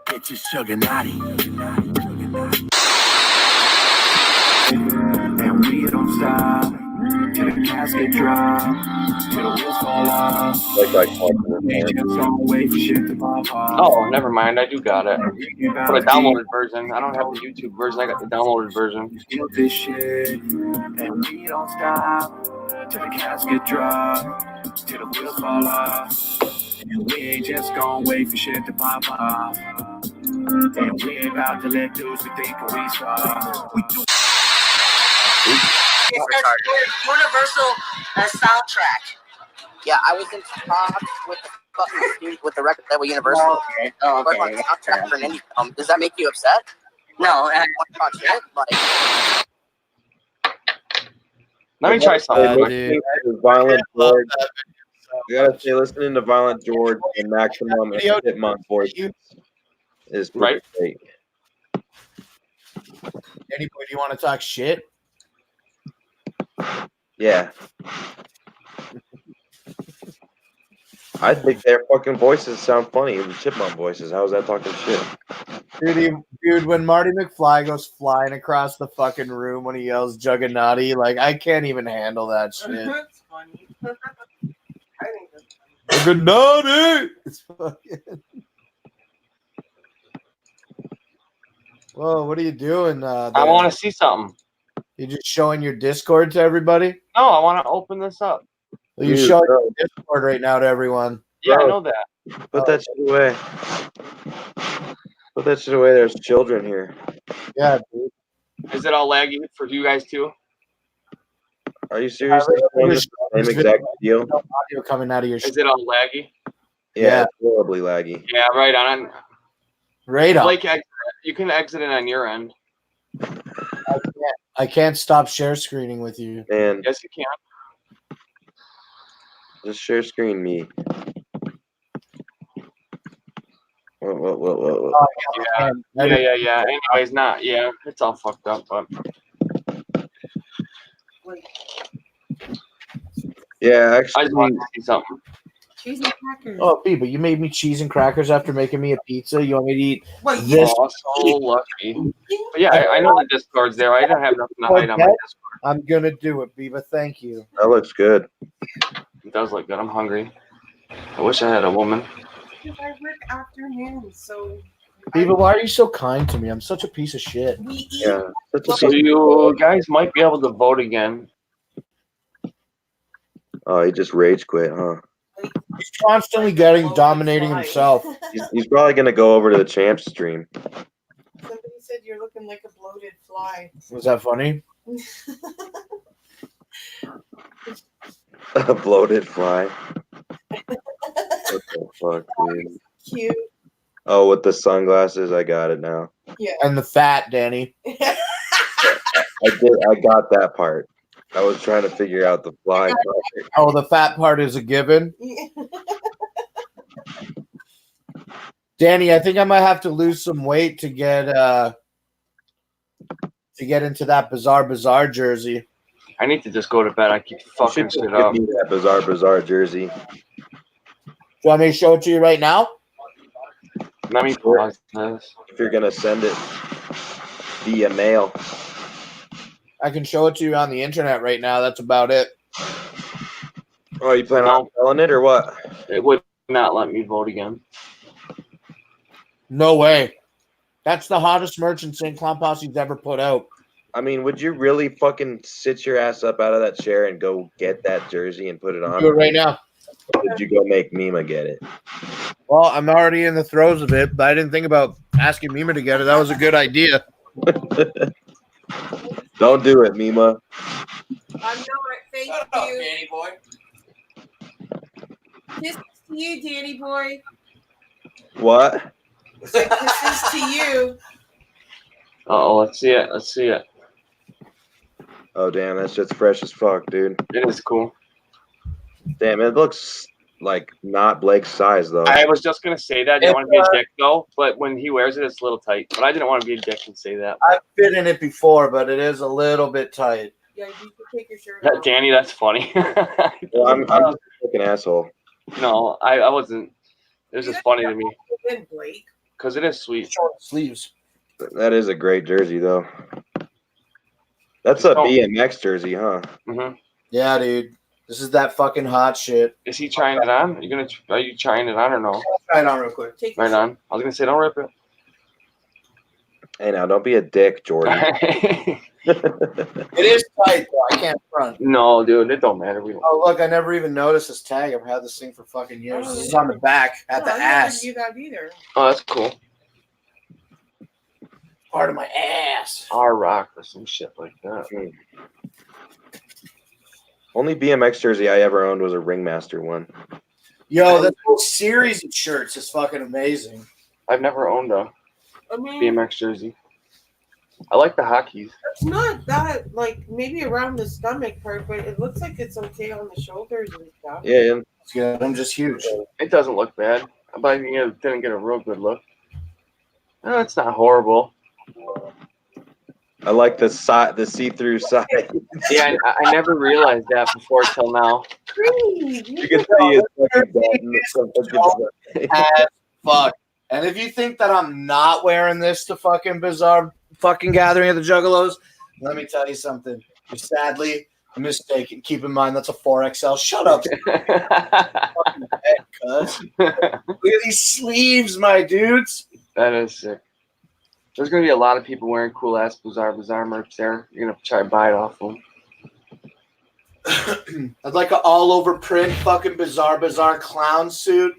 Bitch is sugar naughty. And we don't stop till the casket drop, till the wheels fall off. We just gonna wait for shit to pop off. Oh, never mind. I do got it. But a downloaded version. I don't have the YouTube version. I got the downloaded version. Built this shit, and we don't stop till the casket drop, till the wheels fall off. And we ain't just gonna wait for shit to pop off. And we ain't about to let dudes who think we stop. We do. It says Universal soundtrack. Yeah, I was in talks with the fucking dude with the record label Universal. Okay. But my soundtrack for an indie film. Does that make you upset? No. Shit? Like, let me try something. Violent George. You gotta say, listening to Violent George and Maximum and Hitmonk voice is right. Great. Danny boy, do you want to talk shit? Yeah. I think their fucking voices sound funny. The Chipmunk voices. How is that talking shit? Dude, when Marty McFly goes flying across the fucking room when he yells Juggernaut, like, I can't even handle that shit. That's funny. I think that's Juggernaut! It's fucking... Whoa, what are you doing? I want to see something. You just showing your Discord to everybody? No, I want to open this up. Well, you're showing your Discord right now to everyone. Yeah, I know that. Put that shit away. Put that shit away. There's children here. Yeah, dude. Is it all laggy for you guys too? Are you seriously saying the same exact deal? Audio coming out of your. Is it all laggy? Yeah, it's horribly laggy. Yeah, right on. Right on. Like, you can exit it on your end. I can't stop share screening with you. Man, yes, you can. Just share screen me. What? Yeah. Anyways, not. Yeah, it's all fucked up, but. Yeah, actually. I just wanted to see something. cheese and crackers. Oh, B, but you made me cheese and crackers after making me a pizza. You want me to eat this? Oh, so lucky. But yeah, I know the Discord's there. I don't have nothing to hide on my Discord. I'm gonna do it, Biba. Thank you. That looks good. It does look good. I'm hungry. I wish I had a woman. Because I work afternoons, so. Biba, why are you so kind to me? I'm such a piece of shit. Yeah. So you guys might be able to vote again. Oh, he just rage quit, huh? He's constantly dominating himself. He's probably gonna go over to the champs stream. Somebody said you're looking like a bloated fly. Was that funny? A bloated fly. What the fuck, dude? Cute. Oh, with the sunglasses, I got it now. Yeah. And the fat, Danny. I got that part. I was trying to figure out the fly part. Oh, the fat part is a given. Danny, I think I might have to lose some weight to get into that bizarre jersey. I need to just go to bed. I keep fucking shit up. Give me that bizarre jersey. Do you want me to show it to you right now? Let me pause this. If you're gonna send it via mail. I can show it to you on the internet right now. That's about it. Oh, you planning on selling it or what? It would not let me vote again. No way. That's the hottest merch in St. Clown Posse's ever put out. I mean, would you really fucking sit your ass up out of that chair and go get that jersey and put it on? Do it right now. Or did you go make Mima get it? Well, I'm already in the throes of it, but I didn't think about asking Mima to get it. That was a good idea. Don't do it, Mima. I'm not. Thank you, Danny boy. This is to you, Danny boy. What? This is to you. Oh, let's see it. Oh, damn, that shit's fresh as fuck, dude. It is cool. Damn, it looks like not Blake's size, though. I was just going to say that. I didn't want to be a dick, though. But when he wears it, it's a little tight. But I didn't want to be a dick and say that. I've fit in it before, but it is a little bit tight. Yeah, you can take your shirt off. Danny, that's funny. Well, I'm just a fucking asshole. No, I wasn't. It was just funny to me. Blake. Because it is sweet. Short sleeves. That is a great jersey, though. That's a BMX jersey, huh? Mm-hmm. Yeah, dude. This is that fucking hot shit. Is he trying it on? Are you trying it on or no? Try it on real quick. Right on. I was gonna say don't rip it. Hey, now don't be a dick, Jordan. It is tight though. I can't front. No, dude, it don't matter. Oh look, I never even noticed this tag. I've had this thing for fucking years. This is on the back at the I never ass. knew that either. Oh, that's cool. Part of my ass. R-Rock or some shit like that. Only BMX jersey I ever owned was a Ringmaster one. Yo, that whole series of shirts is fucking amazing. I've never owned a BMX jersey. I like the hockeys. It's not that, like, maybe around the stomach part, but it looks like it's okay on the shoulders and stuff. Yeah, it's good. I'm just huge. It doesn't look bad, but I think it didn't get a real good look. No, it's not horrible. I like the see-through side. Yeah, I never realized that before till now. You can see his fucking button. As fuck. And if you think that I'm not wearing this to fucking bizarre fucking gathering of the Juggalos, let me tell you something. You're sadly mistaken. Keep in mind that's a 4XL. Shut up. Fucking head, cuz. Look at these sleeves, my dudes. That is sick. There's gonna be a lot of people wearing cool ass bizarre merch there. You're gonna try to buy it off them. I'd like an all over print fucking bizarre clown suit.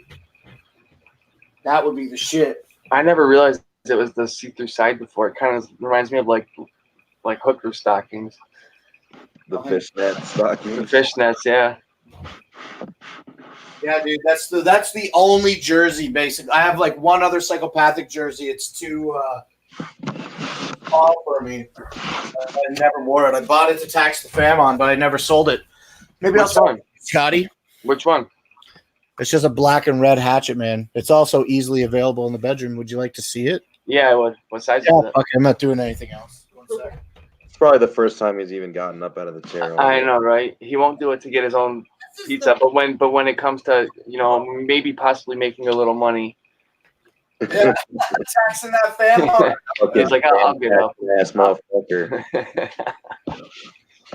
That would be the shit. I never realized it was the see-through side before. It kind of reminds me of like hooker stockings. The fishnet stockings. The fishnets, yeah. Yeah, dude, that's the only jersey. Basically, I have like one other psychopathic jersey. It's too small for me. I never wore it. I bought it to tax the fam on, but I never sold it. Maybe I'll sell it, Scotty. Which one? It's just a black and red hatchet, man. It's also easily available in the bedroom. Would you like to see it? Yeah, I would. What size is it? Okay, I'm not doing anything else. 1 second. It's probably the first time he's even gotten up out of the chair. I know, right? He won't do it to get his own pizza, but when it comes to maybe possibly making a little money, yeah, taxing that fam on. Okay, he's like, I'll get up. Ass motherfucker.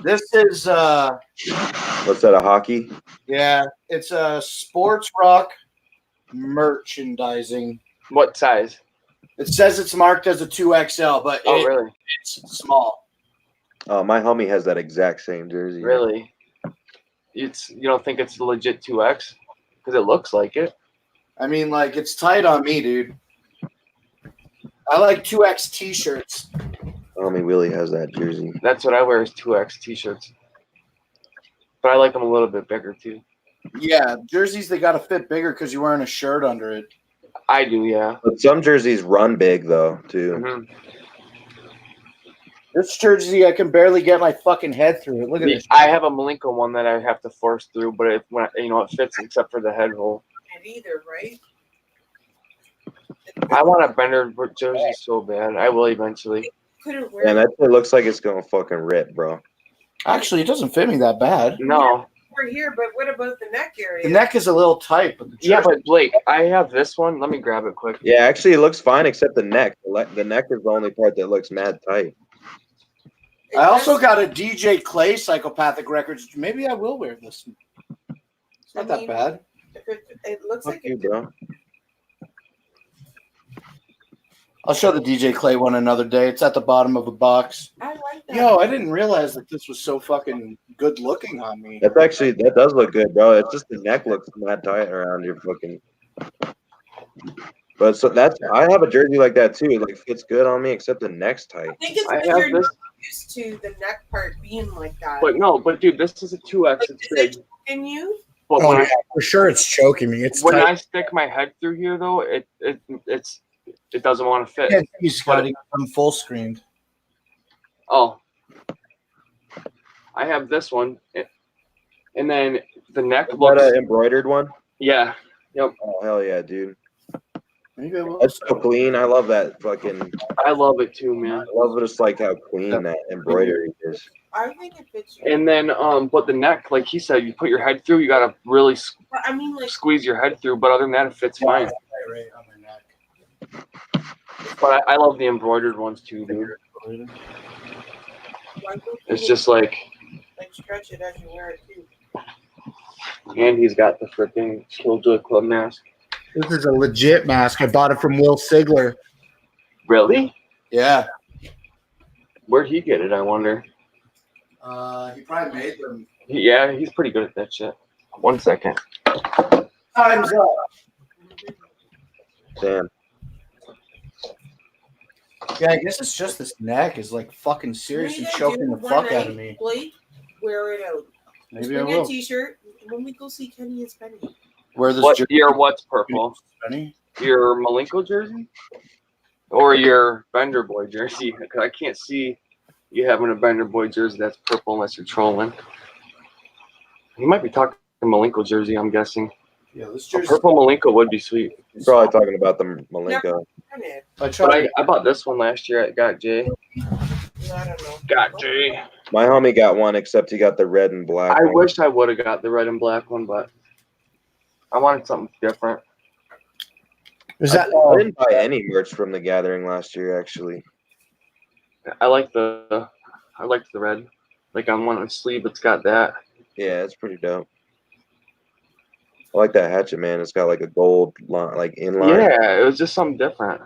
This is What's that? A hockey? yeah, it's a sports rock merchandising. What size? It says it's marked as a 2XL, but really? It's small. Oh, my homie has that exact same jersey. Really? You don't think it's legit 2X? Because it looks like it. I mean, like, it's tight on me, dude. I like 2X t-shirts. Homie Willie has that jersey. That's what I wear is 2X t-shirts. But I like them a little bit bigger too. Yeah, jerseys, they got to fit bigger because you're wearing a shirt under it. I do, yeah. But some jerseys run big, though, too. Mm-hmm. This jersey, I can barely get my fucking head through it. Look at this. I have a Malenko one that I have to force through, but it fits except for the head hole. And either, right? I want a Bender jersey so bad. I will eventually. Couldn't wear And that shit looks like it's going to fucking rip, bro. Actually, it doesn't fit me that bad. No. We're here, but what about the neck area? The neck is a little tight, but the jersey. Yeah, but Blake, I have this one. Let me grab it quick. Yeah, actually, it looks fine except the neck. The neck is the only part that looks mad tight. I also got a DJ Clay Psychopathic Records. Maybe I will wear this. It's not that bad. It looks Fuck like you, bro. I'll show the DJ Clay one another day. It's at the bottom of a box. I like that. Yo, I didn't realize that this was so fucking good looking on me. That does look good, bro. It's just the neck looks mad tight around your fucking. But so I have a jersey like that too. It like fits good on me, except the neck's tight. I think it's because you're not used to the neck part being like that. But dude, this is a 2X. It's big. Can you? But when for sure, it's choking me. It's when tight. I stick my head through here, though, it doesn't want to fit. Yeah, he's Scotty. I'm full screened. Oh, I have this one, and then the neck Is looks that an embroidered one? Yeah. Yep. Oh hell yeah, dude. That's so clean. I love that fucking. I love it too, man. I love just like how clean that embroidery is. I think it fits you. And then, but the neck, like he said, you put your head through. You gotta really squeeze your head through. But other than that, it fits fine. Right on my neck. But I love the embroidered ones too, dude. It's just like Like stretch it as you wear it too. And he's got the freaking Killjoy Club mask. This is a legit mask. I bought it from Will Sigler. Really? Yeah. Where'd he get it, I wonder? He probably made them. Yeah, he's pretty good at that shit. 1 second. Time's up. Damn. Yeah, I guess it's just this neck is like fucking seriously Maybe I choking do the one fuck out of night, me. Blake, wear it out. Maybe I Bring will. a t-shirt when we go see Kenny and Spenny. Wear this What jersey. your what's purple? Spenny? Your Malenko jersey? Or your Bender Boy jersey? Because I can't see you having a Bender Boy jersey that's purple unless you're trolling. You might be talking Malenko jersey, I'm guessing. Yeah, this A jersey. purple Malenko would be sweet. You're probably talking about the Malenko. But I bought this one last year at Got J. I don't know. Got J. My homie got one, except he got the red and black. I one. wish I would have got the red and black one, but I wanted something different. Is that? I didn't buy any merch from the gathering last year, actually. I liked the red. Like on one sleeve, it's got that. Yeah, it's pretty dope. I like that hatchet, man. It's got like a gold line, like inline. Yeah, it was just something different.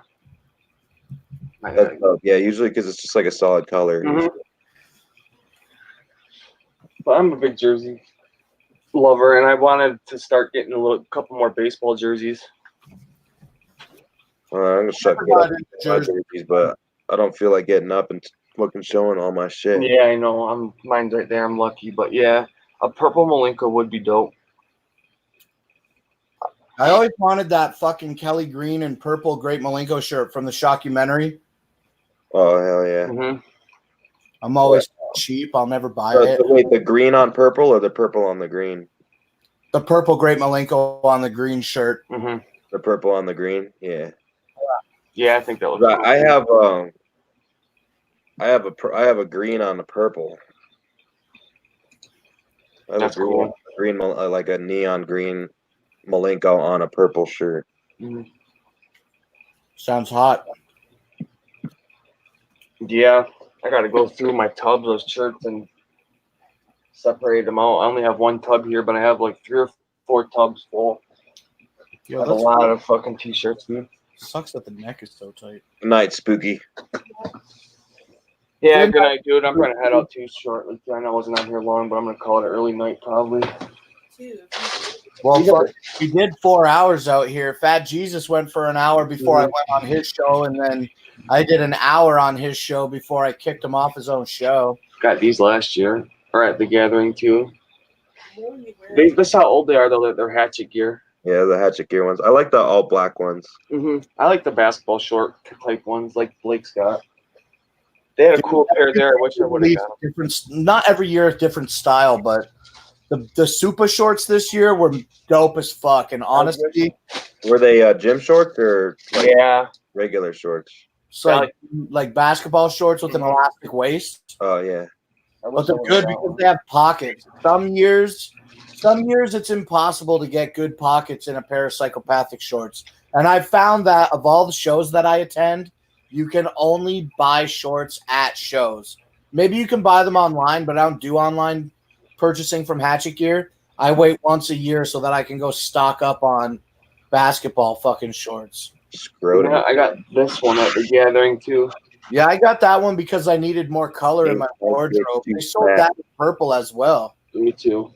That's dope. Yeah, usually because it's just like a solid color. Mhm. But I'm a big jersey lover, and I wanted to start getting couple more baseball jerseys. I'm gonna start to get up my jerseys, but I don't feel like getting up and fucking showing all my shit. Yeah, I know. Mine's right there. I'm lucky, but yeah, a purple Malenko would be dope. I always wanted that fucking Kelly Green and purple Great Malenko shirt from the Shockumentary. Oh hell yeah! Mm-hmm. I'm always cheap. I'll never buy So, it. wait, the green on purple or the purple on the green? The purple Great Malenko on the green shirt. Mm-hmm. The purple on the green, yeah. Yeah, I think that was. I have a green on the purple. I have That's a green, cool. green like a neon green Malenko on a purple shirt. Mm-hmm. Sounds hot. Yeah, I got to go through my tubs of shirts and separate them out. I only have one tub here, but I have like 3 or 4 tubs full. Yo, I have a that's lot cool. of fucking t-shirts, dude. Sucks that the neck is so tight. Good night, Spooky. Yeah, good night, dude. I'm gonna head out too shortly. I know I wasn't out here long, but I'm gonna call it an early night probably. Well, fuck, we did 4 hours out here. Fat Jesus went for an hour before I went on his show, and then I did an hour on his show before I kicked him off his own show. Got these last year, or at the gathering too. This is how old they are though. They're hatchet gear. Yeah, the hatchet gear ones. I like the all black ones. Mm-hmm. I like the basketball short type ones, like Blake's got. They had a cool pair there. I wish I would have got them. Different, not every year a different style, but the super shorts this year were dope as fuck. And honestly, were they gym shorts or like regular shorts? So like basketball shorts with an elastic waist. Oh yeah, but they're good because they have pockets. Some years it's impossible to get good pockets in a pair of psychopathic shorts. And I found that of all the shows that I attend, you can only buy shorts at shows. Maybe you can buy them online, but I don't do online purchasing from Hatchet Gear. I wait once a year so that I can go stock up on basketball fucking shorts. Yeah, I got this one at the gathering too. Yeah, I got that one because I needed more color in my wardrobe. They sold that in purple as well. Me too.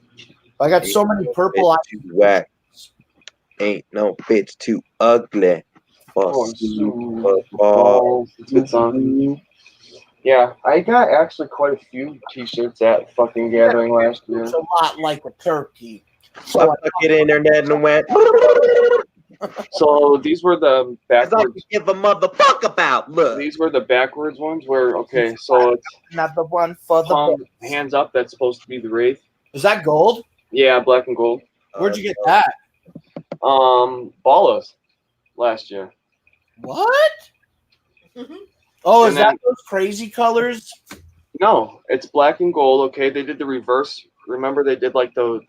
I got so many purple. Too whack. Ain't no bitch too ugly. Yeah, I got actually quite a few t-shirts at fucking gathering last year. It's a lot like a turkey. So I took it internet and went. So these were the backwards. Give a motherfucker about. Look, these were the backwards ones. Where so it's not the one for the hands up. That's supposed to be the Wraith. Is that gold? Yeah, black and gold. Where'd you get that? Ballas last year. What? Oh, And is that those crazy colors? No, it's black and gold. Okay, they did the reverse. Remember they did like the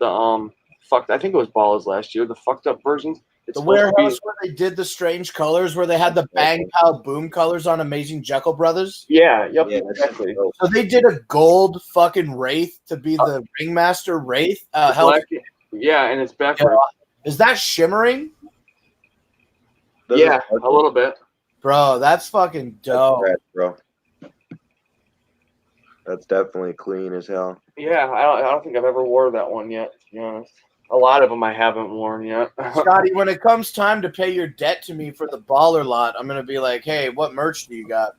fucked. I think it was Ballas last year. The fucked up versions. It's The supposed to warehouse be, where they did the strange colors, where they had the bang pow boom colors on Amazing Jekyll Brothers. yeah, yep, Yeah, exactly. So they did a gold fucking wraith to be the ringmaster wraith. The black, yeah, and it's backwards. Is that shimmering, Yeah, a little bit. bro? That's fucking dope. Right, bro. That's definitely clean as hell. Yeah, I don't think I've ever wore that one yet, to be honest. A lot of them I haven't worn yet. Scotty, when it comes time to pay your debt to me for the baller lot, I'm gonna be like, hey, what merch do you got?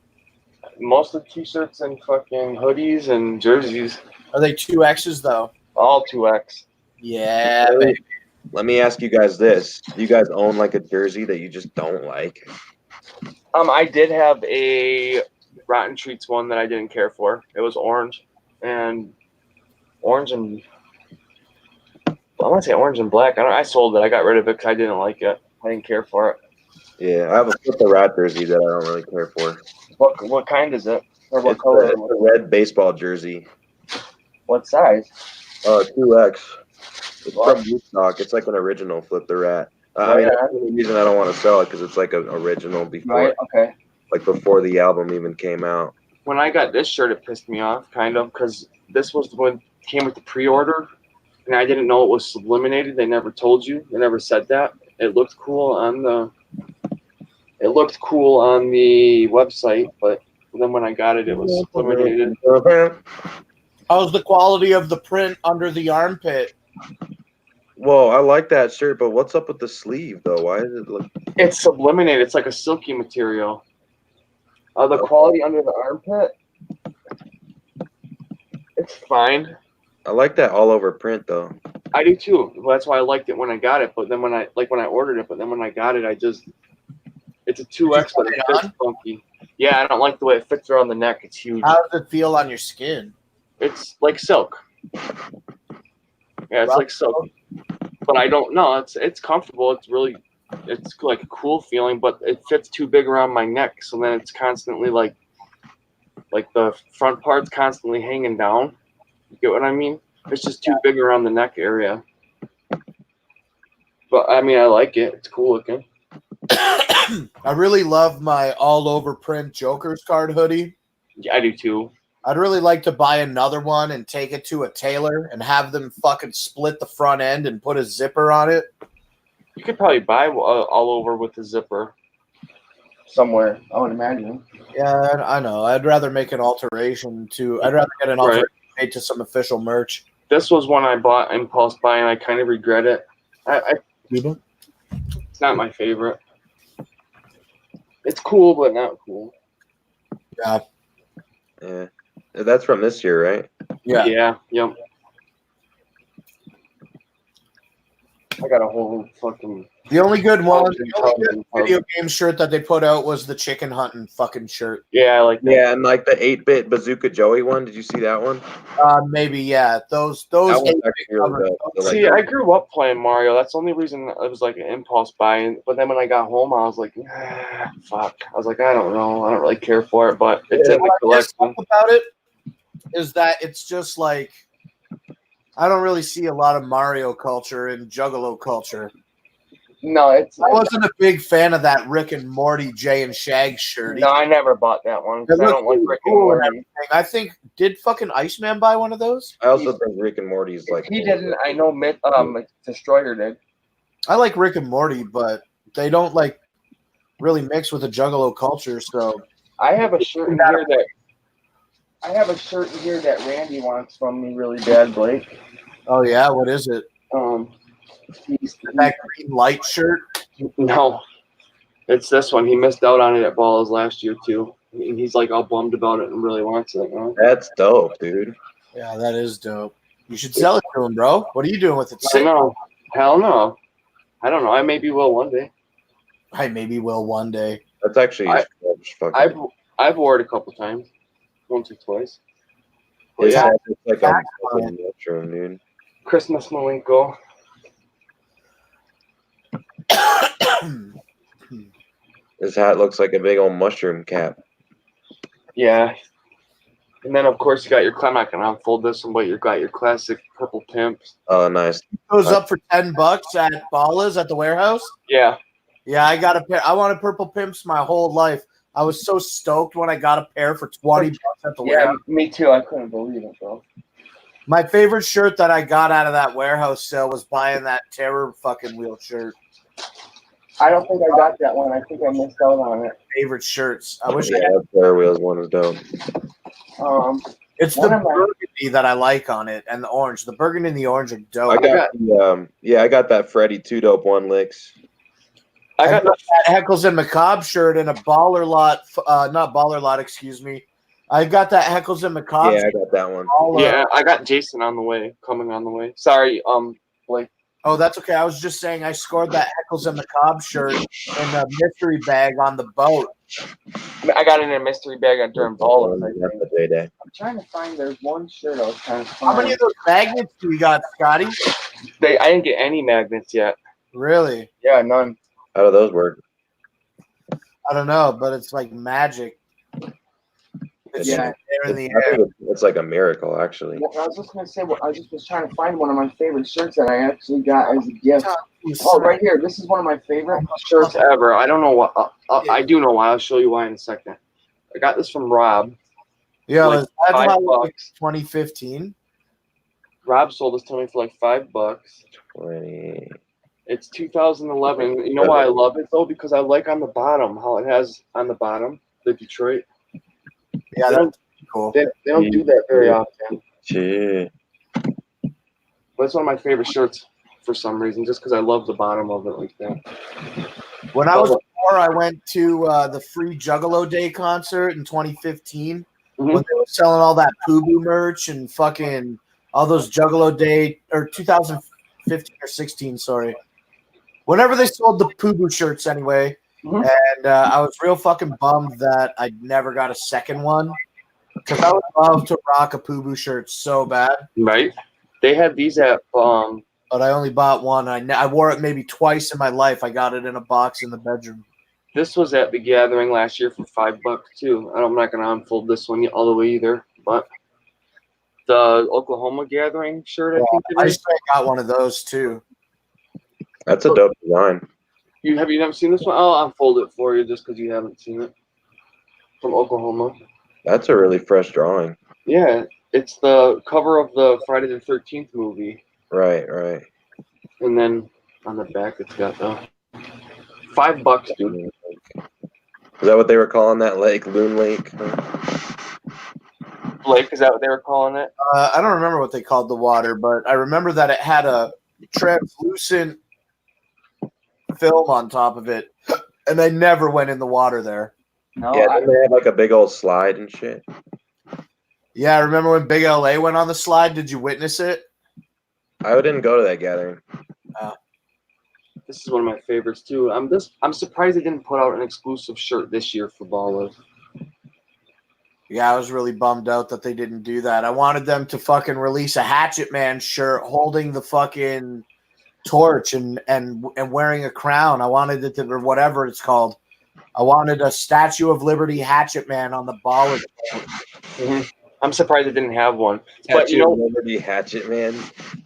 Most of the t-shirts and fucking hoodies and jerseys. Are they 2X's though? All 2X. Yeah, baby. Let me ask you guys this: do you guys own like a jersey that you just don't like? I did have a Rotten Treats one that I didn't care for. It was orange and I want to say orange and black. I sold it. I got rid of it because I didn't like it. I didn't care for it. Yeah, I have a Flip the Rat jersey that I don't really care for. What kind is it? Or what It's color? it's a red baseball jersey. What size? 2X. It's from Woodstock. It's like an original Flip the Rat. I mean, that's the only reason I don't want to sell it because it's like an original before, Right. Okay. like before the album even came out. When I got this shirt, it pissed me off, kind of, because this was the one that came with the pre-order, and I didn't know it was subliminated. They never told you. They never said that. It looked cool on the website, but then when I got it, it was subliminated. How's the quality of the print under the armpit? Whoa, I like that shirt, but what's up with the sleeve though? Why does it look? It's subliminated. It's like a silky material. The quality under the armpit, it's fine. I like that all over print though. I do too. Well, that's why I liked it when I got it. But then when I ordered it, but then when I got it, it's a 2X, but it fits funky. Yeah, I don't like the way it fits around the neck. It's huge. How does it feel on your skin? It's like silk. Yeah, it's like silk. But I don't know. It's comfortable. It's like a cool feeling, but it fits too big around my neck. So then it's constantly like the front part's constantly hanging down. You get what I mean? It's just too big around the neck area. But I mean, I like it. It's cool looking. I really love my all over print Joker's card hoodie. Yeah, I do too. I'd really like to buy another one and take it to a tailor and have them fucking split the front end and put a zipper on it. You could probably buy all over with a zipper somewhere, I would imagine. Yeah, I know. I'd rather make an alteration to. I'd rather get an alteration made to some official merch. This was one I bought impulse buy, and I kind of regret it. It's not my favorite. It's cool, but not cool. Yeah. Yeah. That's from this year, right? Yeah. Yeah. Yep. I got a whole fucking. The only good one, the only good video game shirt that they put out was the chicken hunting fucking shirt. Yeah, I like that. Yeah, and like the 8-bit Bazooka Joey one. Did you see that one? Maybe, yeah. Those. That one's actually really dope. See, I grew up playing Mario. That's the only reason it was like an impulse buy. But then when I got home, I was like, fuck. I was like, I don't know. I don't really care for it, but it's in the collection. About it is that it's just like I don't really see a lot of Mario culture and Juggalo culture. No, I wasn't a big fan of that Rick and Morty Jay and Shag shirt. No, I never bought that one because I don't like Rick and Morty. I think did fucking Iceman buy one of those? I also think Rick and Morty's like he didn't. I know Destroyer did. I like Rick and Morty, but they don't like really mix with the Juggalo culture. So I have a shirt in here that Randy wants from me really bad, Blake. Oh yeah, what is it? That green light shirt? No, it's this one. He missed out on it at Balls last year too. And he's like all bummed about it and really wants it. That's dope, dude. Yeah, that is dope. You should sell it to him, bro. What are you doing with it? I know. Hell no. I don't know. I maybe will one day. I maybe will one day. That's actually I've wore it a couple times, once or twice. But yeah, yeah, it's like a mushroom, dude. Christmas Malenko. His hat looks like a big old mushroom cap. Yeah. And then of course you got your. I'm not gonna unfold this one, but you got your classic purple pimps. Oh, nice. Goes up for $10 at Bala's at the warehouse. Yeah. Yeah, I got a pair. I wanted purple pimps my whole life. I was so stoked when I got a pair for $20 at the warehouse. Me too. I couldn't believe it, bro. My favorite shirt that I got out of that warehouse sale was buying that Terror fucking wheel shirt. I don't think I got that one. I think I missed out on it. Favorite shirts. I wish I Yeah, had. that Bear Wheels one is dope. It's the burgundy that I like on it, and the orange. The burgundy and the orange are dope. I got that Freddy 2 Dope 1 Licks. I got that Heckles and Macabre shirt and a Baller Lot, not Baller Lot, excuse me. I got that Heckles and Macabre. Yeah, I got that one. Yeah, I got Jason on the way, coming on the way. Sorry, Blake. Oh, that's okay. I was just saying I scored that Heckles and Macabre shirt in a mystery bag on the boat. I got it in a mystery bag during Ballers. I'm trying to find. There's one shirt I was trying to find. How many of those magnets do you got, Scotty? I didn't get any magnets yet. Really? Yeah, none. How do those work? I don't know, but it's like magic. It's there in the air. It's like a miracle, actually. Well, I was just gonna say, I just was trying to find one of my favorite shirts that I actually got as a gift. Oh, right here. This is one of my favorite shirts ever. I don't know what. I do know why. I'll show you why in a second. I got this from Rob. Yeah, like that's about $5. 2015. Rob sold this to me for like $5. 20. It's 2011. You know why I love it though? Because I like on the bottom how it has on the bottom the Detroit. Yeah, that's cool. They don't do that very often. Gee. But it's one of my favorite shirts for some reason, just because I love the bottom of it like that. When I was 4, I went to the free Juggalo Day concert in 2015 when they were selling all that Poo-Boo merch and fucking all those Juggalo Day, or 2015 or 16, sorry. Whenever they sold the Poo-Boo shirts anyway. And I was real fucking bummed that I never got a second one because I would love to rock a Poo-Boo shirt so bad. Right? They had these at but I only bought one. I wore it maybe twice in my life. I got it in a box in the bedroom. This was at the Gathering last year for $5 too. I'm not gonna unfold this one all the way either, but the Oklahoma Gathering shirt, I think I it is. just got one of those too. That's a dope design. Have you never seen this one? I'll unfold it for you just because you haven't seen it. From Oklahoma. That's a really fresh drawing. Yeah, it's the cover of the Friday the 13th movie. Right. And then on the back, it's got $5, dude. Is that what they were calling that lake? Loon Lake? Blake, is that what they were calling it? I don't remember what they called the water, but I remember that it had a translucent film on top of it, and I never went in the water there. No, Yeah, didn't they have like a big old slide and shit? Yeah, I remember when Big LA went on the slide. Did you witness it? I didn't go to that gathering. This is one of my favorites too. I'm surprised they didn't put out an exclusive shirt this year for Ballers. Yeah, I was really bummed out that they didn't do that. I wanted them to fucking release a Hatchet Man shirt holding the fucking torch and wearing a crown. I wanted it to, or whatever it's called. I wanted a Statue of Liberty Hatchet Man on the Ballers. I'm surprised they didn't have one. But you know, Liberty Hatchet Man,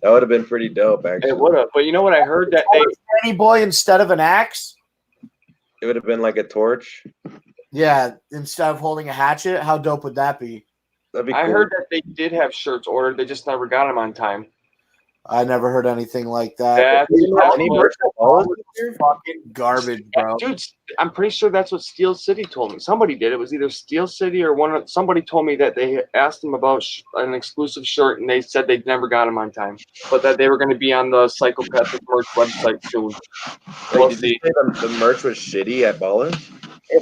that would have been pretty dope. Actually, it would have. But you know what I heard that Danny Boy instead of an axe. It would have been like a torch. Yeah, instead of holding a hatchet. How dope would that be? That'd be cool. I heard that they did have shirts ordered. They just never got them on time. I never heard anything like that. Fucking garbage, bro. Dude, I'm pretty sure that's what Steel City told me. Somebody did. It was either Steel City or somebody told me that they asked them about an exclusive shirt, and they said they never got them on time, but that they were going to be on the Psychopathic merch website soon. Wait, did you say the merch was shitty at Ballers?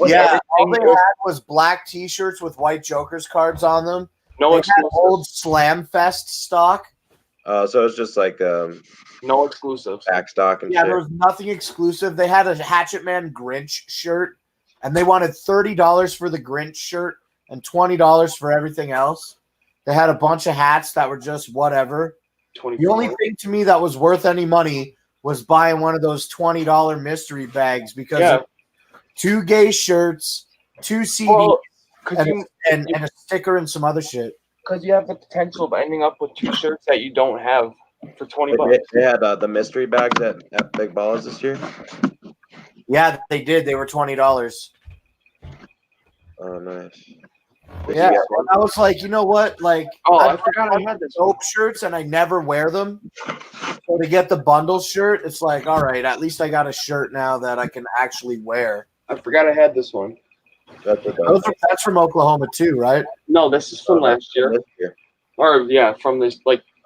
Yeah, all they had was black T-shirts with white Joker's cards on them. No they exclusive. had old Slam Fest stock. So it's just like no exclusives. Back stock and yeah, shit. there was nothing exclusive. They had a Hatchet Man Grinch shirt, and they wanted $30 for the Grinch shirt and $20 for everything else. They had a bunch of hats that were just whatever. The only thing to me that was worth any money was buying one of those $20 mystery bags because of 2 gay shirts, 2 CDs, And a sticker and some other shit. Because you have the potential of ending up with 2 shirts that you don't have for $20. They had the mystery bags at Big Balls this year. Yeah, they did. They were $20. Oh, nice. Yeah, and I was like, you know what? Like, I forgot I had this dope shirts, and I never wear them. So to get the bundle shirt, it's like, all right, at least I got a shirt now that I can actually wear. I forgot I had this one. That's from Oklahoma too, right? No, this is from last year. Or yeah, from this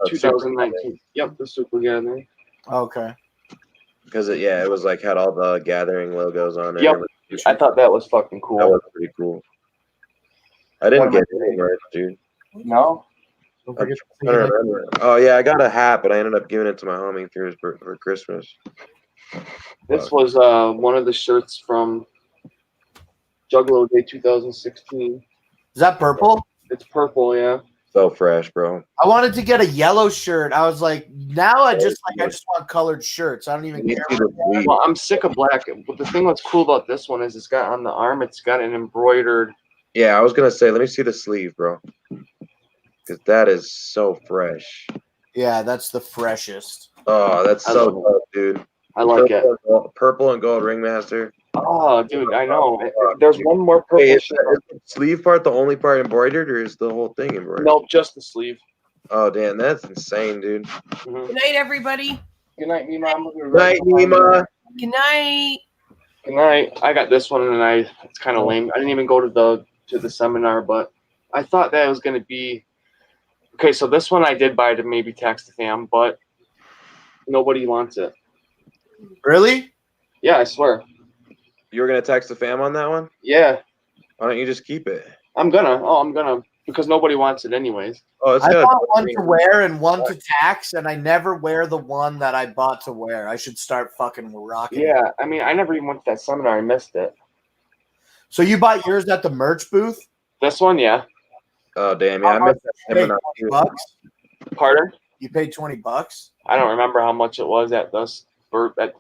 2019. Yep, the Super Gathering. Okay. Because it was like had all the gathering logos on it. Yep. I thought that was fucking cool. That was pretty cool. I didn't get any merch, dude. No. I'm trying to remember. Oh yeah, I got a hat, but I ended up giving it to my homie for Christmas. This was one of the shirts from Juggalo Day 2016. Is that purple? It's purple, yeah. So fresh, bro. I wanted to get a yellow shirt. I was like, now I just want colored shirts. I don't even care. Well, I'm sick of black. But the thing that's cool about this one is it's got on the arm, it's got an embroidered. Yeah, I was gonna say, let me see the sleeve, bro. Because that is so fresh. Yeah, that's the freshest. Oh, that's so dope, dude. I like it. Purple and gold ringmaster. Oh, dude, I know. There's one more purple. Hey, is the sleeve part the only part embroidered, or is the whole thing embroidered? Nope, just the sleeve. Oh, damn, that's insane, dude. Good night, everybody. Good night, Nima. Good night, Nima. Good night. Good night. I got this one, and it's kind of lame. I didn't even go to the seminar, but I thought that it was gonna be okay. So this one I did buy to maybe tax the fam, but nobody wants it. Really? Yeah, I swear. You were gonna text the fam on that one? Yeah. Why don't you just keep it? I'm gonna because nobody wants it anyways. Oh, it's I bought one to wear and one to tax, and I never wear the one that I bought to wear. I should start fucking rocking. Yeah, I mean, I never even went to that seminar. I missed it. So you bought yours at the merch booth? This one, yeah. Oh damn, yeah, I missed that seminar too. $20? Pardon? You paid $20? I don't remember how much it was at the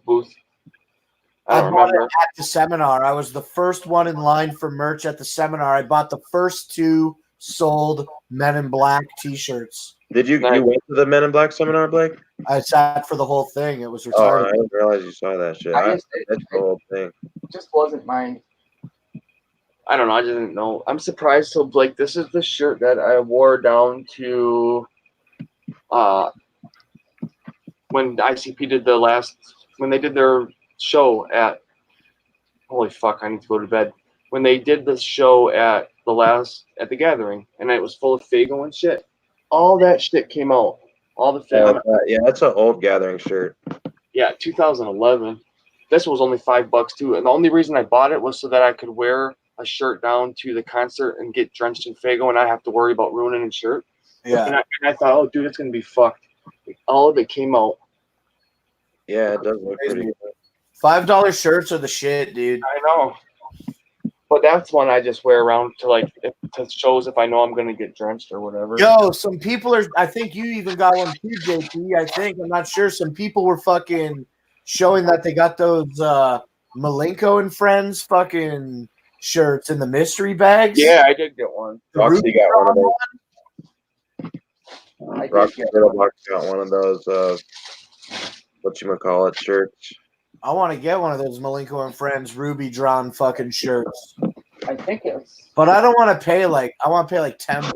booth. I bought it at the seminar. I was the first one in line for merch at the seminar. I bought the first 2 sold Men in Black T-shirts. Did you went to the Men in Black seminar, Blake? I sat for the whole thing. It was Oh, retarded. I didn't realize you saw that shit. That's the whole thing. It just wasn't mine. I don't know. I just didn't know. I'm surprised. So, Blake, this is the shirt that I wore down to when ICP did when they did their show at, holy fuck, I need to go to bed. When they did the show at the gathering, and it was full of Fago and shit. All that shit came out. All the Fago. Yeah, that's an old gathering shirt. Yeah, 2011. This was only $5 too, and the only reason I bought it was so that I could wear a shirt down to the concert and get drenched in Fago, and I have to worry about ruining a shirt. Yeah. And I thought, oh, dude, it's gonna be fucked. All of it came out. Yeah, it does look pretty good. $5 shirts are the shit, dude. I know. But that's one I just wear around to to shows if I know I'm gonna get drenched or whatever. Yo, some people are. I think you even got one too, JP. I think I'm not sure. Some people were fucking showing that they got those Malenko and Friends fucking shirts in the mystery bags. Yeah, I did get one. Roxy got one of those. Roxy got one of those. Whatchamacallit shirts. I want to get one of those Malenko and Friends Ruby drawn fucking shirts. I think it's. But I don't want to pay I want to pay $10.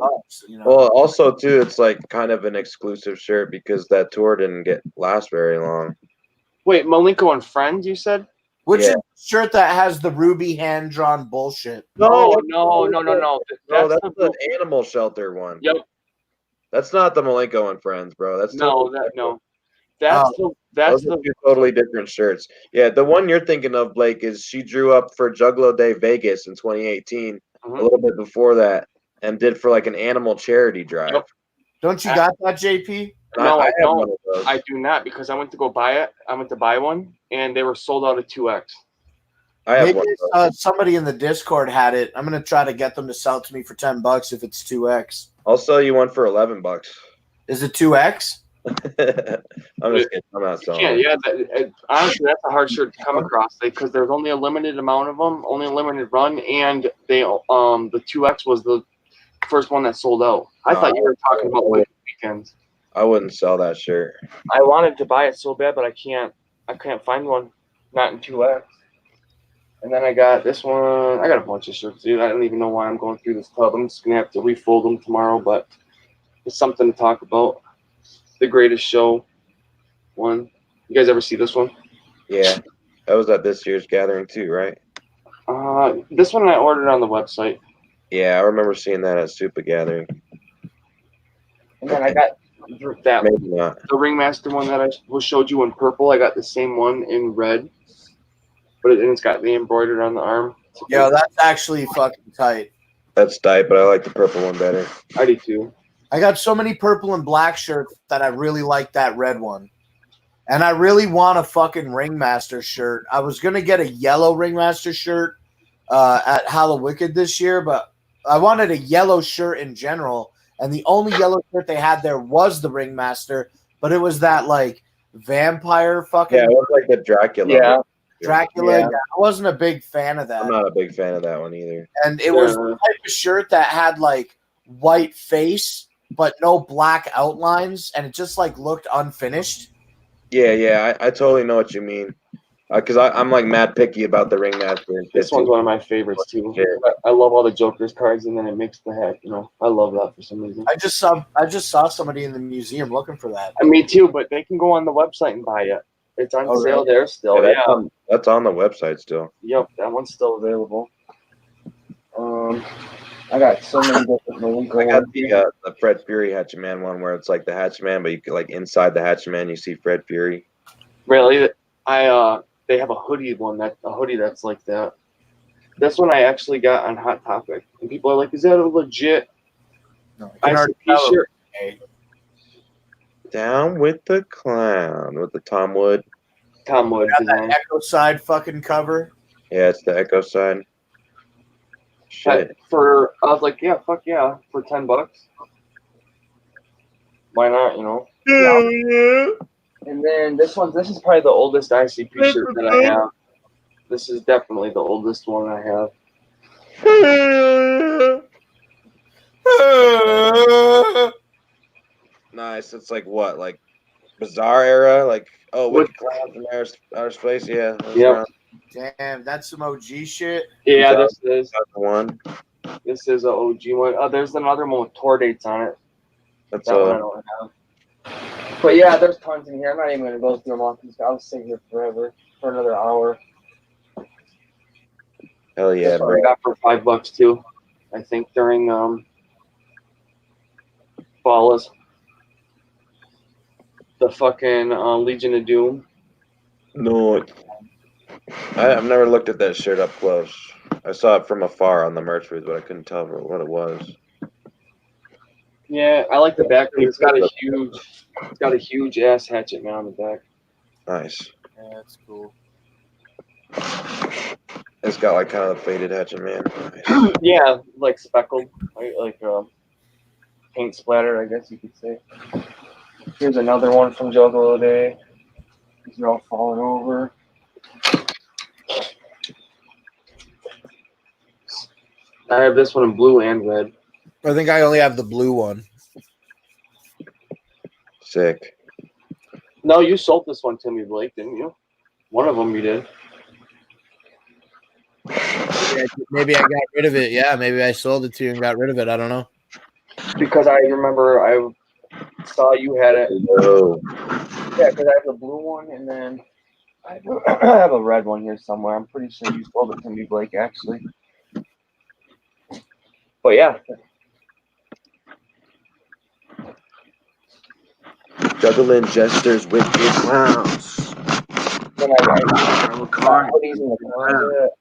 You know. Well, also too, it's like kind of an exclusive shirt because that tour didn't last very long. Wait, Malenko and Friends, you said? Which is the shirt that has the Ruby hand drawn bullshit. No. No, that's the animal shelter one. Yep. That's not the Malenko and Friends, bro. That's That's the 2 totally different shirts. Yeah, the one you're thinking of, Blake, is she drew up for Juggalo Day Vegas in 2018, a little bit before that, and did for like an animal charity drive. Yep. Don't you got that, JP? No, I have don't. one of those. I do not because I went to go buy it. I went to buy one, and they were sold out of 2X. I have Maybe one. somebody in the Discord had it. I'm gonna try to get them to sell it to me for $10 if it's 2X. I'll sell you one for $11. Is it 2X? I'm just kidding. I'm not selling. Yeah, honestly, that's a hard shirt to come across because there's only a limited amount of them, only a limited run, and they the 2X was the first one that sold out. I thought you were talking about weekends. I wouldn't sell that shirt. I wanted to buy it so bad, but I can't find one, not in 2X. And then I got this one. I got a bunch of shirts, dude. I don't even know why I'm going through this tub. I'm just gonna have to refold them tomorrow, but it's something to talk about. The Greatest Show one. You guys ever see this one? Yeah, that was at this year's gathering too, right? This one I ordered on the website. Yeah, I remember seeing that at Super Gathering. And then I got that Maybe not. the Ringmaster one that I showed you in purple. I got the same one in red, but it's got the embroidered on the arm. Yo, that's actually fucking tight. That's tight, but I like the purple one better. I do too. I got so many purple and black shirts that I really like that red one. And I really want a fucking Ringmaster shirt. I was going to get a yellow Ringmaster shirt at Hallowicked this year, but I wanted a yellow shirt in general. And the only yellow shirt they had there was the Ringmaster, but it was that like vampire fucking. Yeah, it was like the Dracula. Yeah. Dracula. Yeah. I wasn't a big fan of that. I'm not a big fan of that one either. And it was the type of shirt that had like white face, but no black outlines, and it just like looked unfinished. Yeah, I totally know what you mean. Because I'm like mad picky about the Ringmaster. This one's one of my favorites too. I love all the Joker's cards, and then it makes the heck. I love that for some reason. I just saw somebody in the museum looking for that. Me too, but they can go on the website and buy it. It's on sale there still. Yeah, that's on the website still. Yep, that one's still available. I got so many different ones. I got the Fred Fury Hatchet Man one where it's like the Hatchet Man, but you could like inside the Hatchet Man you see Fred Fury. Really? They have a hoodie that's like that. This one I actually got on Hot Topic, and people are like, "Is that a legit ICP shirt?" Down with the Clown with the Tom Wood. Tom Wood. That Echo Side fucking cover. Yeah, it's the Echo Side. Shit. I was like, yeah, fuck yeah, for $10. Why not? Yeah. And then this is probably the oldest ICP shirt that I have. This is definitely the oldest one I have. Nice. It's like what? Like Bizarre era? Like, with Clown from Outer Space? Yeah. Yep. Damn, that's some OG shit. Yeah, this is the one. This is an OG one. Oh, there's another one with tour dates on it. That's that one I don't have. But yeah, there's tons in here. I'm not even gonna go through them all. I'll sit here forever for another hour. Hell yeah, bro. I got for $5 too. I think during Ballas. The fucking Legion of Doom. No, I've never looked at that shirt up close. I saw it from afar on the merch booth, but I couldn't tell what it was. Yeah, I like the back. It's got a huge ass Hatchet Man on the back. Nice. Yeah, that's cool. It's got like kind of the faded Hatchet Man. Nice. Yeah, like speckled, like paint splatter, I guess you could say. Here's another one from Juggalo Day. These are all falling over. I have this one in blue and red. I think I only have the blue one. Sick. No, you sold this one to me, Blake, didn't you? One of them you did. Maybe I got rid of it. Yeah, maybe I sold it to you and got rid of it. I don't know. Because I remember I saw you had it. Oh. Yeah, because I have the blue one, and then I have a red one here somewhere. I'm pretty sure you sold it to me, Blake, actually. But yeah. Juggling Jesters with your clowns. Then I these in the closet.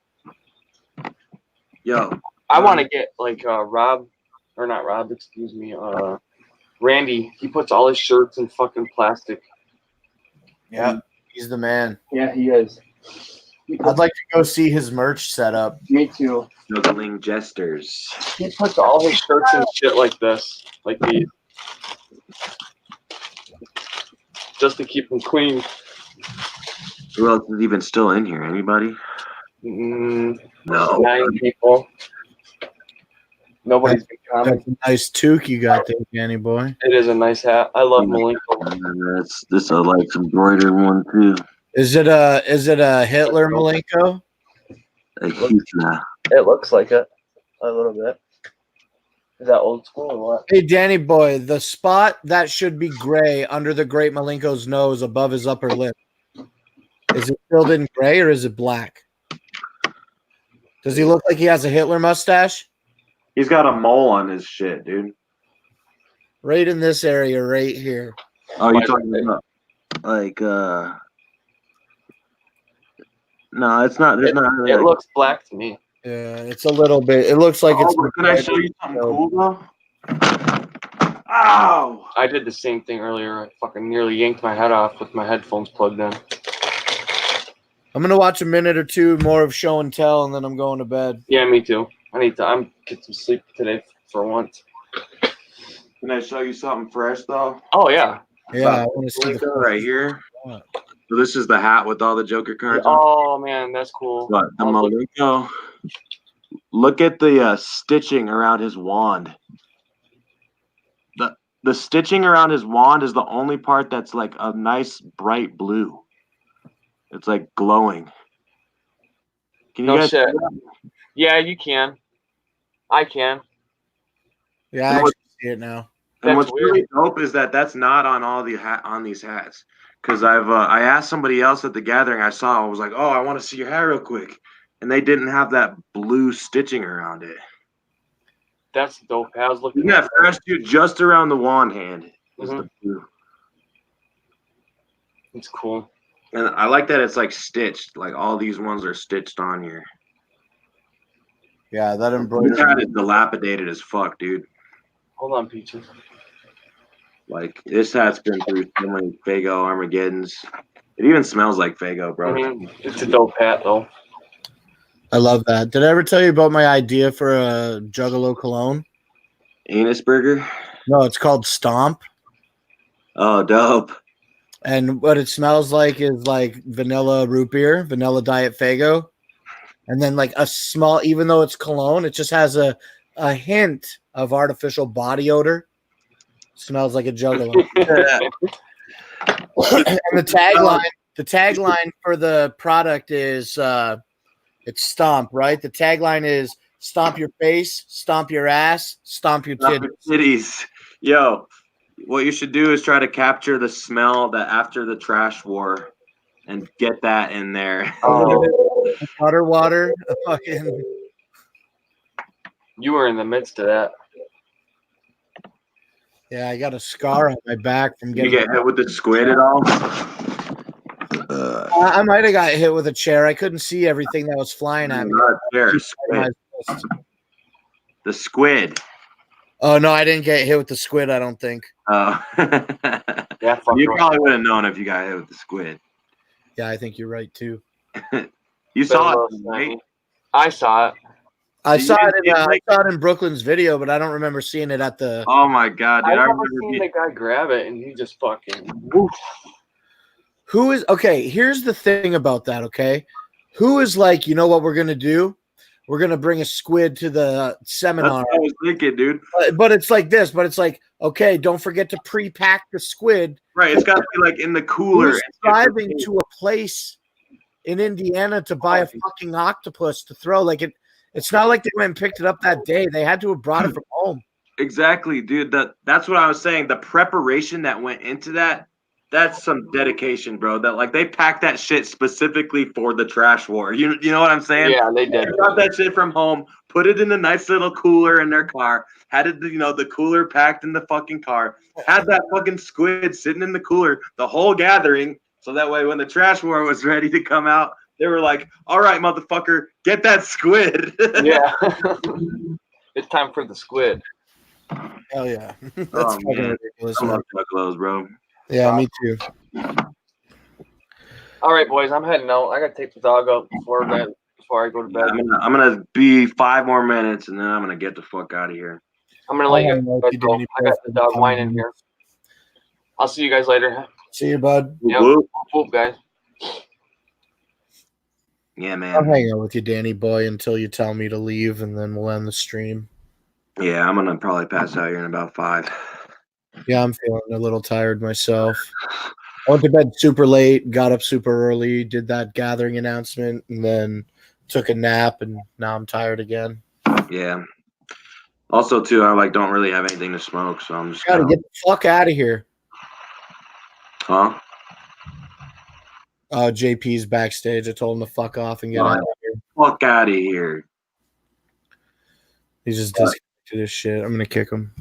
Yo. I want to get like Randy. He puts all his shirts in fucking plastic. Yeah, he's the man. Yeah, he is. I'd like to go see his merch setup. Me too. Juggling Jesters. He puts all his shirts in shit like this, like these. just to keep them clean. Who else is even still in here? Anybody? No. 9 people. Nobody's been commenting. That's a nice toque you got there, Danny boy. It is a nice hat. I love Malenko. This I like some embroidered one too. Is it a Hitler Malenko? It looks like it a little bit. Is that old school or what? Hey, Danny boy, the spot that should be gray under the Great Malenko's nose above his upper lip. Is it filled in gray or is it black? Does he look like he has a Hitler mustache? He's got a mole on his shit, dude. Right in this area, right here. Oh, you're talking about like no, it's not. There's not. Really It looks black to me. Yeah, it's a little bit. It looks like it's. Can I show you something cool though? Ow! I did the same thing earlier. I fucking nearly yanked my head off with my headphones plugged in. I'm gonna watch a minute or two more of show and tell, and then I'm going to bed. Yeah, me too. I need to. Get some sleep today for once. Can I show you something fresh though? Oh yeah. Yeah, I want to see the right here. So this is the hat with all the Joker cards. Oh man, that's cool. But the Malenko. Look at the stitching around his wand. The stitching around his wand is the only part that's like a nice bright blue. It's like glowing. Can you No guys shit. see that? Yeah, you can. I can. Yeah, I actually see it now. And what's That's weird. really dope is that that's not on all the on these hats. Because I asked somebody else at the gathering I saw. I was like, oh, I want to see your hat real quick, and they didn't have that blue stitching around it. That's dope. I was looking. Yeah, fresh dude, just around the wand hand is the blue. It's cool. And I like that it's like stitched. Like all these ones are stitched on here. Yeah, that This embroidery. hat is dilapidated as fuck, dude. Hold on, Peaches. Like this hat's been through so many Fago Armageddons. It even smells like Fago, bro. It's a dope hat though. I love that. Did I ever tell you about my idea for a Juggalo cologne? Anus burger? No, it's called Stomp. Oh, dope. And what it smells like is like vanilla root beer, vanilla Diet Fago. And then like a small, even though it's cologne, it just has a hint of artificial body odor. Smells like a Juggalo. And the tagline for the product is it's Stomp, right? The tagline is stomp your face, stomp your ass, stomp your titties. Yo, what you should do is try to capture the smell that after the trash war and get that in there. Oh. Butter water, fucking. You were in the midst of that. Yeah, I got a scar on my back from You getting. get hit with the squid at all? I might have got hit with a chair. I couldn't see everything that was flying at me. Not a chair, squid. The squid. Oh no, I didn't get hit with the squid. I don't think. Oh. Yeah, you probably would have known if you got hit with the squid. Yeah, I think you're right too. You saw it, right? I saw it. I saw it in Brooklyn's video, but I don't remember seeing it at the. Oh my god, dude! I I remember remember seeing the guy grab it and he just fucking. Woof. Who is okay? Here's the thing about that. Okay, who is like, you know what we're gonna do? We're gonna bring a squid to the seminar. That's what I was thinking, dude. But it's like this. But it's like, okay, don't forget to pre-pack the squid. Right, it's got to be like in the cooler. Who's driving to a place in Indiana to buy a fucking octopus to throw? Like it's not like they went and picked it up that day. They had to have brought it from home. Exactly, dude. That's what I was saying. The preparation that went into that's some dedication, bro. That like they packed that shit specifically for the trash war. You know what I'm saying? Yeah, they did. They got that shit from home, put it in a nice little cooler in their car, had it, the cooler packed in the fucking car, had that fucking squid sitting in the cooler the whole gathering, so that way when the trash war was ready to come out, they were like, all right, motherfucker, get that squid. Yeah. It's time for the squid. Hell yeah. That's fucking ridiculous. I love Juggalos, bro. Yeah, me too. All right, boys, I'm heading out. I gotta take the dog out before I go to bed. I'm gonna be 5 more minutes and then I'm gonna get the fuck out of here. I'm gonna let you go. I got the dog whining here. I'll see you guys later. See you, bud. Yep. Whoop. Whoop, guys. Yeah, I'll man. hang out with you, Danny boy, until you tell me to leave, and then we'll end the stream. Yeah, I'm gonna probably pass out here in about 5. Yeah, I'm feeling a little tired myself. I went to bed super late, got up super early, did that gathering announcement, and then took a nap, and now I'm tired again. Yeah. Also, too, I don't really have anything to smoke, so I'm just Gotta get the fuck out of here. Huh? JP's backstage. I told him to fuck off and get out of here. Fuck out of here. He just disconnected his shit. I'm gonna kick him.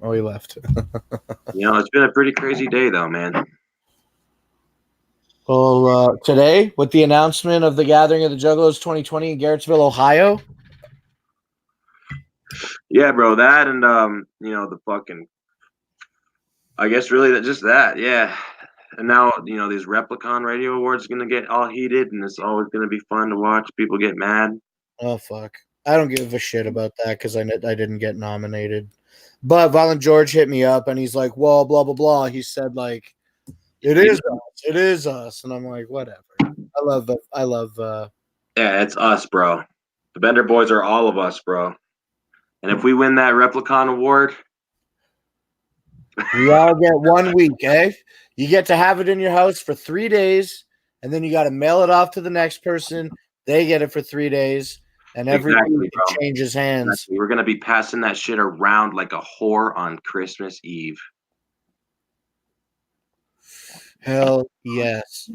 Oh, he left. It's been a pretty crazy day, though, man. Well, today, with the announcement of the Gathering of the Juggalos 2020 in Garrettsville, Ohio. Yeah, bro, that and the fucking, I guess really just that, yeah. And now, these Replicon Radio Awards are gonna get all heated, and it's always gonna be fun to watch people get mad. Oh fuck! I don't give a shit about that because I didn't get nominated. But Violent George hit me up and he's like, "Well, blah blah blah." He said like, "It is us," and I'm like, "Whatever." I love. Yeah, it's us, bro. The Bender Boys are all of us, bro. And if we win that Replicon Award, we all get 1 week, eh? You get to have it in your house for 3 days, and then you got to mail it off to the next person. They get it for 3 days, and every week it changes hands. Exactly. We're gonna be passing that shit around like a whore on Christmas Eve. Hell yes.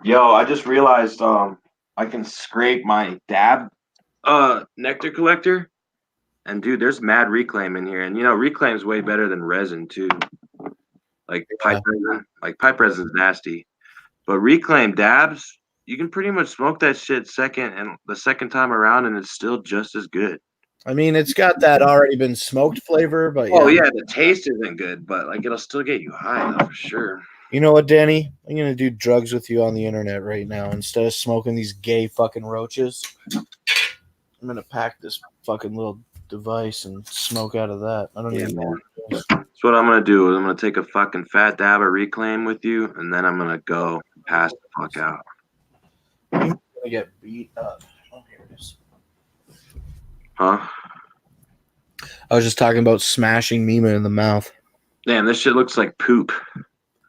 Yo, I just realized I can scrape my dab nectar collector. And dude, there's mad reclaim in here. And reclaim's way better than resin too. Like pipe resin. Like pipe resin's nasty. But reclaim dabs, you can pretty much smoke that shit the second time around and it's still just as good. I mean, it's got that already been smoked flavor, but Oh yeah, the taste isn't good, but it'll still get you high though for sure. You know what, Danny? I'm gonna do drugs with you on the internet right now instead of smoking these gay fucking roaches. I'm gonna pack this fucking little device and smoke out of that. I don't even know. That's what I'm gonna do. I'm gonna take a fucking fat dab of reclaim with you, and then I'm gonna go pass the fuck out. I'm gonna get beat up. Oh, here it is. Huh? I was just talking about smashing Mima in the mouth. Damn, this shit looks like poop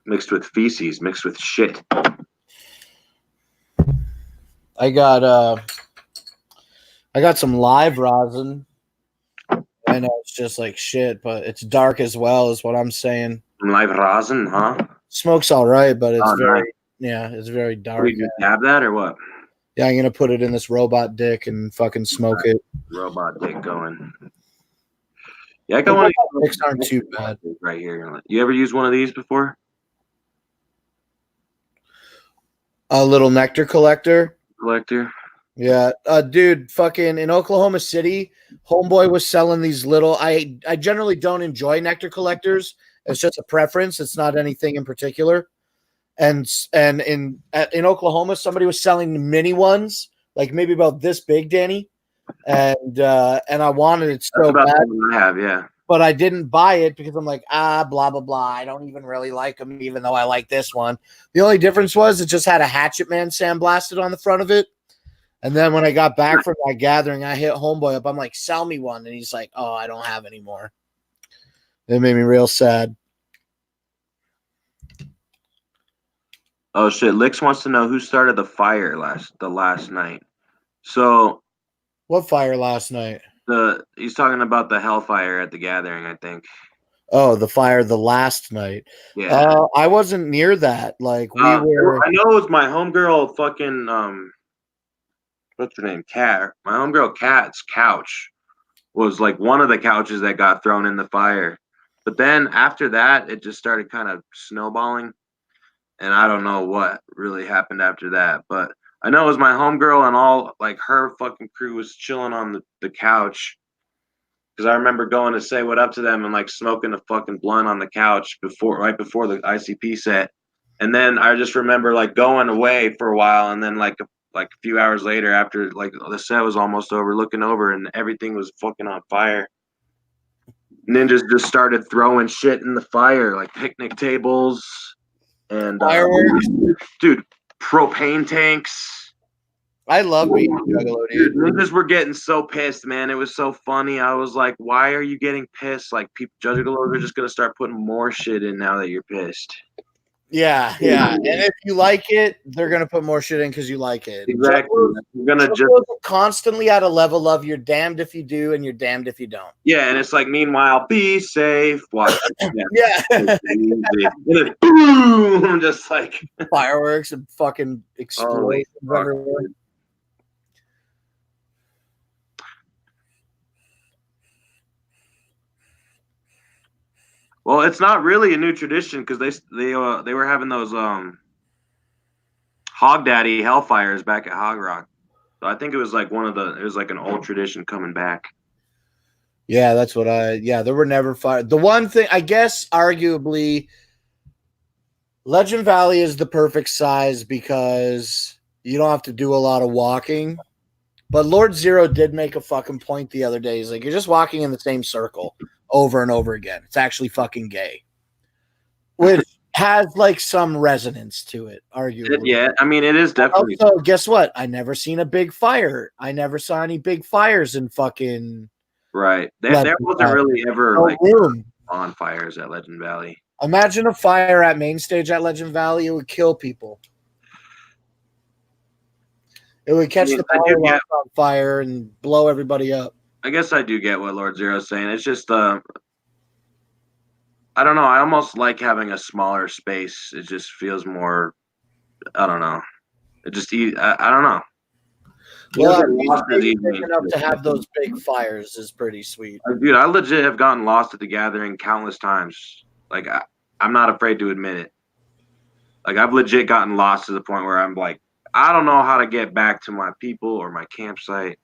mixed with feces, mixed with shit. I got some live rosin. I know it's just like shit, but it's dark as well, is what I'm saying. Live rosin, huh? Smoke's all right, but it's nice. it's very dark. Did you dab that or what? Yeah, I'm gonna put it in this robot dick and fucking smoke it. Robot dick going. Yeah, I got one of these. Dicks aren't too bad. Right here. You ever used one of these before? A little nectar collector. Yeah, dude, fucking in Oklahoma City, homeboy was selling these little. I generally don't enjoy nectar collectors. It's just a preference. It's not anything in particular. And in Oklahoma, somebody was selling mini ones, like maybe about this big, Danny. And I wanted it so bad. I have, yeah. But I didn't buy it because I'm like, blah, blah, blah. I don't even really like them, even though I like this one. The only difference was it just had a Hatchet Man sandblasted on the front of it. And then when I got back from that gathering, I hit homeboy up. I'm like, sell me one. And he's like, oh, I don't have any more. It made me real sad. Oh shit! Lix wants to know who started the fire the last night. So, what fire last night? He's talking about the hellfire at the gathering, I think. Oh, the fire the last night. Yeah. I wasn't near that. Like we were. I know it was my homegirl. Fucking what's her name? Cat. My homegirl Cat's couch was like one of the couches that got thrown in the fire. But then after that, it just started kind of snowballing. And I don't know what really happened after that, but I know it was my homegirl and all like her fucking crew was chilling on the couch. Because I remember going to say what up to them and like smoking a fucking blunt on the couch right before the ICP set. And then I just remember like going away for a while, and then like a few hours later, after like the set was almost over, looking over and everything was fucking on fire. ninjas just started throwing shit in the fire, like picnic tables and fireworks. Dude, propane tanks. I love being a juggalo, dude. Ninjas were getting so pissed, man. It was so funny. I was like, why are you getting pissed? Like, people, juggalos are just going to start putting more shit in now that you're pissed. Yeah. And if you like it, they're going to put more shit in because you like it. Exactly. You're going to just constantly at a level of you're damned if you do and you're damned if you don't. Yeah, and it's like, meanwhile, be safe. Watch. Yeah. And then, boom, just like fireworks and fucking explosions everywhere. Well, it's not really a new tradition because they were having those Hog Daddy Hellfires back at Hog Rock. So I think it was like it was like an old tradition coming back. Yeah, that's what there were never fire. The one thing, I guess, arguably, Legend Valley is the perfect size because you don't have to do a lot of walking. But Lord Zero did make a fucking point the other day. He's like, you're just walking in the same circle over and over again. It's actually fucking gay. Which has like some resonance to it, arguably. Yeah, I mean, it is definitely. Also, guess what? I never seen a big fire. I never saw any big fires in fucking. Right. There wasn't really ever like bonfires at Legend Valley. Imagine a fire at main stage at Legend Valley. It would kill people. It would catch the power lines on fire and blow everybody up. I guess I do get what Lord Zero's saying. It's just I don't know. I almost like having a smaller space. It just feels more. I don't know. It just I don't know. Well, big enough to have those big fires is pretty sweet. Dude, I legit have gotten lost at the gathering countless times. Like I'm not afraid to admit it. Like I've legit gotten lost to the point where I'm like, I don't know how to get back to my people or my campsite.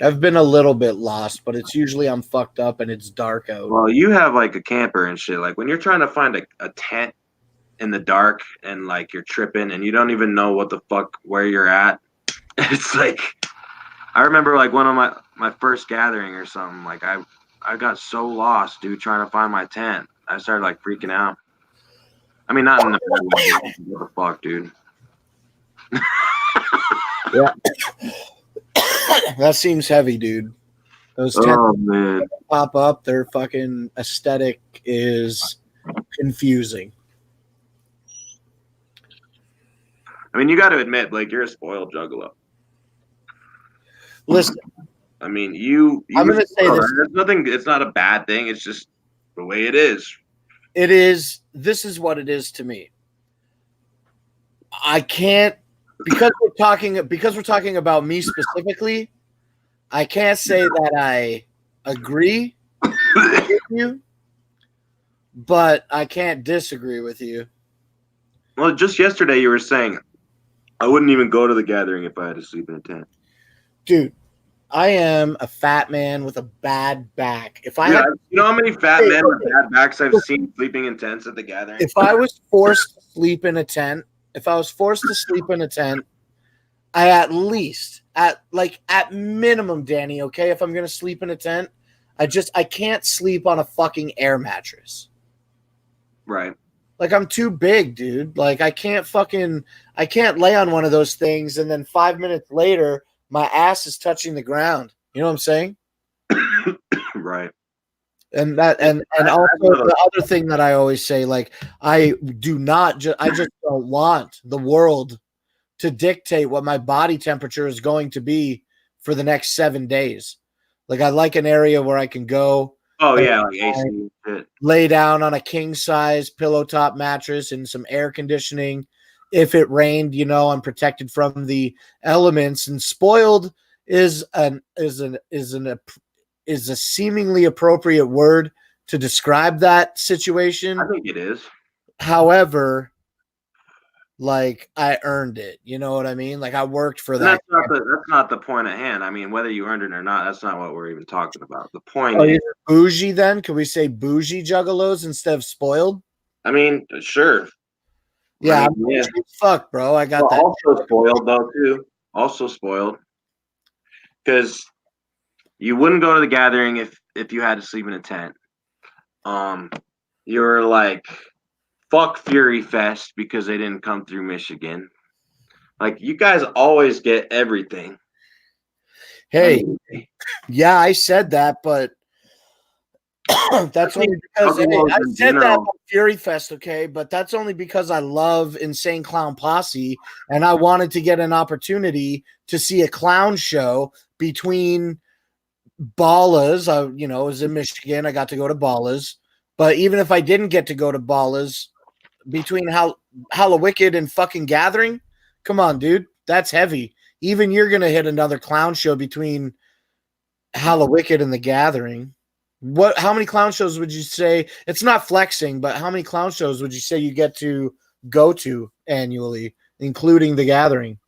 I've been a little bit lost, but it's usually I'm fucked up and it's dark out. Well, you have like a camper and shit. Like when you're trying to find a tent in the dark and like you're tripping and you don't even know what the fuck where you're at. It's like I remember like one of my first gathering or something. Like I got so lost, dude, trying to find my tent. I started like freaking out. I mean, not in the what the fuck, dude. Yeah. That seems heavy, dude. Those tents pop up, their fucking aesthetic is confusing. I mean, you got to admit, Blake, you're a spoiled juggalo. Listen, I mean, I'm going to say this. There's nothing. It's not a bad thing. It's just the way it is. It is. This is what it is to me. I can't because we're talking about me specifically. I can't say that I agree with you, but I can't disagree with you. Well, just yesterday you were saying I wouldn't even go to the gathering if I had to sleep in a tent. Dude, I am a fat man with a bad back. If I you know how many fat men with bad backs I've seen sleeping in tents at the gathering? If I was forced to sleep in a tent, I at least at minimum, Danny, okay, if I'm gonna sleep in a tent, I can't sleep on a fucking air mattress. Right. Like I'm too big, dude. Like I can't lay on one of those things and then 5 minutes later my ass is touching the ground. You know what I'm saying? Right. And also the other thing that I always say, like I just don't want the world to dictate what my body temperature is going to be for the next 7 days. Like I like an area where I can go. Oh yeah, like AC. Lay down on a king size pillow top mattress and some air conditioning. If it rained, I'm protected from the elements. And spoiled is a seemingly appropriate word to describe that situation. I think it is. However, like I earned it. You know what I mean? Like I worked for that. That's not the point at hand. I mean, whether you earned it or not, that's not what we're even talking about. The point is bougie. Then can we say bougie juggalos instead of spoiled? I mean, sure. Yeah, fuck, bro. I got that. Also spoiled though too. Also spoiled because you wouldn't go to the gathering if you had to sleep in a tent. you were like, fuck Fury Fest because they didn't come through Michigan. Like, you guys always get everything. Hey, yeah, I said that, but that's only because I said that about Fury Fest, okay? But that's only because I love Insane Clown Posse, and I wanted to get an opportunity to see a clown show between Ballas. I was in Michigan. I got to go to Ballas. But even if I didn't get to go to Ballas, between Hallowicked and fucking Gathering, come on, dude. That's heavy. Even you're going to hit another clown show between Hallowicked and the Gathering. How many clown shows would you say? It's not flexing, but how many clown shows would you say you get to go to annually, including the Gathering?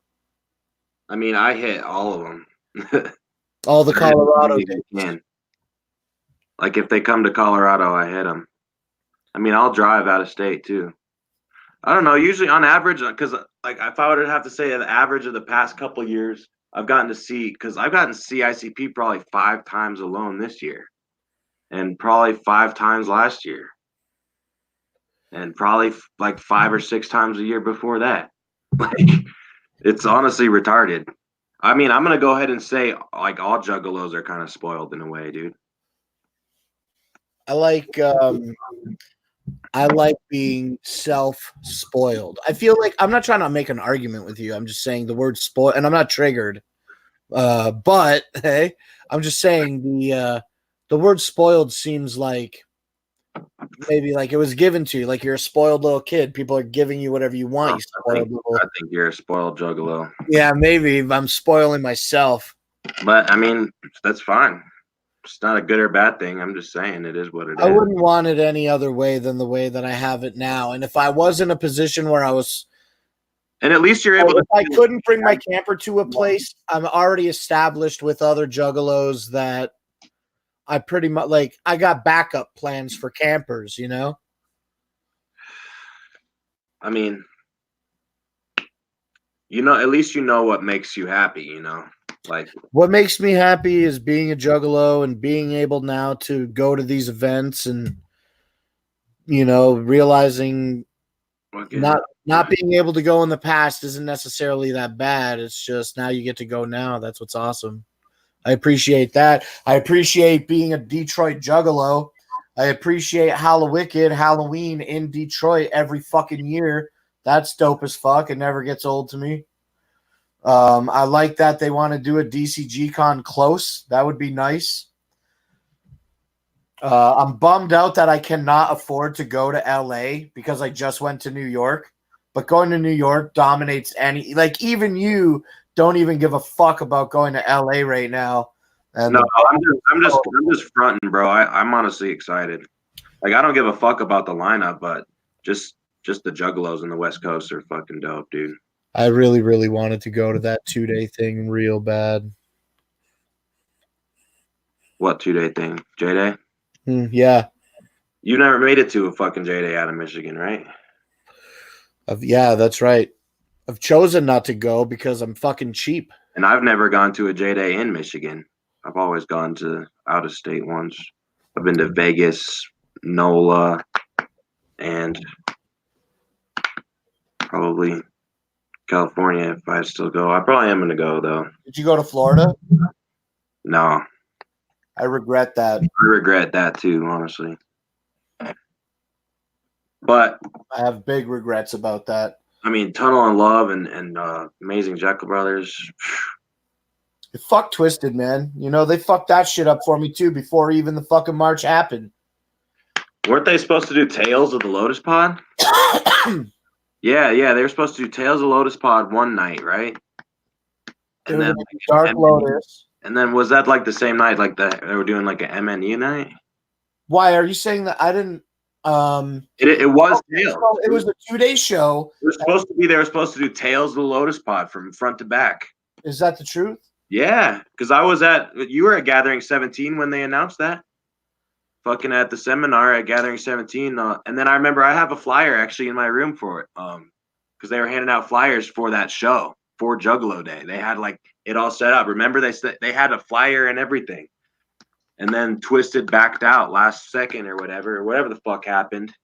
I mean, I hit all of them. All the Colorado days. Like, if they come to Colorado, I hit them. I mean, I'll drive out of state too. I don't know. Usually, on average, because like if I would have to say the average of the past couple years, I've gotten to see ICP probably 5 times alone this year, and probably 5 times last year, and probably like 5 or 6 times a year before that. Like, it's honestly retarded. I mean, I'm gonna go ahead and say like all juggalos are kind of spoiled in a way, dude. I like being self-spoiled. I feel like I'm not trying to make an argument with you. I'm just saying the word spoil, and I'm not triggered. But hey, I'm just saying the word spoiled seems like maybe like it was given to you, like you're a spoiled little kid. People are giving you whatever you want. I think you're a spoiled juggalo. Yeah, maybe I'm spoiling myself. But I mean, that's fine. It's not a good or bad thing. I'm just saying it is what it is. I wouldn't want it any other way than the way that I have it now. And if I was in a position where I was, and at least you're able to. If I couldn't bring my camper to a place, I'm already established with other juggalos that I pretty much like. I got backup plans for campers, you know. I mean, at least you know what makes you happy, you know. Like, what makes me happy is being a juggalo and being able now to go to these events and, realizing not being able to go in the past isn't necessarily that bad. It's just now you get to go now. That's what's awesome. I appreciate that. I appreciate being a Detroit juggalo. I appreciate Halloween in Detroit every fucking year. That's dope as fuck. It never gets old to me. I like that they want to do a DCG con close. That would be nice. I'm bummed out that I cannot afford to go to LA because I just went to New York. But going to New York dominates even you don't even give a fuck about going to LA right now. And no, I'm just fronting, bro. I'm honestly excited. Like, I don't give a fuck about the lineup, but just the juggalos in the West Coast are fucking dope, dude. I really, really wanted to go to that 2-day thing real bad. What 2-day thing? J-Day? Yeah. You never made it to a fucking J-Day out of Michigan, right? Yeah, that's right. I've chosen not to go because I'm fucking cheap. And I've never gone to a J-Day in Michigan. I've always gone to out-of-state ones. I've been to Vegas, NOLA, and probably California if I still go. I probably am going to go, though. Did you go to Florida? No. I regret that. I regret that, too, honestly. But I have big regrets about that. I mean, Tunnel and Love and Amazing Jekyll Brothers. It fucked Twisted, man. They fucked that shit up for me, too, before even the fucking march happened. Weren't they supposed to do Tales of the Lotus Pod? Yeah, they were supposed to do Tales of Lotus Pod one night, right? And then Dark Lotus. And then was that like the same night, like they were doing like an MNU night? Why are you saying that? I didn't. It was Tales. It was a 2-day show. They were supposed to do Tales of the Lotus Pod from front to back. Is that the truth? Yeah, because you were at Gathering 17 when they announced that. Fucking at the seminar at Gathering 17, and then I remember I have a flyer actually in my room for it, because they were handing out flyers for that show for Juggalo Day. They had like it all set up. Remember they had a flyer and everything, and then Twisted backed out last second or whatever the fuck happened.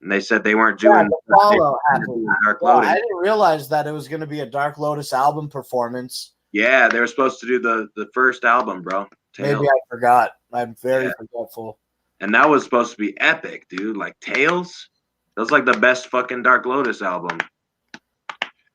And they said they weren't doing the Fallout happened. Dark Yeah, Lotus. I didn't realize that it was going to be a Dark Lotus album performance. Yeah, they were supposed to do the first album, bro. Tales. Maybe I forgot. I'm very forgetful. And that was supposed to be epic, dude. Like Tales, that was like the best fucking Dark Lotus album.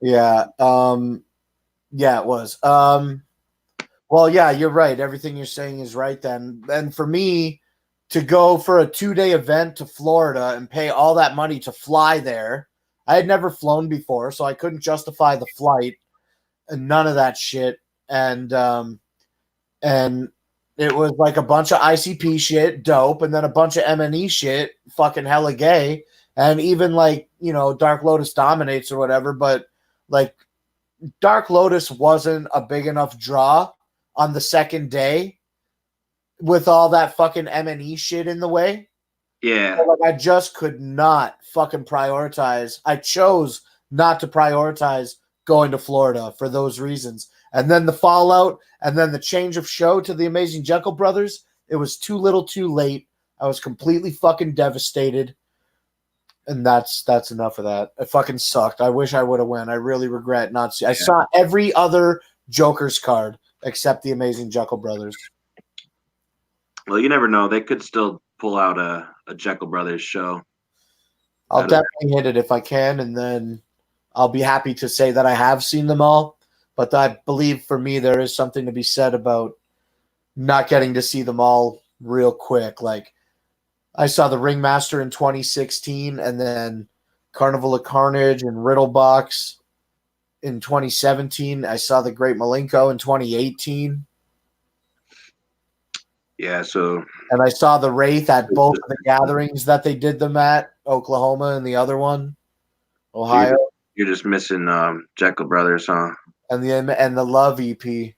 Yeah. Yeah, it was. Well, yeah, you're right. Everything you're saying is right then. And for me to go for a 2-day event to Florida and pay all that money to fly there, I had never flown before, so I couldn't justify the flight and none of that shit. And it was like a bunch of ICP shit, dope, and then a bunch of MNE shit, fucking hella gay. And even like, you know, Dark Lotus dominates or whatever, but like Dark Lotus wasn't a big enough draw on the second day with all that fucking MNE shit in the way. Yeah. So, like, I just could not fucking prioritize. I chose not to prioritize going to Florida for those reasons. And then the fallout and then the change of show to the Amazing Jekyll Brothers, it was too little too late. I was completely fucking devastated. And that's enough of that. It fucking sucked. I wish I would have went. I really regret not seeing. I saw every other Joker's card except the Amazing Jekyll Brothers. Well, you never know. They could still pull out a Jekyll Brothers show. I'll definitely hit it if I can, and then I'll be happy to say that I have seen them all. But I believe for me there is something to be said about not getting to see them all real quick. Like, I saw the Ringmaster in 2016, and then Carnival of Carnage and Riddlebox in 2017. I saw the Great Malenko in 2018. Yeah, so... And I saw the Wraith at both of the gatherings that they did them at, Oklahoma and the other one, Ohio. So you're just missing Jekyll Brothers, huh? And the Love EP.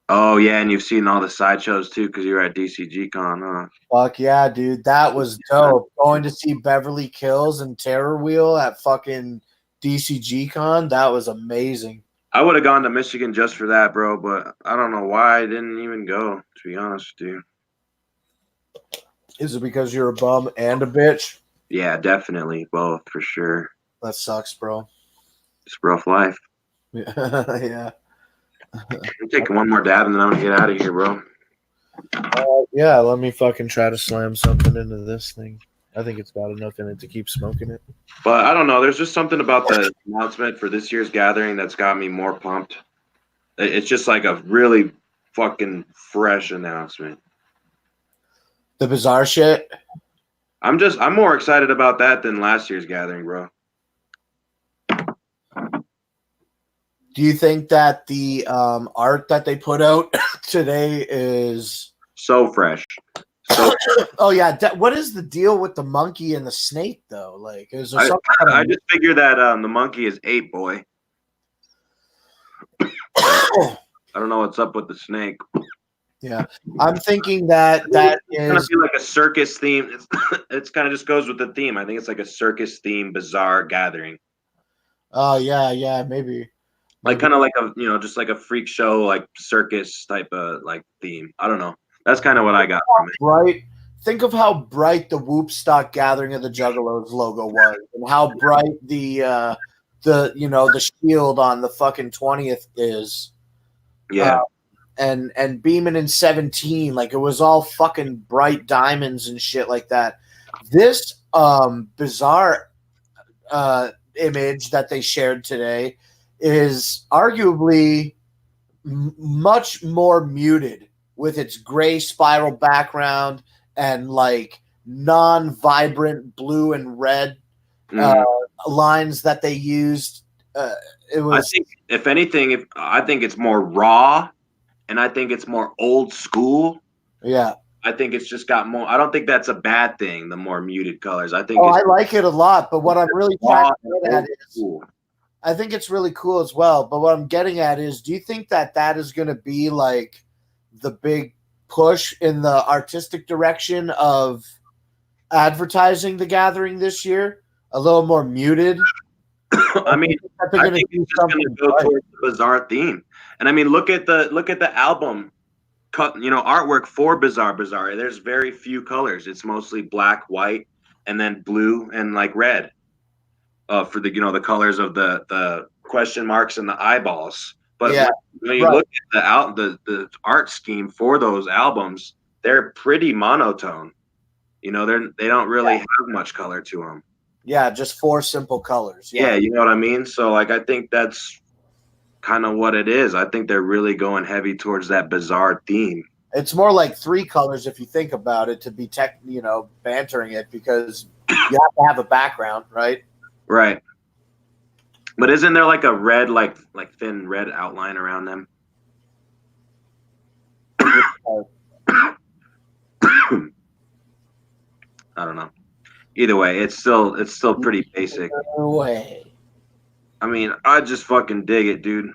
Oh, yeah, and you've seen all the sideshows, too, because you were at DCG Con, huh? Fuck yeah, dude. That was dope. Going to see Beverly Kills and Terror Wheel at fucking DCG Con, that was amazing. I would have gone to Michigan just for that, bro, but I don't know why I didn't even go, to be honest with you. Is it because you're a bum and a bitch? Yeah, definitely. Both, for sure. That sucks, bro. It's a rough life. Yeah. I'm taking one more dab and then I'm going to get out of here, bro. Yeah, let me fucking try to slam something into this thing. I think it's got enough in it to keep smoking it. But I don't know. There's just something about the announcement for this year's gathering that's got me more pumped. It's just like a really fucking fresh announcement. The bizarre shit? I'm more excited about that than last year's gathering, bro. Do you think that the art that they put out today is so fresh? Oh yeah, what is the deal with the monkey and the snake though? Like, is there something? I just figured that the monkey is Ape Boy. I don't know what's up with the snake. Yeah, I'm thinking that is gonna be like a circus theme. It's kind of just goes with the theme. I think it's like a circus theme, bizarre gathering. Oh yeah, maybe. Like kind of like a just like a freak show, like circus type of like theme. I don't know. That's kind of what I got from it. Right. Think of how bright the Whoopstock Gathering of the Juggalos logo was, and how bright the shield on the fucking 20th is. Yeah. And Beeman in 17, like it was all fucking bright diamonds and shit like that. This bizarre image that they shared today is arguably much more muted, with its gray spiral background and like non-vibrant blue and red lines that they used. It was. I think, if anything, I think it's more raw, and I think it's more old school. Yeah. I think it's just got more. I don't think that's a bad thing. The more muted colors, I think. I like it a lot, but what I'm really trying to get at is, I think it's really cool as well. But what I'm getting at is, do you think that is going to be like the big push in the artistic direction of advertising the gathering this year? A little more muted. I mean, I think it's just going to go towards the bizarre theme. And I mean, look at the album artwork for Bizarre Bizarre. There's very few colors. It's mostly black, white, and then blue and like red. For the the colors of the question marks and the eyeballs. But when you look at the art scheme for those albums, they're pretty monotone. They don't really have much color to them. Yeah, just 4 simple colors. Yeah, you know what I mean? So like I think that's kind of what it is. I think they're really going heavy towards that bizarre theme. It's more like 3 colors if you think about it to be bantering it, because you have to have a background, right? Right. But isn't there like a red, like thin red outline around them? I don't know. Either way, it's still pretty basic. No way. I mean, I just fucking dig it, dude.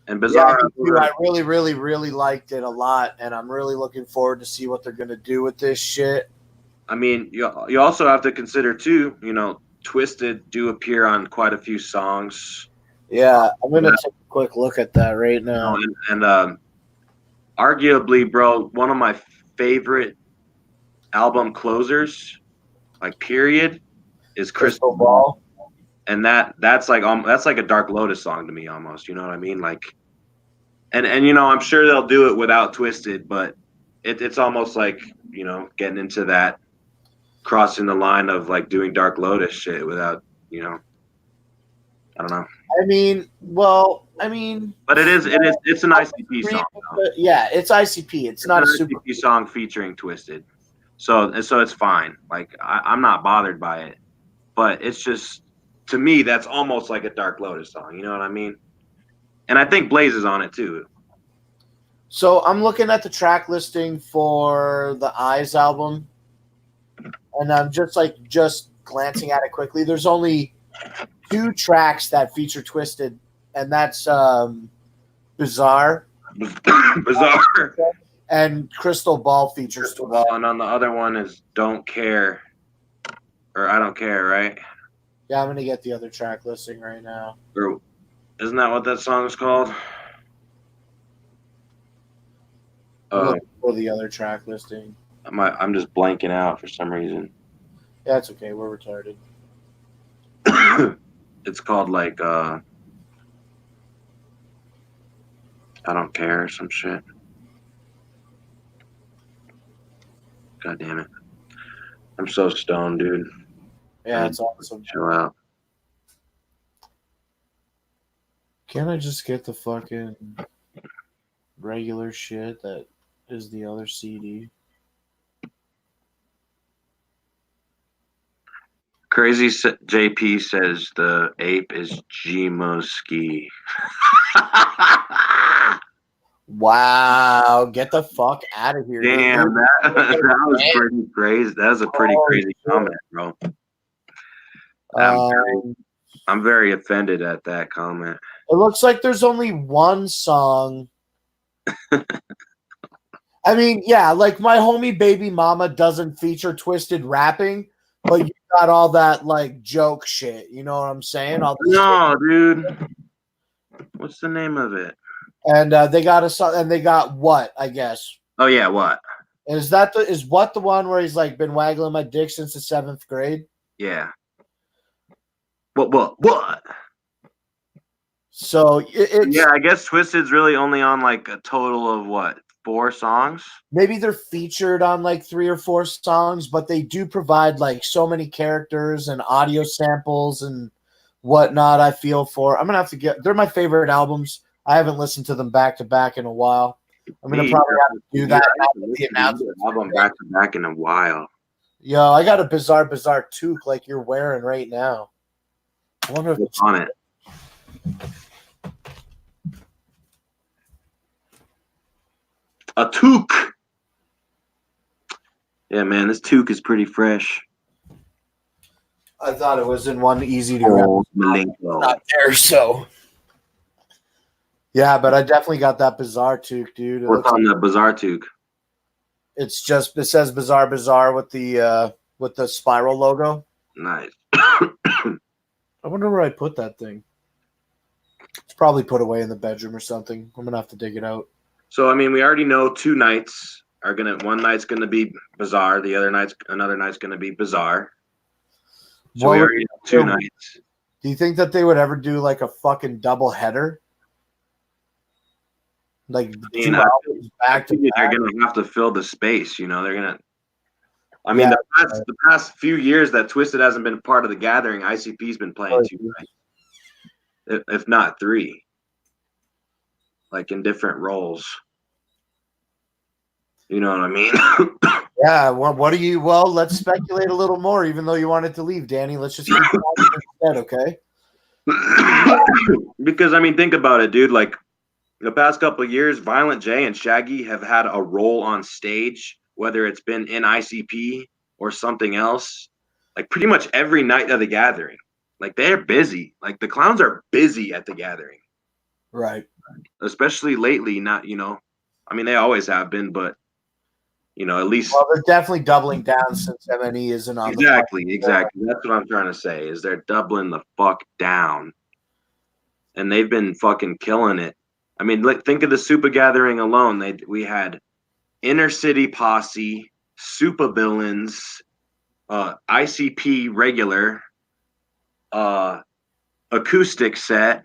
And Bizarre, I really, really, really liked it a lot, and I'm really looking forward to see what they're gonna do with this shit. I mean, you also have to consider too, Twisted do appear on quite a few songs. Yeah, I'm gonna take a quick look at that right now. And arguably, bro, one of my favorite album closers, like period, is Crystal Ball. And that's like a Dark Lotus song to me almost. You know what I mean? Like, and I'm sure they'll do it without Twisted, but it's almost like getting into that, crossing the line of like doing Dark Lotus shit without I don't know. But it's an ICP song. Yeah, it's ICP. It's not a super ICP song featuring Twisted, so it's fine. Like I'm not bothered by it, but it's just, to me, that's almost like a Dark Lotus song. You know what I mean? And I think Blaze is on it too. So I'm looking at the track listing for the Eyes album, and I'm just glancing at it quickly. There's only 2 tracks that feature Twisted, and that's Bizarre. Bizarre. And Crystal Ball features Twisted. And on the other one is Don't Care, or I Don't Care, right? Yeah, I'm going to get the other track listing right now. Or, isn't that what that song is called? Look for the other track listing. I'm just blanking out for some reason. Yeah, it's okay. We're retarded. It's called like I Don't Care or some shit. God damn it. I'm so stoned, dude. Yeah, it's awesome. Chill out. Can't I just get the fucking regular shit that is the other CD? Crazy JP says the ape is G-Moski. Wow, get the fuck out of here. Damn, that was pretty crazy. That was a pretty crazy comment, bro. I'm very offended at that comment. It looks like there's only 1 song. I mean, yeah, like my homie Baby Mama doesn't feature Twisted rapping, but you got all that like joke shit. You know what I'm saying? No, dude. What's the name of it? And they got a song, and they got What, I guess. Oh yeah, What? Is What the one where he's like been waggling my dick since the 7th grade? Yeah. What? So it's, yeah, I guess Twisted's really only on like a total of what, 4 songs? Maybe they're featured on like 3 or 4 songs, but they do provide like so many characters and audio samples and whatnot. I feel for. I'm gonna have to they're my favorite albums. I haven't listened to them back to back in a while. I'm gonna probably have to do that. Album back to back in a while. Yo, I got a bizarre toque like you're wearing right now. I wonder if it's on it. A toque. Yeah, man, this toque is pretty fresh. I thought it was in one easy to grab. Not there, so. Yeah, but I definitely got that bizarre toque, dude. What's on the bizarre toque? It says bizarre with the spiral logo. Nice. I wonder where I put that thing. It's probably put away in the bedroom or something. I'm gonna have to dig it out. So I mean, we already know 2 nights are one night's gonna be Bizarre, another night's gonna be Bizarre. So we already know 2 nights. Do you think that they would ever do like a fucking double header? Like I mean, back to back? they're gonna have to fill the space, you know. They're gonna. I mean, the past few years that Twisted hasn't been part of the gathering, ICP's been playing 2 nights, if not 3, like in different roles. You know what I mean? Yeah. What do you? Well, let's speculate a little more. Even though you wanted to leave, Danny, let's just keep talking instead, okay? Because I mean, think about it, dude. Like the past couple of years, Violent J and Shaggy have had a role on stage, whether it's been in ICP or something else. Like pretty much every night of the gathering, like they're busy. Like the clowns are busy at the gathering, right? Especially lately. Not, you know, I mean, they always have been, but you know, at least. Well, they're definitely doubling down since MNE isn't on. Exactly. That's what I'm trying to say. Is they're doubling the fuck down, and they've been fucking killing it. I mean, think of the Super Gathering alone. We had Inner City Posse, Super Villains, ICP regular, acoustic set.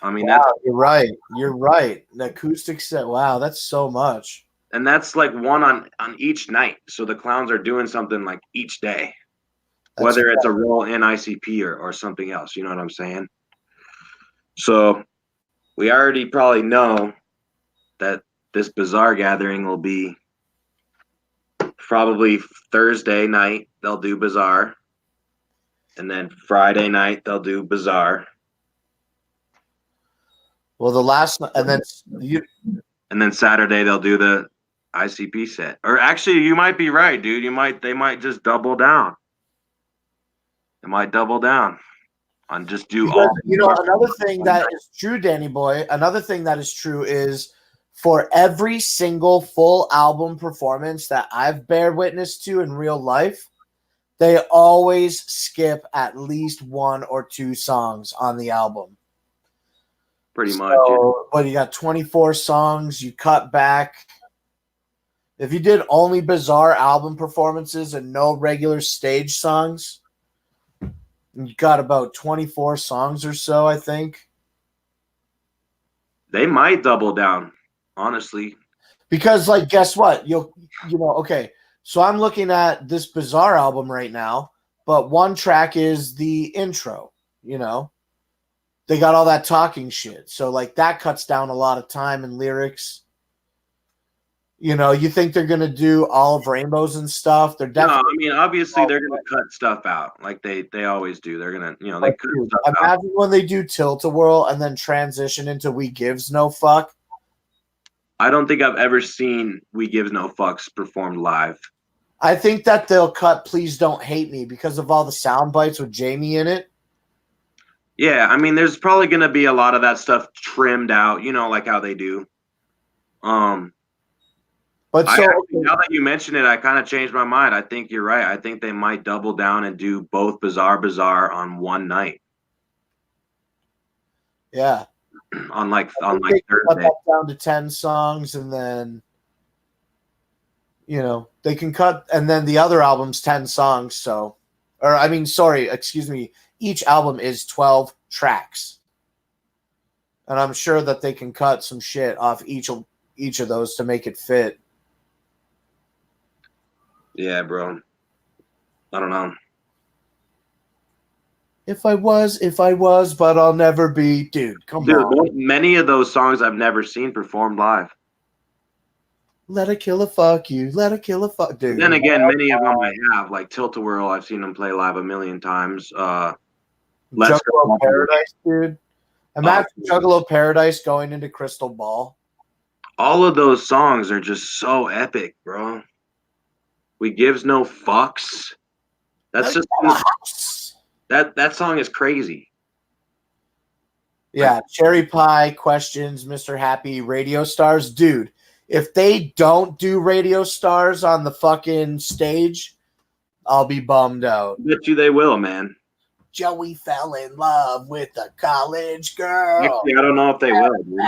I mean, wow, you're right. You're right. The acoustic set. Wow, that's so much. And that's like one on each night. So the clowns are doing something like each day, whether it's a role in ICP or something else. You know what I'm saying? So we already probably know that this Bizarre gathering will be probably Thursday night. They'll do Bizarre. And then Friday night, they'll do Bizarre. Well, and then Saturday, they'll do the ICP set. Or actually, you might be right, dude. They might just double down. They might double down on just do all. You know, another thing that is true, Danny Boy. Another thing that is true is for every single full album performance that I've bear witness to in real life, they always skip at least 1 or 2 songs on the album. Pretty much. But you got 24 songs. You cut back. If you did only Bizarre album performances and no regular stage songs, you got about 24 songs or so, I think. They might double down, honestly. Because, like, guess what? Okay. So I'm looking at this Bizarre album right now, but one track is the intro, you know. They got all that talking shit. So, like, that cuts down a lot of time and lyrics. You know, you think they're going to do all of Rainbows and stuff? They're definitely. No, I mean, obviously, they're going to cut stuff out like they always do. They're going to, you know, they cut stuff out. Imagine when they do Tilt-A-Whirl and then transition into We Gives No Fuck. I don't think I've ever seen We Gives No Fucks performed live. I think that they'll cut Please Don't Hate Me because of all the sound bites with Jamie in it. Yeah, I mean, there's probably going to be a lot of that stuff trimmed out, you know, like how they do. But so now that you mention it, I kind of changed my mind. I think you're right. I think they might double down and do both Bizarre on one night. Yeah. on like Thursday. Cut that down to 10 songs, and then they can cut, and then the other album's 10 songs. So, excuse me. Each album is 12 tracks, and I'm sure that they can cut some shit off each of those to make it fit. Yeah, bro. I don't know. If I was, but I'll never be. Dude, come on. Many of those songs I've never seen performed live. Let a killer fuck you. Let a killer fuck, dude. Then again, many of them I have, like Tilt-A-Whirl, I've seen them play live a million times. Juggalo Paradise, dude. Imagine Juggalo Paradise going into Crystal Ball. All of those songs are just so epic, bro. We Gives No Fucks. That's just that song is crazy. Yeah, Cherry Pie, Questions, Mr. Happy, Radio Stars. Dude, if they don't do Radio Stars on the fucking stage, I'll be bummed out. Bet you they will, man. Joey fell in love with a college girl. Actually, I don't know if they will, dude.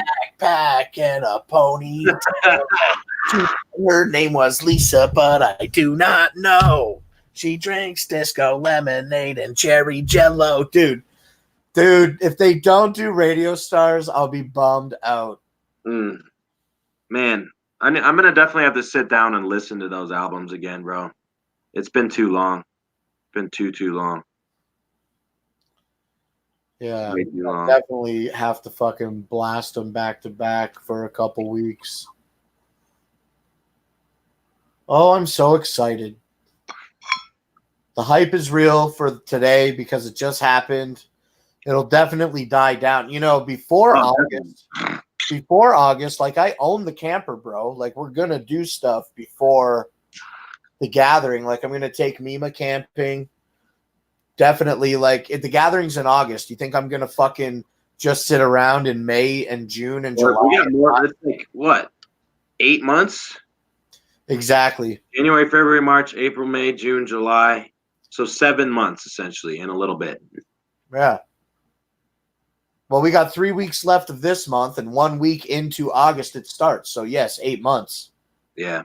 Backpack and a ponytail. Her name was Lisa, but I do not know. She drinks disco lemonade and cherry jello. Dude, if they don't do Radio Stars, I'll be bummed out. Man, I'm going to definitely have to sit down and listen to those albums again, bro. It's been too long. It's been too long. Yeah, Way too long. definitely have to fucking blast them back to back for a couple weeks. Oh, I'm so excited. The hype is real for today because it just happened. It'll definitely die down. You know, before August, like I own the camper, bro. Like we're going to do stuff before the gathering. Like I'm going to take Mima camping. Definitely, like if the gathering's in August, you think I'm gonna fucking just sit around in May and June and July? We got more. It's like what? 8 months? Exactly. January, February, March, April, May, June, July. So 7 months essentially, in a little bit. Yeah. Well, we got 3 weeks left of this month, and 1 week into August it starts. So yes, 8 months. Yeah.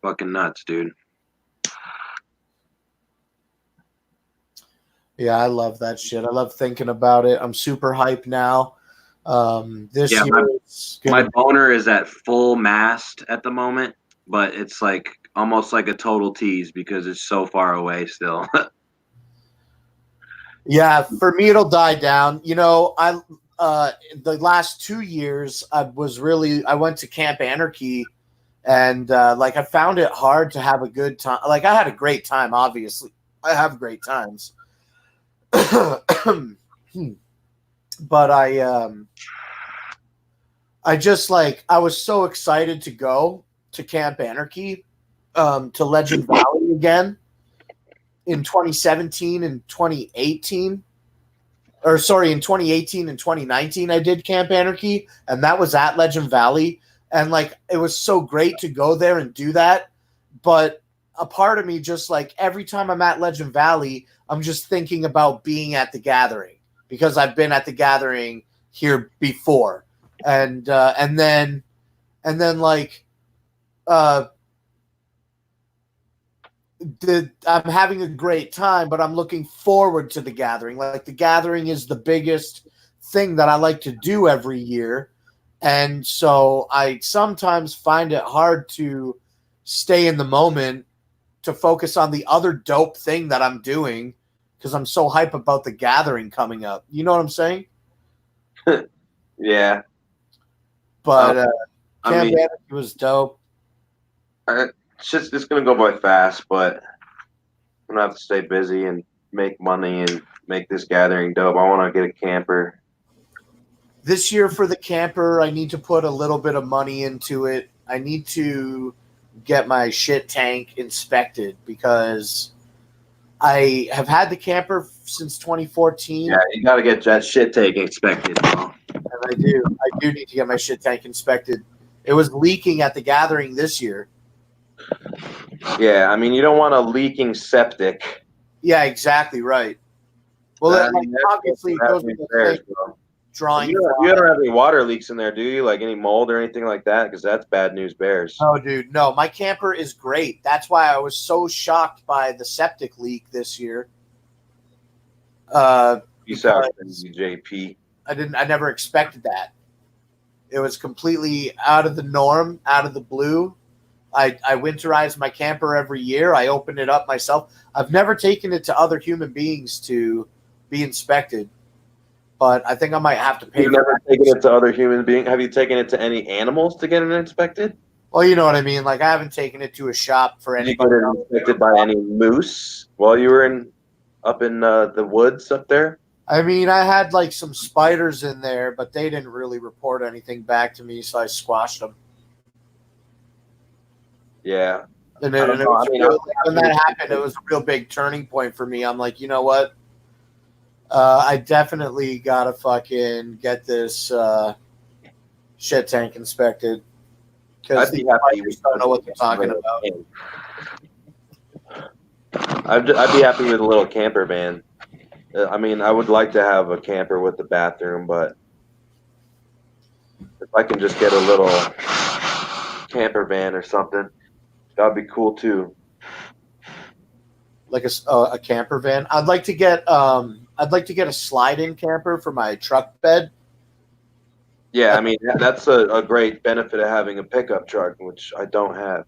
Fucking nuts, dude. Yeah, I love that shit. I love thinking about it. I'm super hyped now. This year, my boner is at full mast at the moment, but it's like almost like a total tease because it's so far away still. Yeah, for me it'll die down. You know, the last 2 years I went to Camp Anarchy, and like I found it hard to have a good time. Like I had a great time, obviously. I have great times. But I just like I was so excited to go to Camp Anarchy, to Legend Valley again in 2017 and 2018. Or sorry, in 2018 and 2019 I did Camp Anarchy, and that was at Legend Valley, and like it was so great to go there and do that. But a part of me just like every time I'm at Legend Valley, I'm just thinking about being at the gathering because I've been at the gathering here before, and then like I'm having a great time, but I'm looking forward to the gathering. Like the gathering is the biggest thing that I like to do every year, and so I sometimes find it hard to stay in the moment to focus on the other dope thing that I'm doing because I'm so hype about the gathering coming up. You know what I'm saying? Yeah. But Camp Anarchy was dope. It's going to go by fast, but I'm going to have to stay busy and make money and make this gathering dope. I want to get a camper. This year for the camper, I need to put a little bit of money into it. I need to get my shit tank inspected because I have had the camper since 2014. Yeah, you got to get that shit tank inspected, bro. And I do need to get my shit tank inspected. It was leaking at the gathering this year. Yeah, I mean, you don't want a leaking septic. Yeah, exactly right. Well, obviously, it goes with the thing, drawing. You don't have any water leaks in there, do you? Like any mold or anything like that? Because that's bad news bears. No, dude. No, my camper is great. That's why I was so shocked by the septic leak this year. Peace out, JP. I never expected that. It was completely out of the norm, out of the blue. I winterize my camper every year. I open it up myself. I've never taken it to other human beings to be inspected, but I think I might have to pay. You've never taken it to other human beings? Have you taken it to any animals to get it inspected? Well, you know what I mean. Like I haven't taken it to a shop for anybody. You got it inspected by any moose while you were up in the woods up there? I mean, I had like some spiders in there, but they didn't really report anything back to me, so I squashed them. Yeah. And it was when that happened, it was a real big turning point for me. I'm like, you know what? I definitely gotta fucking get this shit tank inspected because these spiders don't know what they're talking about. I'd be happy with a little camper van. I mean, I would like to have a camper with a bathroom, but if I can just get a little camper van or something, that'd be cool too. Like a camper van. I'd like to get a slide-in camper for my truck bed. Yeah, I mean that's a great benefit of having a pickup truck, which I don't have.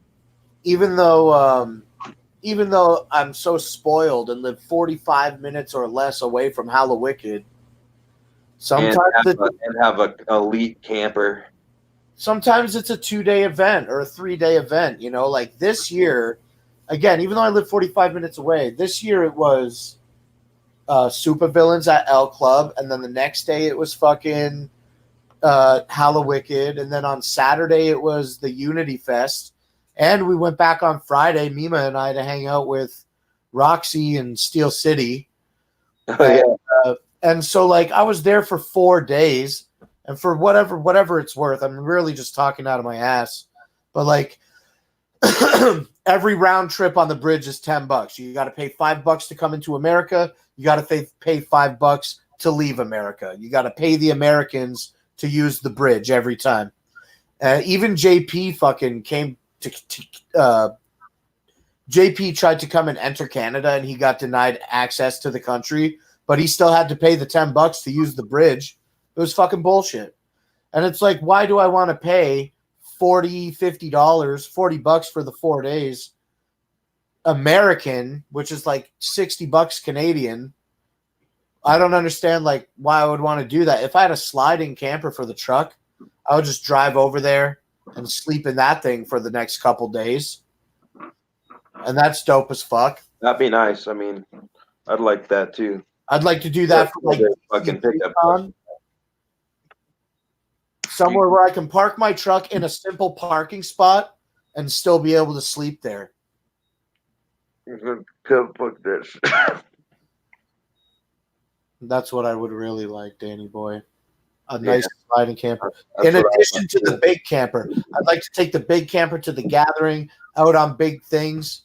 Even though I'm so spoiled and live 45 minutes or less away from Hallowicked, sometimes and have a elite camper. Sometimes it's a 2-day event or a 3-day event. You know, like this year, again, even though I live 45 minutes away, this year it was Supervillains at L Club, and then the next day it was fucking Hallowicked, and then on Saturday it was the Unity Fest, and we went back on Friday, Mima and I, to hang out with Roxy in Steel City. And so like I was there for 4 days, and for whatever it's worth, I'm really just talking out of my ass, but like every round trip on the bridge is $10. You got to pay $5 to come into America. You got to pay $5 to leave America. You got to pay the Americans to use the bridge every time. Even JP fucking came to JP tried to come and enter Canada, and he got denied access to the country, but he still had to pay the $10 to use the bridge. It was fucking bullshit. And it's like, why do I want to pay $40, $50, $40 for the 4 days American, which is like $60 Canadian? I don't understand like why I would want to do that. If I had a sliding camper for the truck, I would just drive over there and sleep in that thing for the next couple days. And that's dope as fuck. That'd be nice. I mean, I'd like that too. I'd like to do that for like fucking pickup. Somewhere where I can park my truck in a simple parking spot and still be able to sleep there. Fuck this. That's what I would really like, Danny boy. A nice sliding camper. That's In what I addition want to too. the big camper, I'd like to take the big camper to the gathering, out on big things,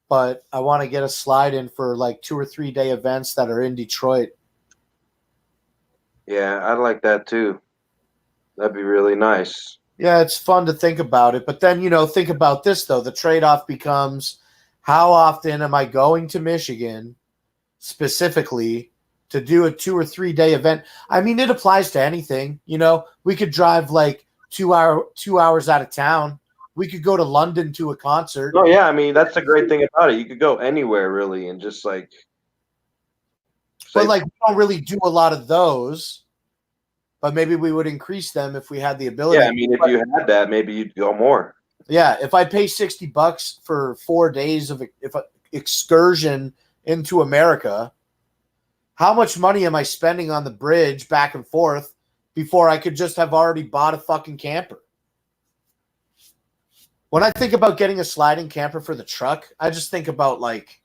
but I want to get a slide in for like 2 or 3 day events that are in Detroit. Yeah, I'd like that too. That'd be really nice. Yeah, it's fun to think about it. But then, think about this, though. The trade-off becomes, how often am I going to Michigan specifically to do a 2 or 3 day event? I mean, it applies to anything. We could drive like 2 hours out of town. We could go to London to a concert. Oh, yeah. I mean, that's the great thing about it. You could go anywhere, really, and just like... But like, we don't really do a lot of those. But maybe we would increase them if we had the ability. Yeah, I mean, if you had that, maybe you'd go more. Yeah, if I pay $60 for 4 days of excursion into America, how much money am I spending on the bridge back and forth before I could just have already bought a fucking camper? When I think about getting a sliding camper for the truck, I just think about like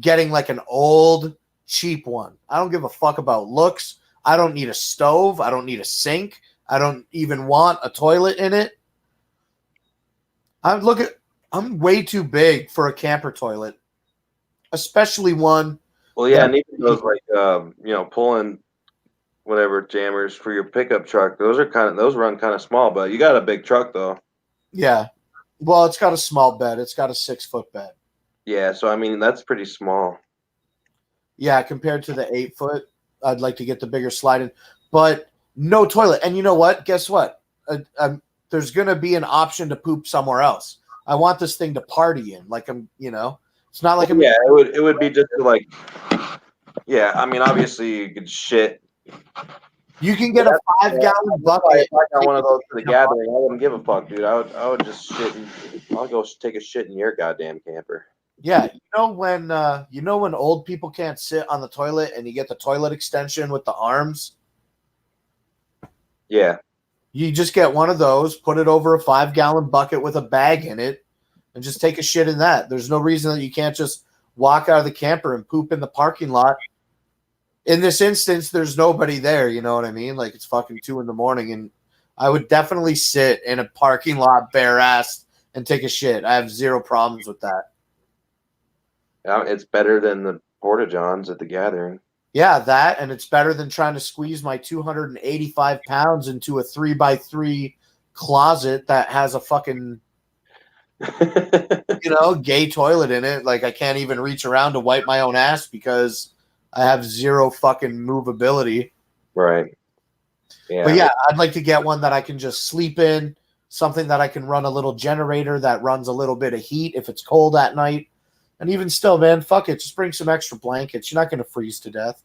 getting like an old, cheap one. I don't give a fuck about looks. I don't need a stove. I don't need a sink. I don't even want a toilet in it. I'm way too big for a camper toilet, especially one. Well, yeah, and even those like pulling whatever jammers for your pickup truck. Those run kind of small, but you got a big truck though. Yeah, well, it's got a small bed. It's got a 6-foot bed. Yeah, so I mean that's pretty small. Yeah, compared to the 8-foot. I'd like to get the bigger slide in, but no toilet. And you know what? Guess what? There's going to be an option to poop somewhere else. I want this thing to party in. Like it's not like Yeah, it would be just like, yeah. I mean, obviously you could shit. You can get a 5-gallon bucket. If I got one of those for the gathering, I wouldn't give a fuck, dude. I would just shit. I'll go take a shit in your goddamn camper. Yeah, when old people can't sit on the toilet and you get the toilet extension with the arms? Yeah. You just get one of those, put it over a 5-gallon bucket with a bag in it, and just take a shit in that. There's no reason that you can't just walk out of the camper and poop in the parking lot. In this instance, there's nobody there, you know what I mean? Like, it's fucking 2 a.m, and I would definitely sit in a parking lot bare-assed and take a shit. I have zero problems with that. It's better than the Porta Johns at the gathering. Yeah, that, and it's better than trying to squeeze my 285 pounds into a 3x3 closet that has a fucking, gay toilet in it. Like, I can't even reach around to wipe my own ass because I have zero fucking movability. Right. Yeah. But yeah, I'd like to get one that I can just sleep in, something that I can run a little generator that runs a little bit of heat if it's cold at night. And even still, man, fuck it. Just bring some extra blankets. You're not going to freeze to death.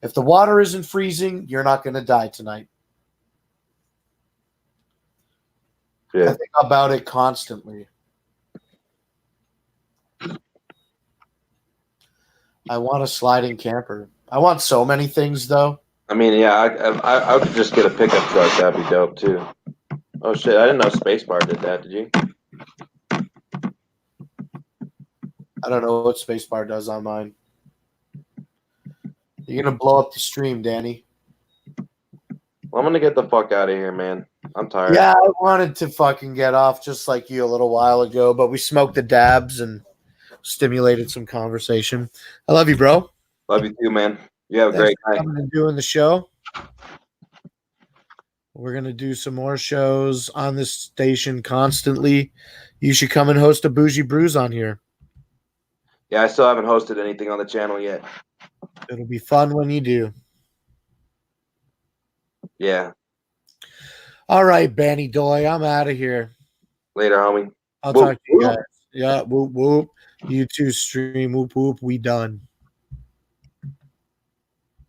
If the water isn't freezing, you're not going to die tonight. Yeah. I think about it constantly. I want a sliding camper. I want so many things, though. I mean, yeah, I would just get a pickup truck. That'd be dope, too. Oh, shit. I didn't know Spacebar did that. Did you? I don't know what Spacebar does on mine. You're going to blow up the stream, Danny. Well, I'm going to get the fuck out of here, man. I'm tired. Yeah, I wanted to fucking get off just like you a little while ago, but we smoked the dabs and stimulated some conversation. I love you, bro. Love you too, man. You have a Thanks great for night. coming and doing the show. We're going to do some more shows on this station constantly. You should come and host a Bougie Brews on here. Yeah, I still haven't hosted anything on the channel yet. It'll be fun when you do. Yeah. All right, Banny Doy, I'm out of here. Later, homie. I'll Whoop, talk to you whoop. guys. Yeah, whoop, whoop. You too, stream. Whoop, whoop. We done.